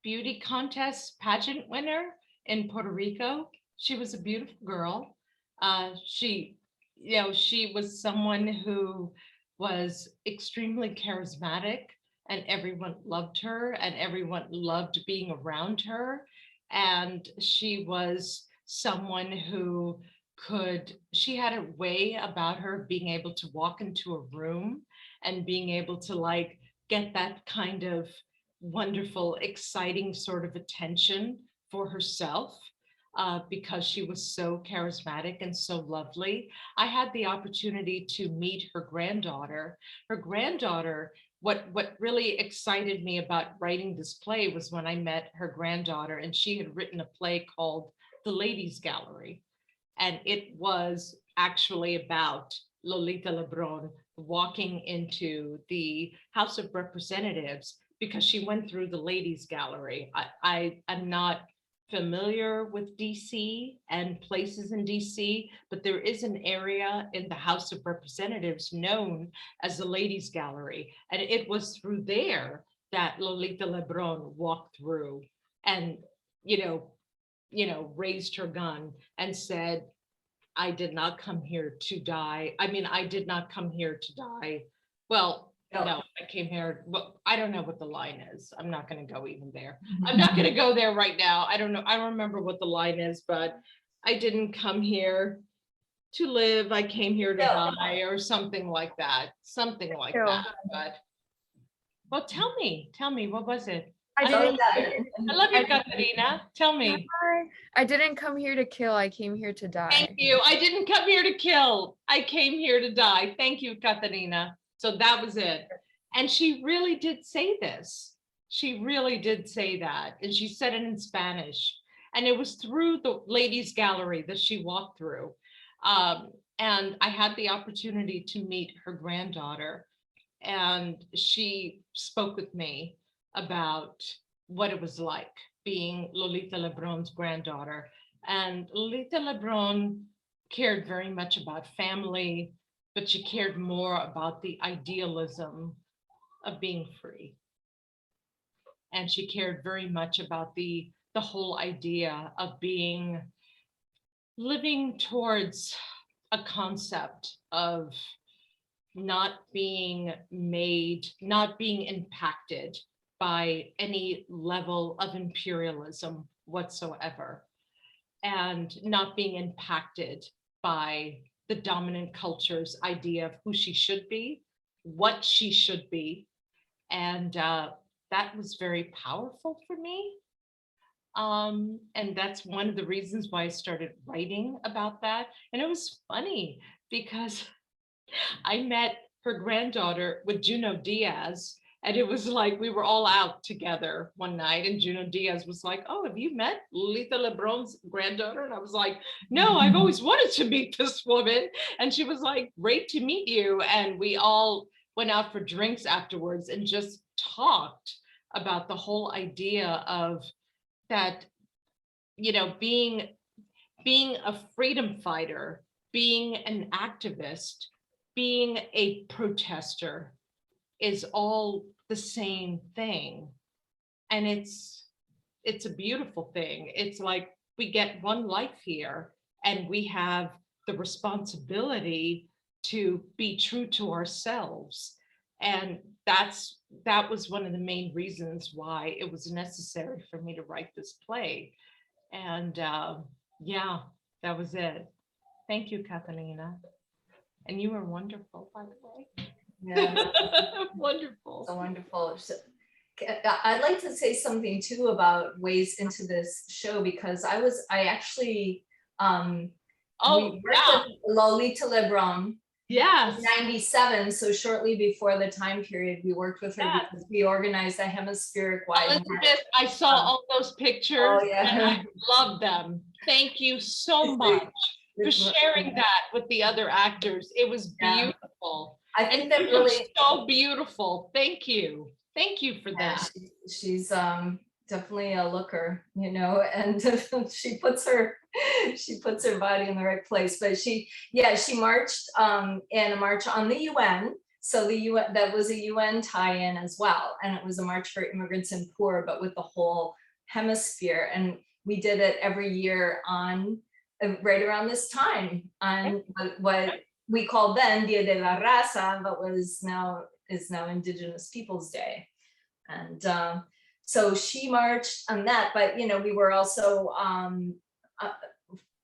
beauty contest pageant winner in Puerto Rico? She was a beautiful girl. She was someone who was extremely charismatic, and everyone loved her and everyone loved being around her. And she was someone who she had a way about her being able to walk into a room and being able to like get that kind of wonderful, exciting sort of attention for herself. Because she was so charismatic and so lovely. I had the opportunity to meet her granddaughter. Her granddaughter, what really excited me about writing this play was when I met her granddaughter, and she had written a play called The Ladies Gallery. And it was actually about Lolita Lebron walking into the House of Representatives because she went through the Ladies Gallery. I am not familiar with DC and places in DC, but there is an area in the House of Representatives known as the Ladies Gallery. And it was through there that Lolita Lebron walked through and, raised her gun and said, I did not come here to die. I mean, I did not come here to die. Well, no, I came here. Well, I don't know what the line is. I'm not going to go even there. I'm not going to go there right now. I don't know. I don't remember what the line is, but I didn't come here to live. I came here to die, or something like that. Something like that. But well, tell me, what was it? I love you, Katarina. Tell me. I didn't come here to kill. I came here to die. Thank you. I didn't come here to kill. I came here to die. Thank you, Katarina. So that was it. And she really did say this. She really did say that. And she said it in Spanish. And it was through the Ladies Gallery that she walked through. And I had the opportunity to meet her granddaughter. And she spoke with me about what it was like being Lolita Lebron's granddaughter. And Lolita Lebron cared very much about family, but she cared more about the idealism of being free. And she cared very much about the whole idea of living towards a concept of not being impacted by any level of imperialism whatsoever, and not being impacted by the dominant culture's idea of who she should be, what she should be. And that was very powerful for me. And that's one of the reasons why I started writing about that. And it was funny because I met her granddaughter with Junot Diaz. And it was like, we were all out together one night, and Junot Diaz was like, oh, have you met Lolita Lebron's granddaughter? And I was like, no, I've always wanted to meet this woman. And she was like, great to meet you. And we all went out for drinks afterwards and just talked about the whole idea of that, being a freedom fighter, being an activist, being a protester is all the same thing. And it's it's a beautiful thing. It's like we get one life here and we have the responsibility to be true to ourselves. And that was one of the main reasons why it was necessary for me to write this play. And yeah, that was it. Thank you, Catalina. And you were wonderful, by the way. Yeah. Wonderful. So wonderful. So, I'd like to say something too about ways into this show, because I actually we worked with Lolita Lebron. Yes. 97, so shortly before the time period we worked with her, because we organized a hemispheric wide. Elizabeth, I saw all those pictures. Oh, yeah. And I love them. Thank you so much for sharing that with the other actors. It was beautiful. I think and that you look really so beautiful. Thank you. Thank you for that. She's definitely a looker, you know, and she puts her body in the right place. But she marched in a march on the UN. So the UN, that was a UN tie-in as well, and it was a march for immigrants and poor, but with the whole hemisphere. And we did it every year on right around this time on what we called then Dia de la Raza, but is now Indigenous Peoples Day. And so she marched on that, but you know, we were also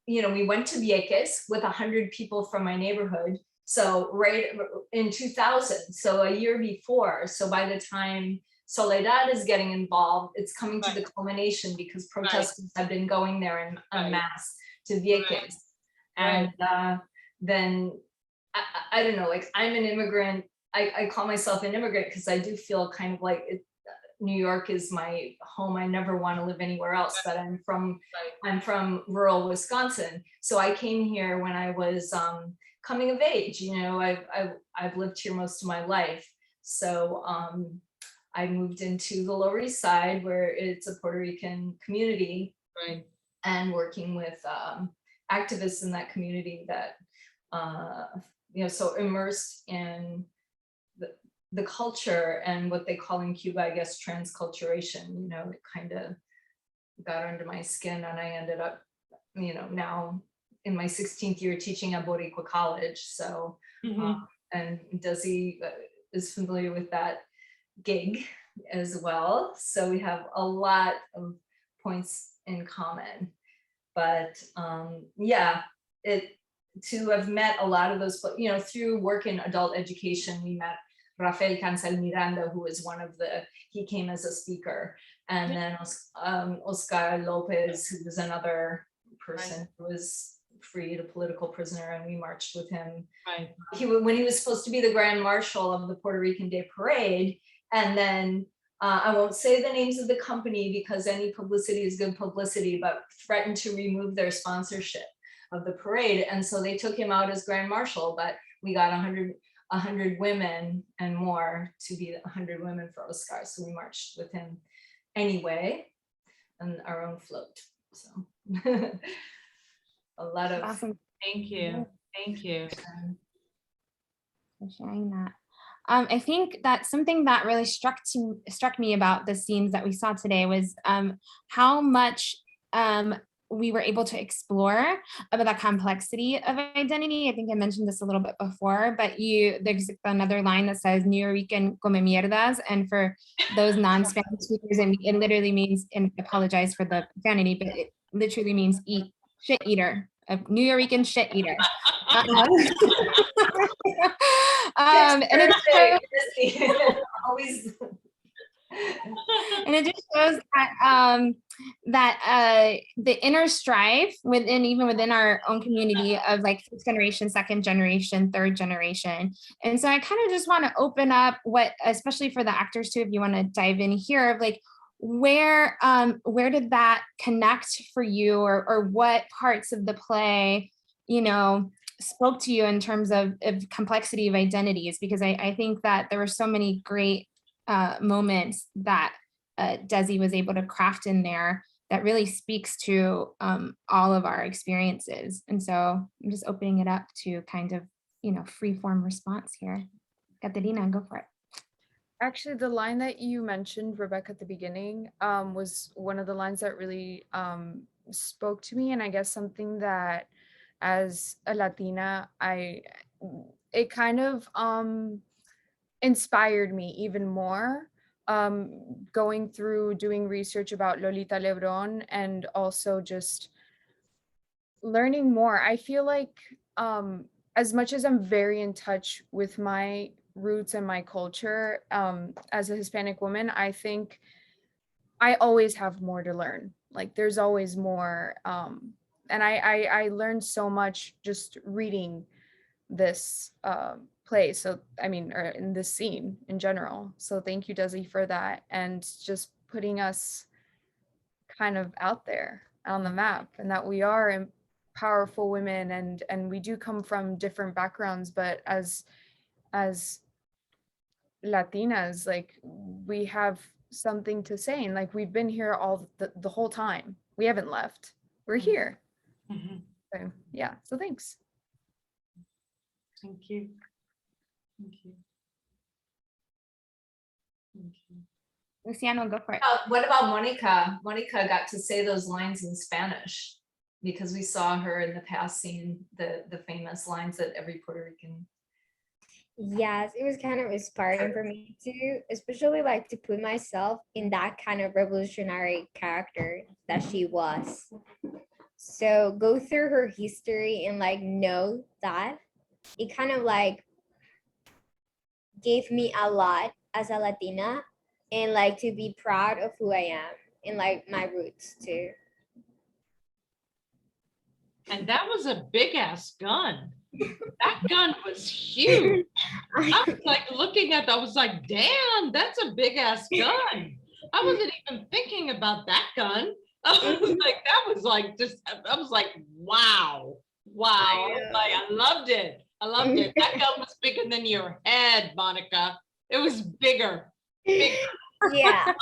you know, we went to Vieques with 100 people from my neighborhood. So right in 2000, so a year before. So by the time Soledad is getting involved, it's coming to the culmination, because protesters have been going there en masse to Vieques. And then I don't know, like I'm an immigrant. I call myself an immigrant because I do feel kind of like New York is my home. I never want to live anywhere else, but I'm from rural Wisconsin. So I came here when I was coming of age. You know, I've lived here most of my life. So I moved into the Lower East Side, where it's a Puerto Rican community, and working with activists in that community that you know, so immersed in the culture and what they call in Cuba, I guess, transculturation. You know, it kind of got under my skin, and I ended up, you know, now in my 16th year teaching at Boricua College. So, and Desi is familiar with that gig as well. So we have a lot of points in common. But yeah, to have met a lot of those, you know, through work in adult education, we met Rafael Cancel Miranda, who was he came as a speaker. And then Oscar Lopez, who was another person who was freed, a political prisoner, and we marched with him. When he was supposed to be the Grand Marshal of the Puerto Rican Day Parade, and then I won't say the names of the company because any publicity is good publicity, but threatened to remove their sponsorship of the parade. And so they took him out as Grand Marshal, but we got 100 women and more to be 100 women for Oscar. So we marched with him anyway, on our own float. So a lot of Awesome. Thank you. Thank you for sharing that. I think that something that really struck me about the scenes that we saw today was how much we were able to explore about the complexity of identity. I think I mentioned this a little bit before, but there's another line that says New Rican come mierdas, and for those non-Spanish speakers, it literally means, and I apologize for the profanity, but it literally means shit eater, a New Rican shit eater. And it just shows that the inner strife even within our own community of like first generation, second generation, third generation. And so I kind of just want to open up especially for the actors too, if you want to dive in here, of like where did that connect for you, or what parts of the play, you know, spoke to you in terms of complexity of identities? Because I think that there were so many great moments that Desi was able to craft in there that really speaks to all of our experiences. And so I'm just opening it up to kind of, you know, free form response here. Caterina, go for it. Actually, the line that you mentioned, Rebecca, at the beginning, was one of the lines that really spoke to me, and I guess something that, as a Latina, it kind of inspired me even more. Going through doing research about Lolita Lebron and also just learning more. I feel like as much as I'm very in touch with my roots and my culture, as a Hispanic woman, I think I always have more to learn. Like there's always more. And I learned so much just reading this play. So I mean, or in this scene in general. So thank you, Desi, for that, and just putting us kind of out there on the map, and that we are powerful women, and we do come from different backgrounds, but as Latinas, like we have something to say, and like we've been here all the whole time. We haven't left. We're here. So yeah. So thanks. Thank you. Thank you. Thank you. Luciano, go for it. What about Monica? Monica got to say those lines in Spanish because we saw her in the past scene, the famous lines that every Puerto Rican. Yes, it was kind of inspiring for me too, especially like to put myself in that kind of revolutionary character that she was. So go through her history and like know that it kind of like gave me a lot as a Latina, and like to be proud of who I am and like my roots too. And that was a big ass gun. That gun was huge. I was like looking at that, I was like, damn, that's a big ass gun. I wasn't even thinking about that gun. I was like, that was like just, I was like, wow. Wow. I was like, I loved it. I loved it. That gun was bigger than your head, Monica. It was bigger. Bigger. Yeah.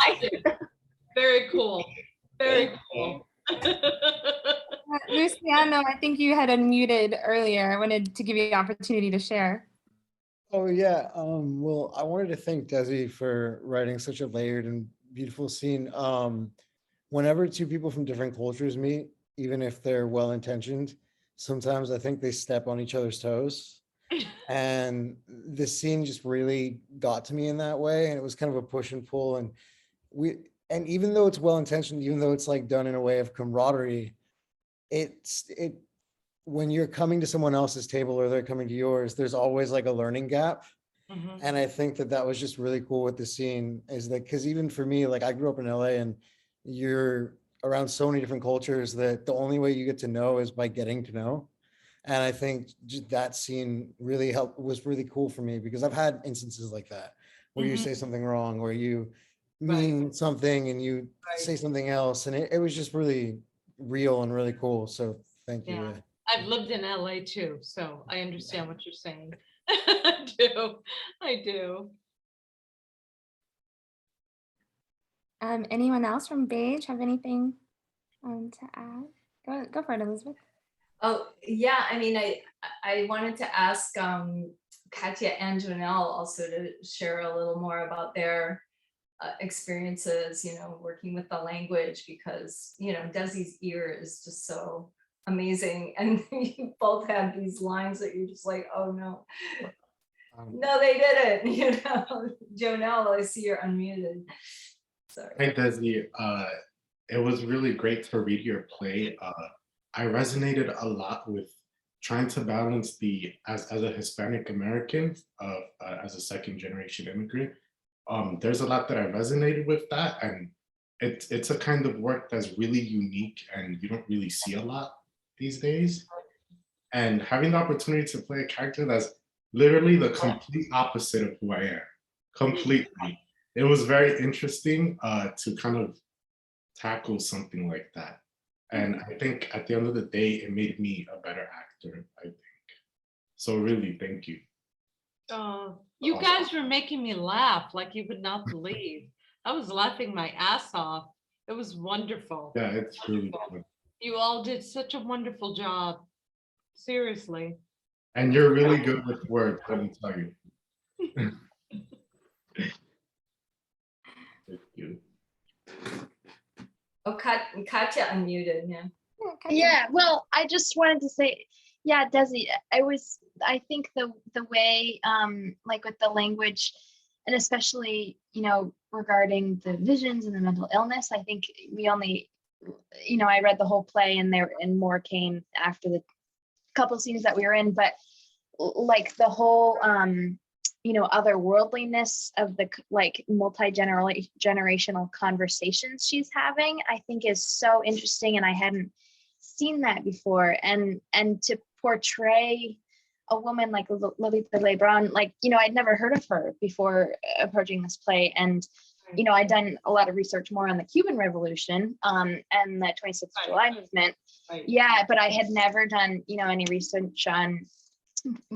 Very cool. Very cool. Luciano, I think you had unmuted earlier. I wanted to give you the opportunity to share. Oh yeah. Well, I wanted to thank Desi for writing such a layered and beautiful scene. Whenever two people from different cultures meet, even if they're well-intentioned, sometimes I think they step on each other's toes. And this scene just really got to me in that way. And it was kind of a push and pull. And even though it's well-intentioned, even though it's like done in a way of camaraderie, when you're coming to someone else's table or they're coming to yours, there's always like a learning gap. And I think that was just really cool with the scene, is that because even for me, like I grew up in LA and you're around so many different cultures that the only way you get to know is by getting to know. And I think that scene really was really cool for me, because I've had instances like that where you say something wrong, or you mean something and you say something else. And it was just really real and really cool. So thank you. Yeah. I've lived in LA too, so I understand what you're saying. I do. Anyone else from Beige have anything to add? Go for it, Elizabeth. Oh yeah, I mean, I wanted to ask Katya and Jonelle also to share a little more about their experiences, working with the language, because Desi's ear is just so amazing, and you both have these lines that you're just like, oh no, no, they didn't. Jonelle, I see you're unmuted. Sorry. Hey Desi, it was really great to read your play. I resonated a lot with trying to balance as a Hispanic American, as a second generation immigrant. There's a lot that I resonated with that, and it's a kind of work that's really unique and you don't really see a lot these days. And having the opportunity to play a character that's literally the complete opposite of who I am, completely. It was very interesting to kind of tackle something like that. And I think at the end of the day, it made me a better actor, I think. So really, thank you. You guys were making me laugh like you would not believe. I was laughing my ass off. It was wonderful. Yeah, it's really good. You all did such a wonderful job. Seriously. And you're really good with words, let me tell you. You. Oh, Katya unmuted, yeah. Yeah, well, I just wanted to say, yeah, Desi, I think the way, like with the language, and especially, regarding the visions and the mental illness, I think we only, I read the whole play and more came after the couple scenes that we were in, but like the whole, otherworldliness of the like multi-generational conversations she's having, I think is so interesting, and I hadn't seen that before. And to portray a woman like Lolita Lebron, like, I'd never heard of her before approaching this play. And, I'd done a lot of research more on the Cuban Revolution and the 26th of July movement. Yeah, but I had never done, any research on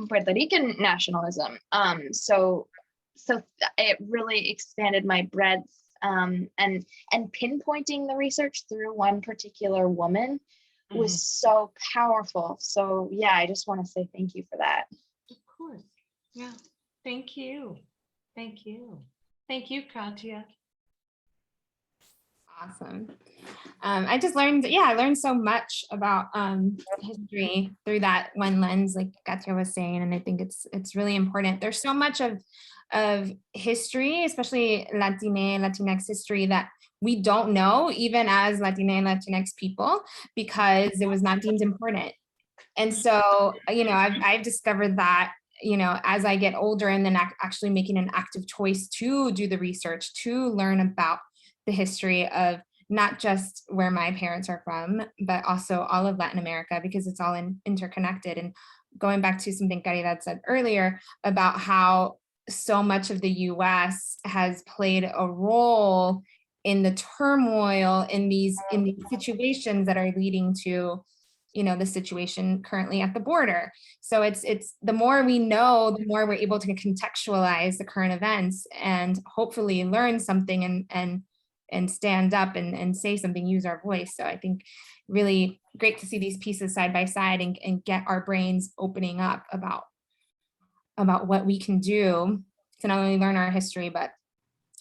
Puerto Rican nationalism. So it really expanded my breadth, and pinpointing the research through one particular woman was so powerful. So yeah, I just want to say thank you for that. Of course. Yeah. Thank you. Thank you. Thank you, Katya. Awesome. I just learned, I learned so much about history through that one lens, like Katya was saying, and I think it's really important. There's so much of history, especially Latinx history, that we don't know, even as Latina and Latinx people, because it was not deemed important. And so, I've discovered that, as I get older, and then actually making an active choice to do the research, to learn about the history of not just where my parents are from, but also all of Latin America, because it's all interconnected. And going back to something Caridad said earlier about how so much of the US has played a role in the turmoil in these situations that are leading to, the situation currently at the border. So it's the more we know, the more we're able to contextualize the current events and hopefully learn something and stand up and say something, use our voice. So I think really great to see these pieces side by side and get our brains opening up about what we can do to not only learn our history, but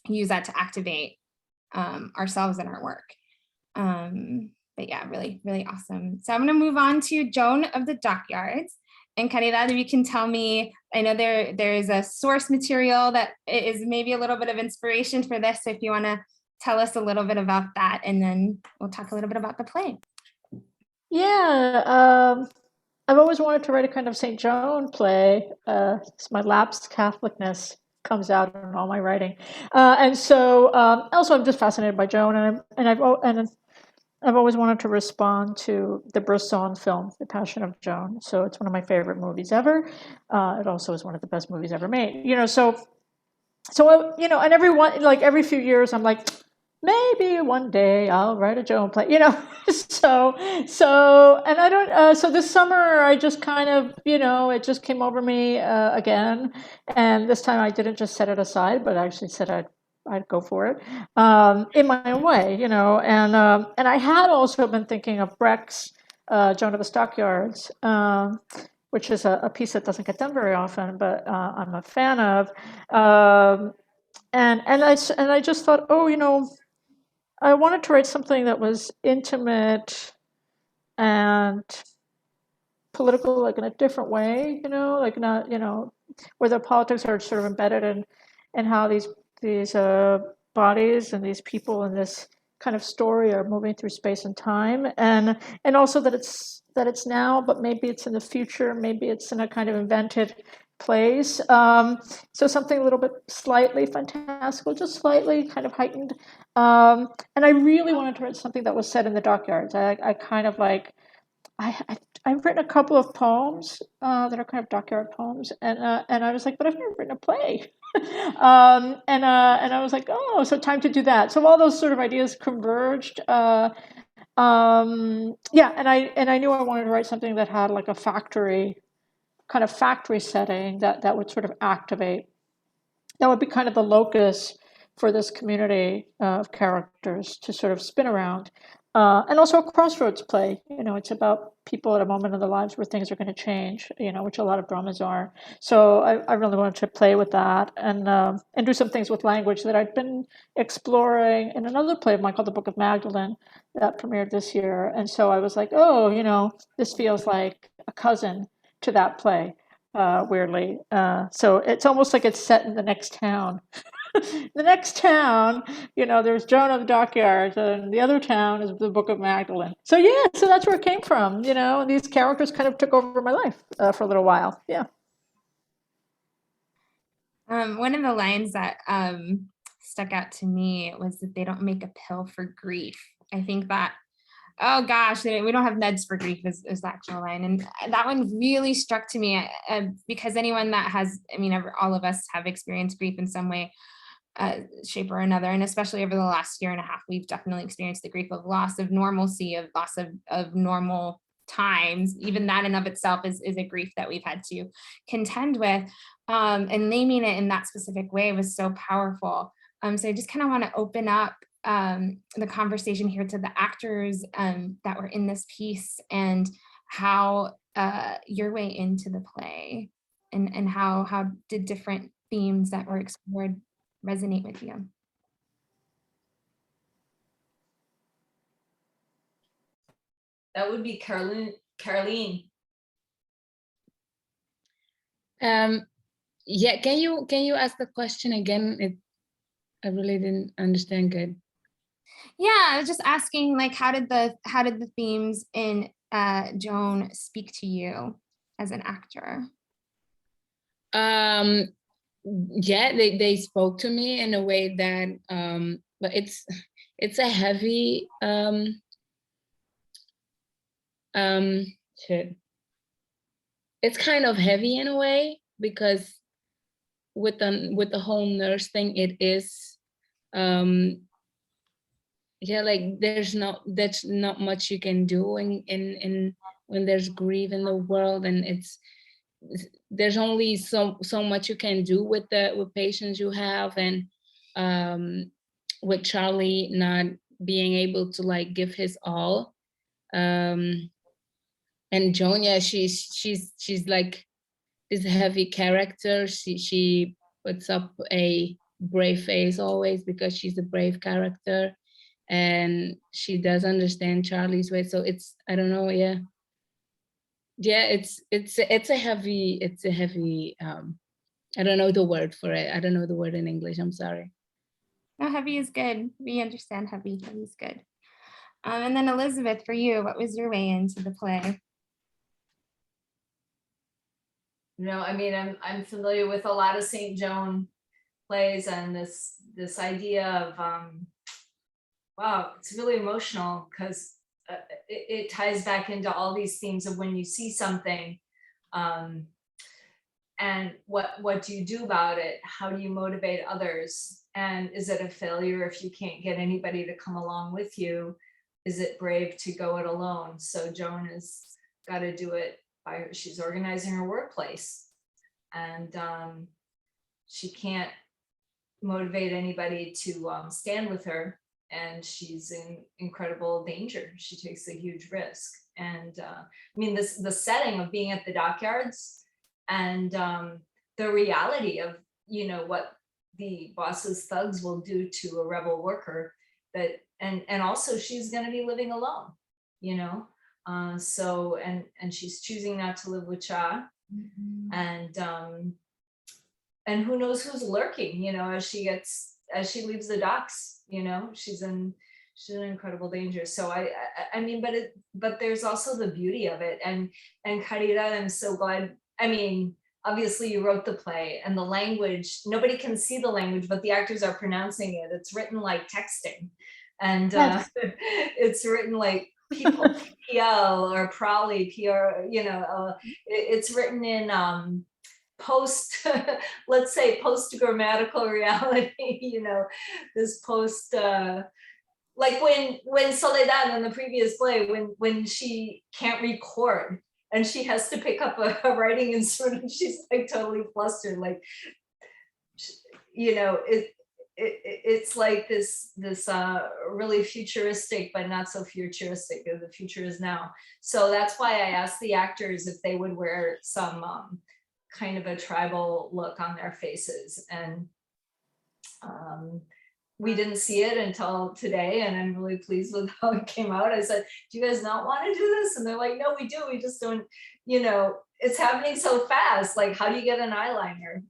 use that to activate ourselves and our work. But yeah, really, really awesome. So I'm gonna move on to Joan of the Dockyards. And Caridad, if you can tell me, I know there is a source material that is maybe a little bit of inspiration for this. So if you wanna tell us a little bit about that, and then we'll talk a little bit about the play. Yeah, I've always wanted to write a kind of St. Joan play. My lapsed Catholicness comes out in all my writing, and so also I'm just fascinated by Joan, and I've always wanted to respond to the Bresson film, The Passion of Joan. So it's one of my favorite movies ever. It also is one of the best movies ever made. So and every few years I'm like, maybe one day I'll write a Joan play, so and I don't, so this summer I just kind of, it just came over me again. And this time I didn't just set it aside, but I actually said I'd go for it in my own way, and I had also been thinking of Brecht's Joan of the Stockyards, which is a piece that doesn't get done very often, but I'm a fan of. And I just thought, I wanted to write something that was intimate and political, like in a different way, like not, where the politics are sort of embedded in how these bodies and these people in this kind of story are moving through space and time, and also that it's now, but maybe it's in the future, maybe it's in a kind of invented place. So something a little bit slightly fantastical, just slightly kind of heightened. And I really wanted to write something that was set in the dockyards. I kind of like, I've written a couple of poems that are kind of dockyard poems, and I was like, but I've never written a play. And I was like, oh, so time to do that. So all those sort of ideas converged. And I knew I wanted to write something that had like a factory setting that would sort of activate. That would be kind of the locus for this community of characters to sort of spin around. And also a crossroads play. It's about people at a moment of their lives where things are going to change. Which a lot of dramas are. So I really wanted to play with that and do some things with language that I'd been exploring in another play of mine called The Book of Magdalene that premiered this year. And so I was like, oh, this feels like a cousin to that play, weirdly. So it's almost like it's set in the next town. The next town, there's Joan of the Dockyards, and the other town is the Book of Magdalene. So yeah, so that's where it came from. These characters kind of took over my life for a little while. Yeah. One of the lines that stuck out to me was that they don't make a pill for grief. I think that, oh gosh, we don't have meds for grief is the actual line. And that one really struck to me because anyone that has, all of us have experienced grief in some way, shape or another. And especially over the last year and a half, we've definitely experienced the grief of loss of normalcy, of loss of normal times. Even that in of itself is a grief that we've had to contend with. And naming it in that specific way was so powerful. So I just kind of want to open up the conversation here to the actors that were in this piece and how your way into the play and how did different themes that were explored resonate with you? That would be Caroline. Yeah, can you ask the question again? I really didn't understand good. Yeah, I was just asking, like, how did the themes in Joan speak to you as an actor? Yeah, they spoke to me in a way that but it's a heavy shit. It's kind of heavy in a way because with the whole nurse thing, it is yeah, like that's not much you can do in when there's grief in the world, and there's only so much you can do with patients you have, and with Charlie not being able to like give his all, and Joan, yeah, she's like this heavy character. She puts up a brave face always because she's a brave character, and she does understand Charlie's way. So I don't know, yeah. Yeah, it's a heavy I don't know the word for it. I don't know the word in English. I'm sorry. No, heavy is good. We understand heavy. Heavy is good. And then Elizabeth, for you, what was your way into the play? I'm familiar with a lot of St. Joan plays, and this idea of wow, it's really emotional because it ties back into all these themes of when you see something, and what do you do about it? How do you motivate others? And is it a failure if you can't get anybody to come along with you? Is it brave to go it alone? So Joan has got to do it by her. She's organizing her workplace, and she can't motivate anybody to stand with her. And she's in incredible danger. She takes a huge risk. And the setting of being at the dockyards and the reality of, what the boss's thugs will do to a rebel worker, that, and also she's gonna be living alone, so, and she's choosing not to live with Cha. And who knows who's lurking, as she leaves the docks, she's in incredible danger. So but there's also the beauty of it. And Caridad, I'm so glad. Obviously you wrote the play, and the language, nobody can see the language, but the actors are pronouncing it. It's written like texting. And Yes. it's written like people, PL or Prolly, PR, it's written in let's say post grammatical reality, this post, like when Soledad in the previous play, when she can't record and she has to pick up a writing instrument, she's like totally flustered, like, it's like this really futuristic, but not so futuristic. The future is now. So that's why I asked the actors if they would wear some kind of a tribal look on their faces, and we didn't see it until today, and I'm really pleased with how it came out. I said, do you guys not want to do this? And they're like, no, we do. We just don't, it's happening so fast. Like, how do you get an eyeliner?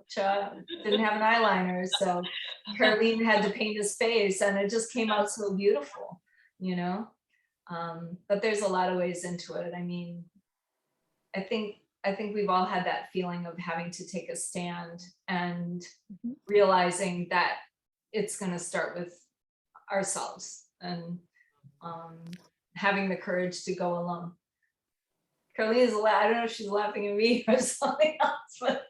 Cha didn't have an eyeliner. So Caroline had to paint his face, and it just came out so beautiful, but there's a lot of ways into it. I mean, I think we've all had that feeling of having to take a stand and realizing that it's going to start with ourselves and having the courage to go alone. Caroline is I don't know if she's laughing at me or something else, but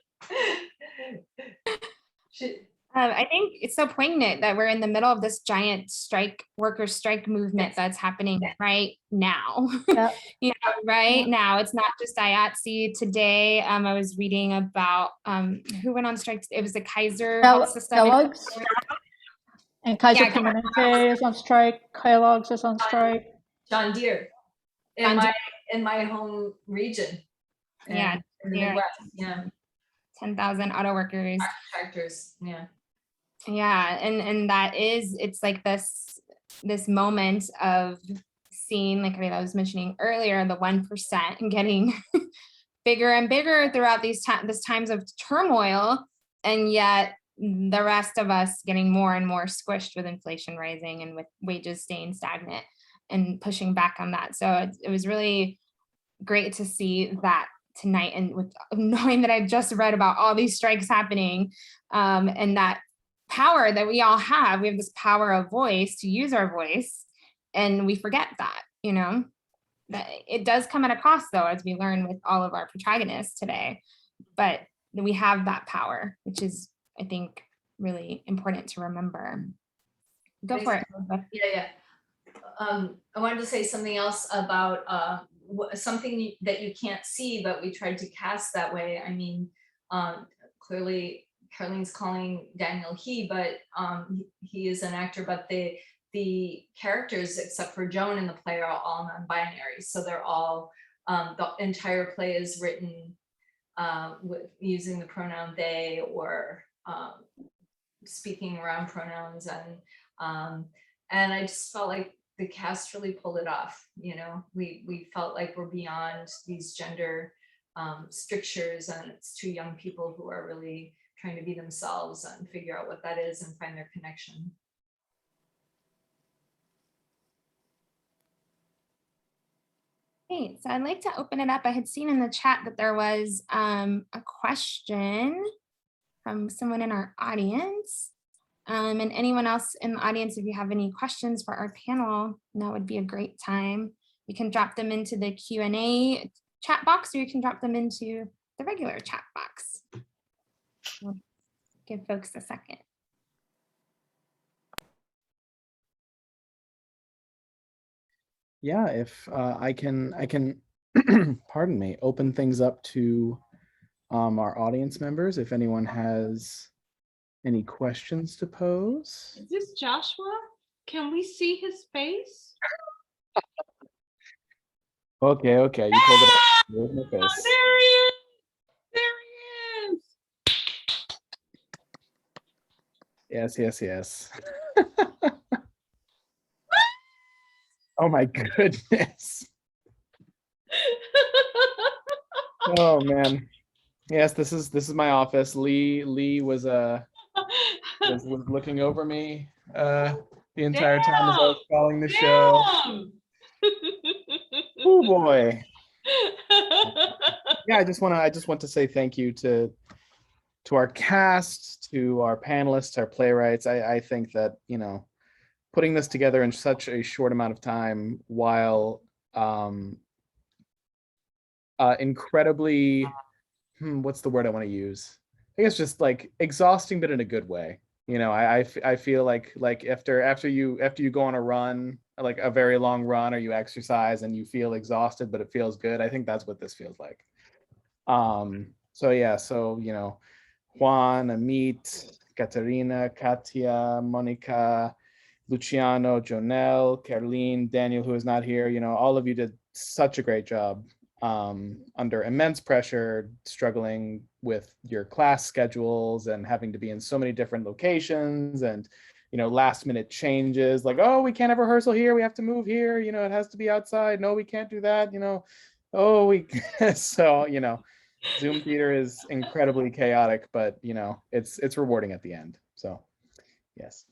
I think it's so poignant that we're in the middle of this giant worker strike movement that's happening right now. Right now. It's not just IATSE. Today, I was reading about who went on strike. It was the Kaiser Health System. Kellogg's. And Kaiser Permanente is on strike. Kellogg's is on strike. John Deere in my home region. Yeah, in the Midwest. Yeah. 10,000 auto workers. Tractors. Yeah. Yeah, and it's like this moment of seeing, like I was mentioning earlier, the 1% and getting bigger and bigger throughout these times of turmoil, and yet the rest of us getting more and more squished with inflation rising and with wages staying stagnant and pushing back on that. So it was really great to see that tonight, and with knowing that I've just read about all these strikes happening, and that power that we all have. We have this power of voice to use our voice, and we forget that, that it does come at a cost, though, as we learn with all of our protagonists today, but we have that power, which is, I think, really important to remember. Go for it. Yeah. I wanted to say something else about something that you can't see, but we tried to cast that way. I mean, clearly Caroline's calling Daniel he, but he is an actor, but the characters, except for Joan in the play, are all non-binary. So they're all, the entire play is written with using the pronoun they, or speaking around pronouns, and I just felt like the cast really pulled it off. We felt like we're beyond these gender strictures, and it's two young people who are really trying to be themselves and figure out what that is and find their connection. Great. So I'd like to open it up. I had seen in the chat that there was a question from someone in our audience. And anyone else in the audience, if you have any questions for our panel, that would be a great time. You can drop them into the Q&A chat box, or you can drop them into the regular chat box. We'll give folks a second. Yeah, if I can, pardon me, open things up to our audience members. If anyone has any questions to pose. Is this Joshua? Can we see his face? Okay, you pulled it up. There's my face. Oh, there he is. There he is. Yes. Oh my goodness. Oh man. Yes, this is my office. Lee was looking over me the entire time as I was calling the show. Oh boy. Yeah, I just want to say thank you to our cast, to our panelists, our playwrights. I think that, putting this together in such a short amount of time, while incredibly, what's the word I want to use? I guess just like exhausting, but in a good way. I feel like after you go on a run, like a very long run, or you exercise and you feel exhausted, but it feels good. I think that's what this feels like. So Juan, Amit, Katerina, Katia, Monica, Luciano, Jonelle, Caroline, Daniel, who is not here. You know, all of you did such a great job under immense pressure, struggling with your class schedules and having to be in so many different locations, and last minute changes like, oh, we can't have rehearsal here, we have to move here, it has to be outside, no, we can't do that, so Zoom theater is incredibly chaotic, but it's rewarding at the end. So yes.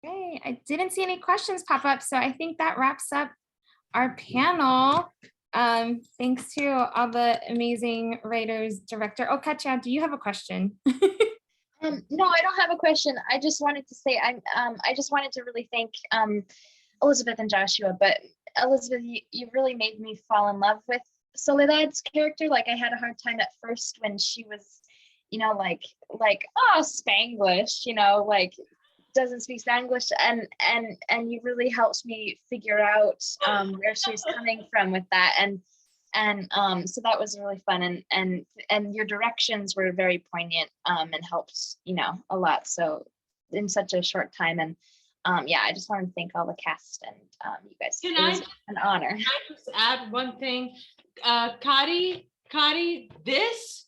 Okay, I didn't see any questions pop up, so I think that wraps up our panel. Thanks to all the amazing writers, director. Oh, Katya, do you have a question? No, I don't have a question. I just wanted to say, I just wanted to really thank Elizabeth and Joshua, but Elizabeth, you really made me fall in love with Soledad's character. Like, I had a hard time at first when she was, oh, Spanglish, like doesn't speak Spanglish, and you really helped me figure out where she was coming from with that, and so that was really fun, and your directions were very poignant and helped a lot, so in such a short time. And yeah, I just wanted to thank all the cast and you guys. It was an honor. Can I just add one thing? Kari, this,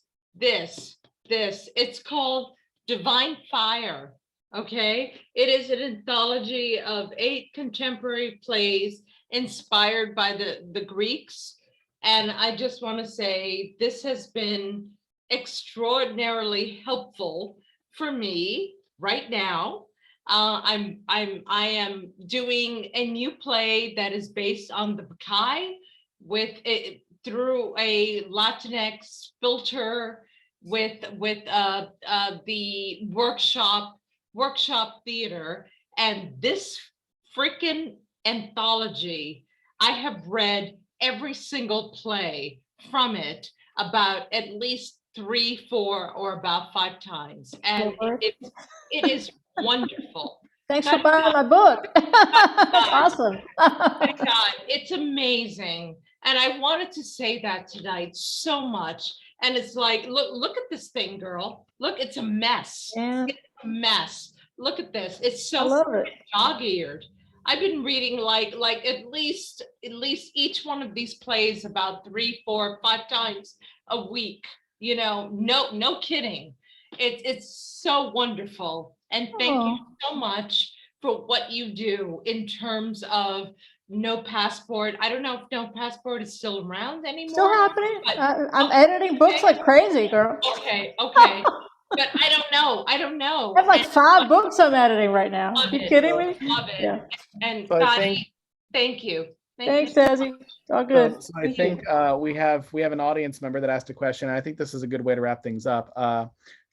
it's called Divine Fire, okay? It is an anthology of 8 contemporary plays inspired by the Greeks. And I just want to say this has been extraordinarily helpful for me right now. I am doing a new play that is based on the Bacchae with it through a Latinx filter with the workshop theater. And this freaking anthology, I have read every single play from it about at least 3, 4, or about 5 times, and it is wonderful. Thanks for buying my book. That's awesome. My God, it's amazing. And I wanted to say that tonight so much. And it's like, look at this thing, girl. Look, it's a mess. Yeah. It's a mess. Look at this. It's so dog-eared. I've been reading like at least each one of these plays about 3, 4, 5 times a week. No kidding. It's so wonderful. And thank you so much for what you do in terms of No Passport. I don't know if No Passport is still around anymore. Still happening. I'm editing books like crazy, girl. Okay. But I don't know. I have like 5 books I'm editing right now. Are you kidding me? Love it. Yeah. And So I think- thank you. Thanks, Dazzy. All good. So I think we have an audience member that asked a question. And I think this is a good way to wrap things up.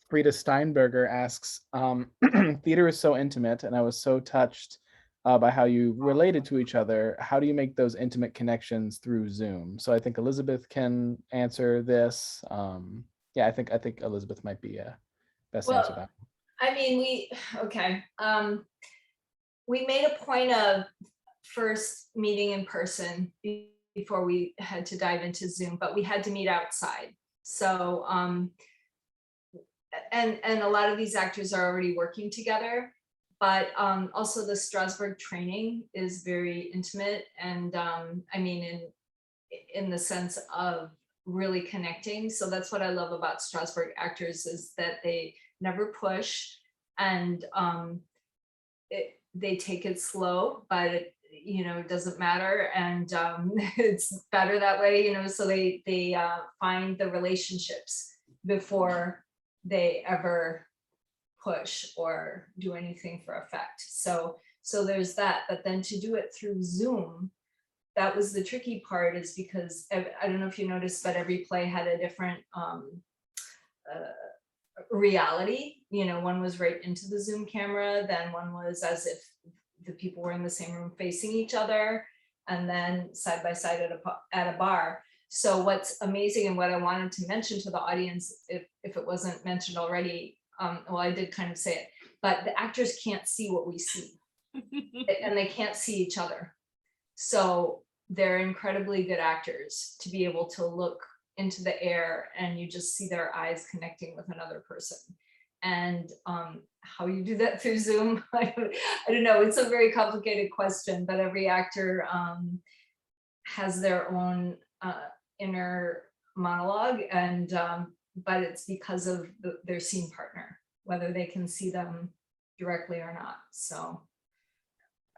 Frida Steinberger asks, theater is so intimate, and I was so touched by how you related to each other. How do you make those intimate connections through Zoom? So I think Elizabeth can answer this. Yeah, I think Elizabeth might be best answer that. I mean, we made a point of first meeting in person before we had to dive into Zoom, but we had to meet outside. So, and a lot of these actors are already working together, but also the Strasberg training is very intimate. And I mean, in the sense of really connecting. So that's what I love about Strasberg actors, is that they never push, and they take it slow, but it doesn't matter, and it's better that way, so they find the relationships before they ever push or do anything for effect. So there's that. But then to do it through Zoom, that was the tricky part, is because I don't know if you noticed, but every play had a different reality. One was right into the Zoom camera, then one was as if the people were in the same room facing each other, and then side by side at a bar. So what's amazing, and what I wanted to mention to the audience, if it wasn't mentioned already, well, I did kind of say it, but the actors can't see what we see, and they can't see each other. So they're incredibly good actors to be able to look into the air and you just see their eyes connecting with another person. And how you do that through Zoom, I don't know. It's a very complicated question, but every actor has their own inner monologue, and but it's because of their scene partner, whether they can see them directly or not. So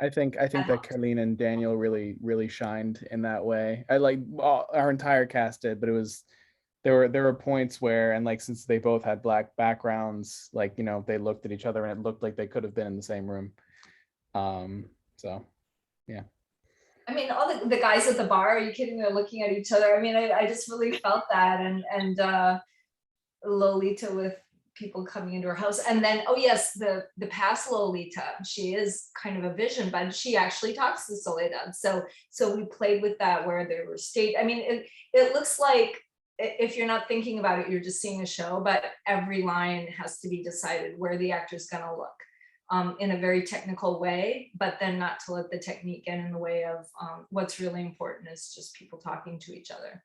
I think that Carlene and Daniel really shined in that way. I like our entire cast did, but it was there were points where, and like since they both had black backgrounds, like, you know, they looked at each other and it looked like they could have been in the same room. So yeah. I mean, all the guys at the bar, are you kidding? They're looking at each other. I mean, I just really felt that, and Lolita with people coming into her house. And then, oh yes, the past Lolita, she is kind of a vision, but she actually talks to Soledad. So we played with that where there were I mean, it looks like, if you're not thinking about it, you're just seeing a show, but every line has to be decided where the actor's gonna look in a very technical way, but then not to let the technique get in the way of what's really important is just people talking to each other.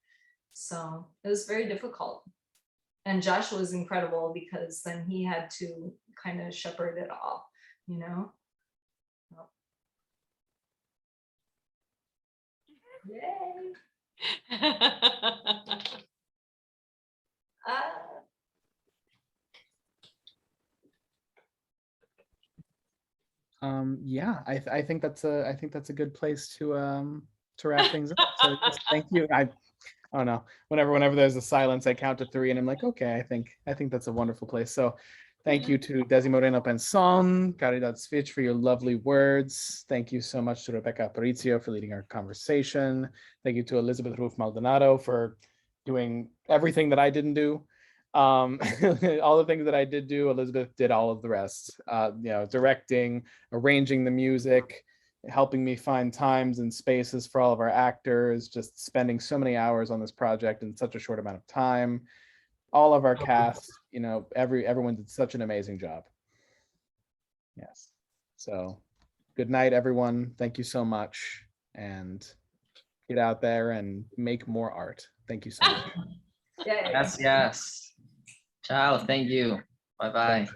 So it was very difficult. And Josh was incredible because then he had to kind of shepherd it all, you know? Yay. Yeah, I think that's a good place to wrap things up. So just thank you. I don't know. Whenever there's a silence, I count to 3 and I'm like, okay, I think that's a wonderful place. So thank you to Desi Moreno Penson, Caridad Svich for your lovely words. Thank you so much to Rebecca Aparicio for leading our conversation. Thank you to Elizabeth Ruf Maldonado for doing everything that I didn't do. All the things that I did do, Elizabeth did all of the rest. You know, directing, arranging the music, helping me find times and spaces for all of our actors, just spending so many hours on this project in such a short amount of time. All of our cast, you know, everyone did such an amazing job. Yes. So good night, everyone. Thank you so much. And get out there and make more art. Thank you so much. Yes. Ciao. Thank you. Bye-bye.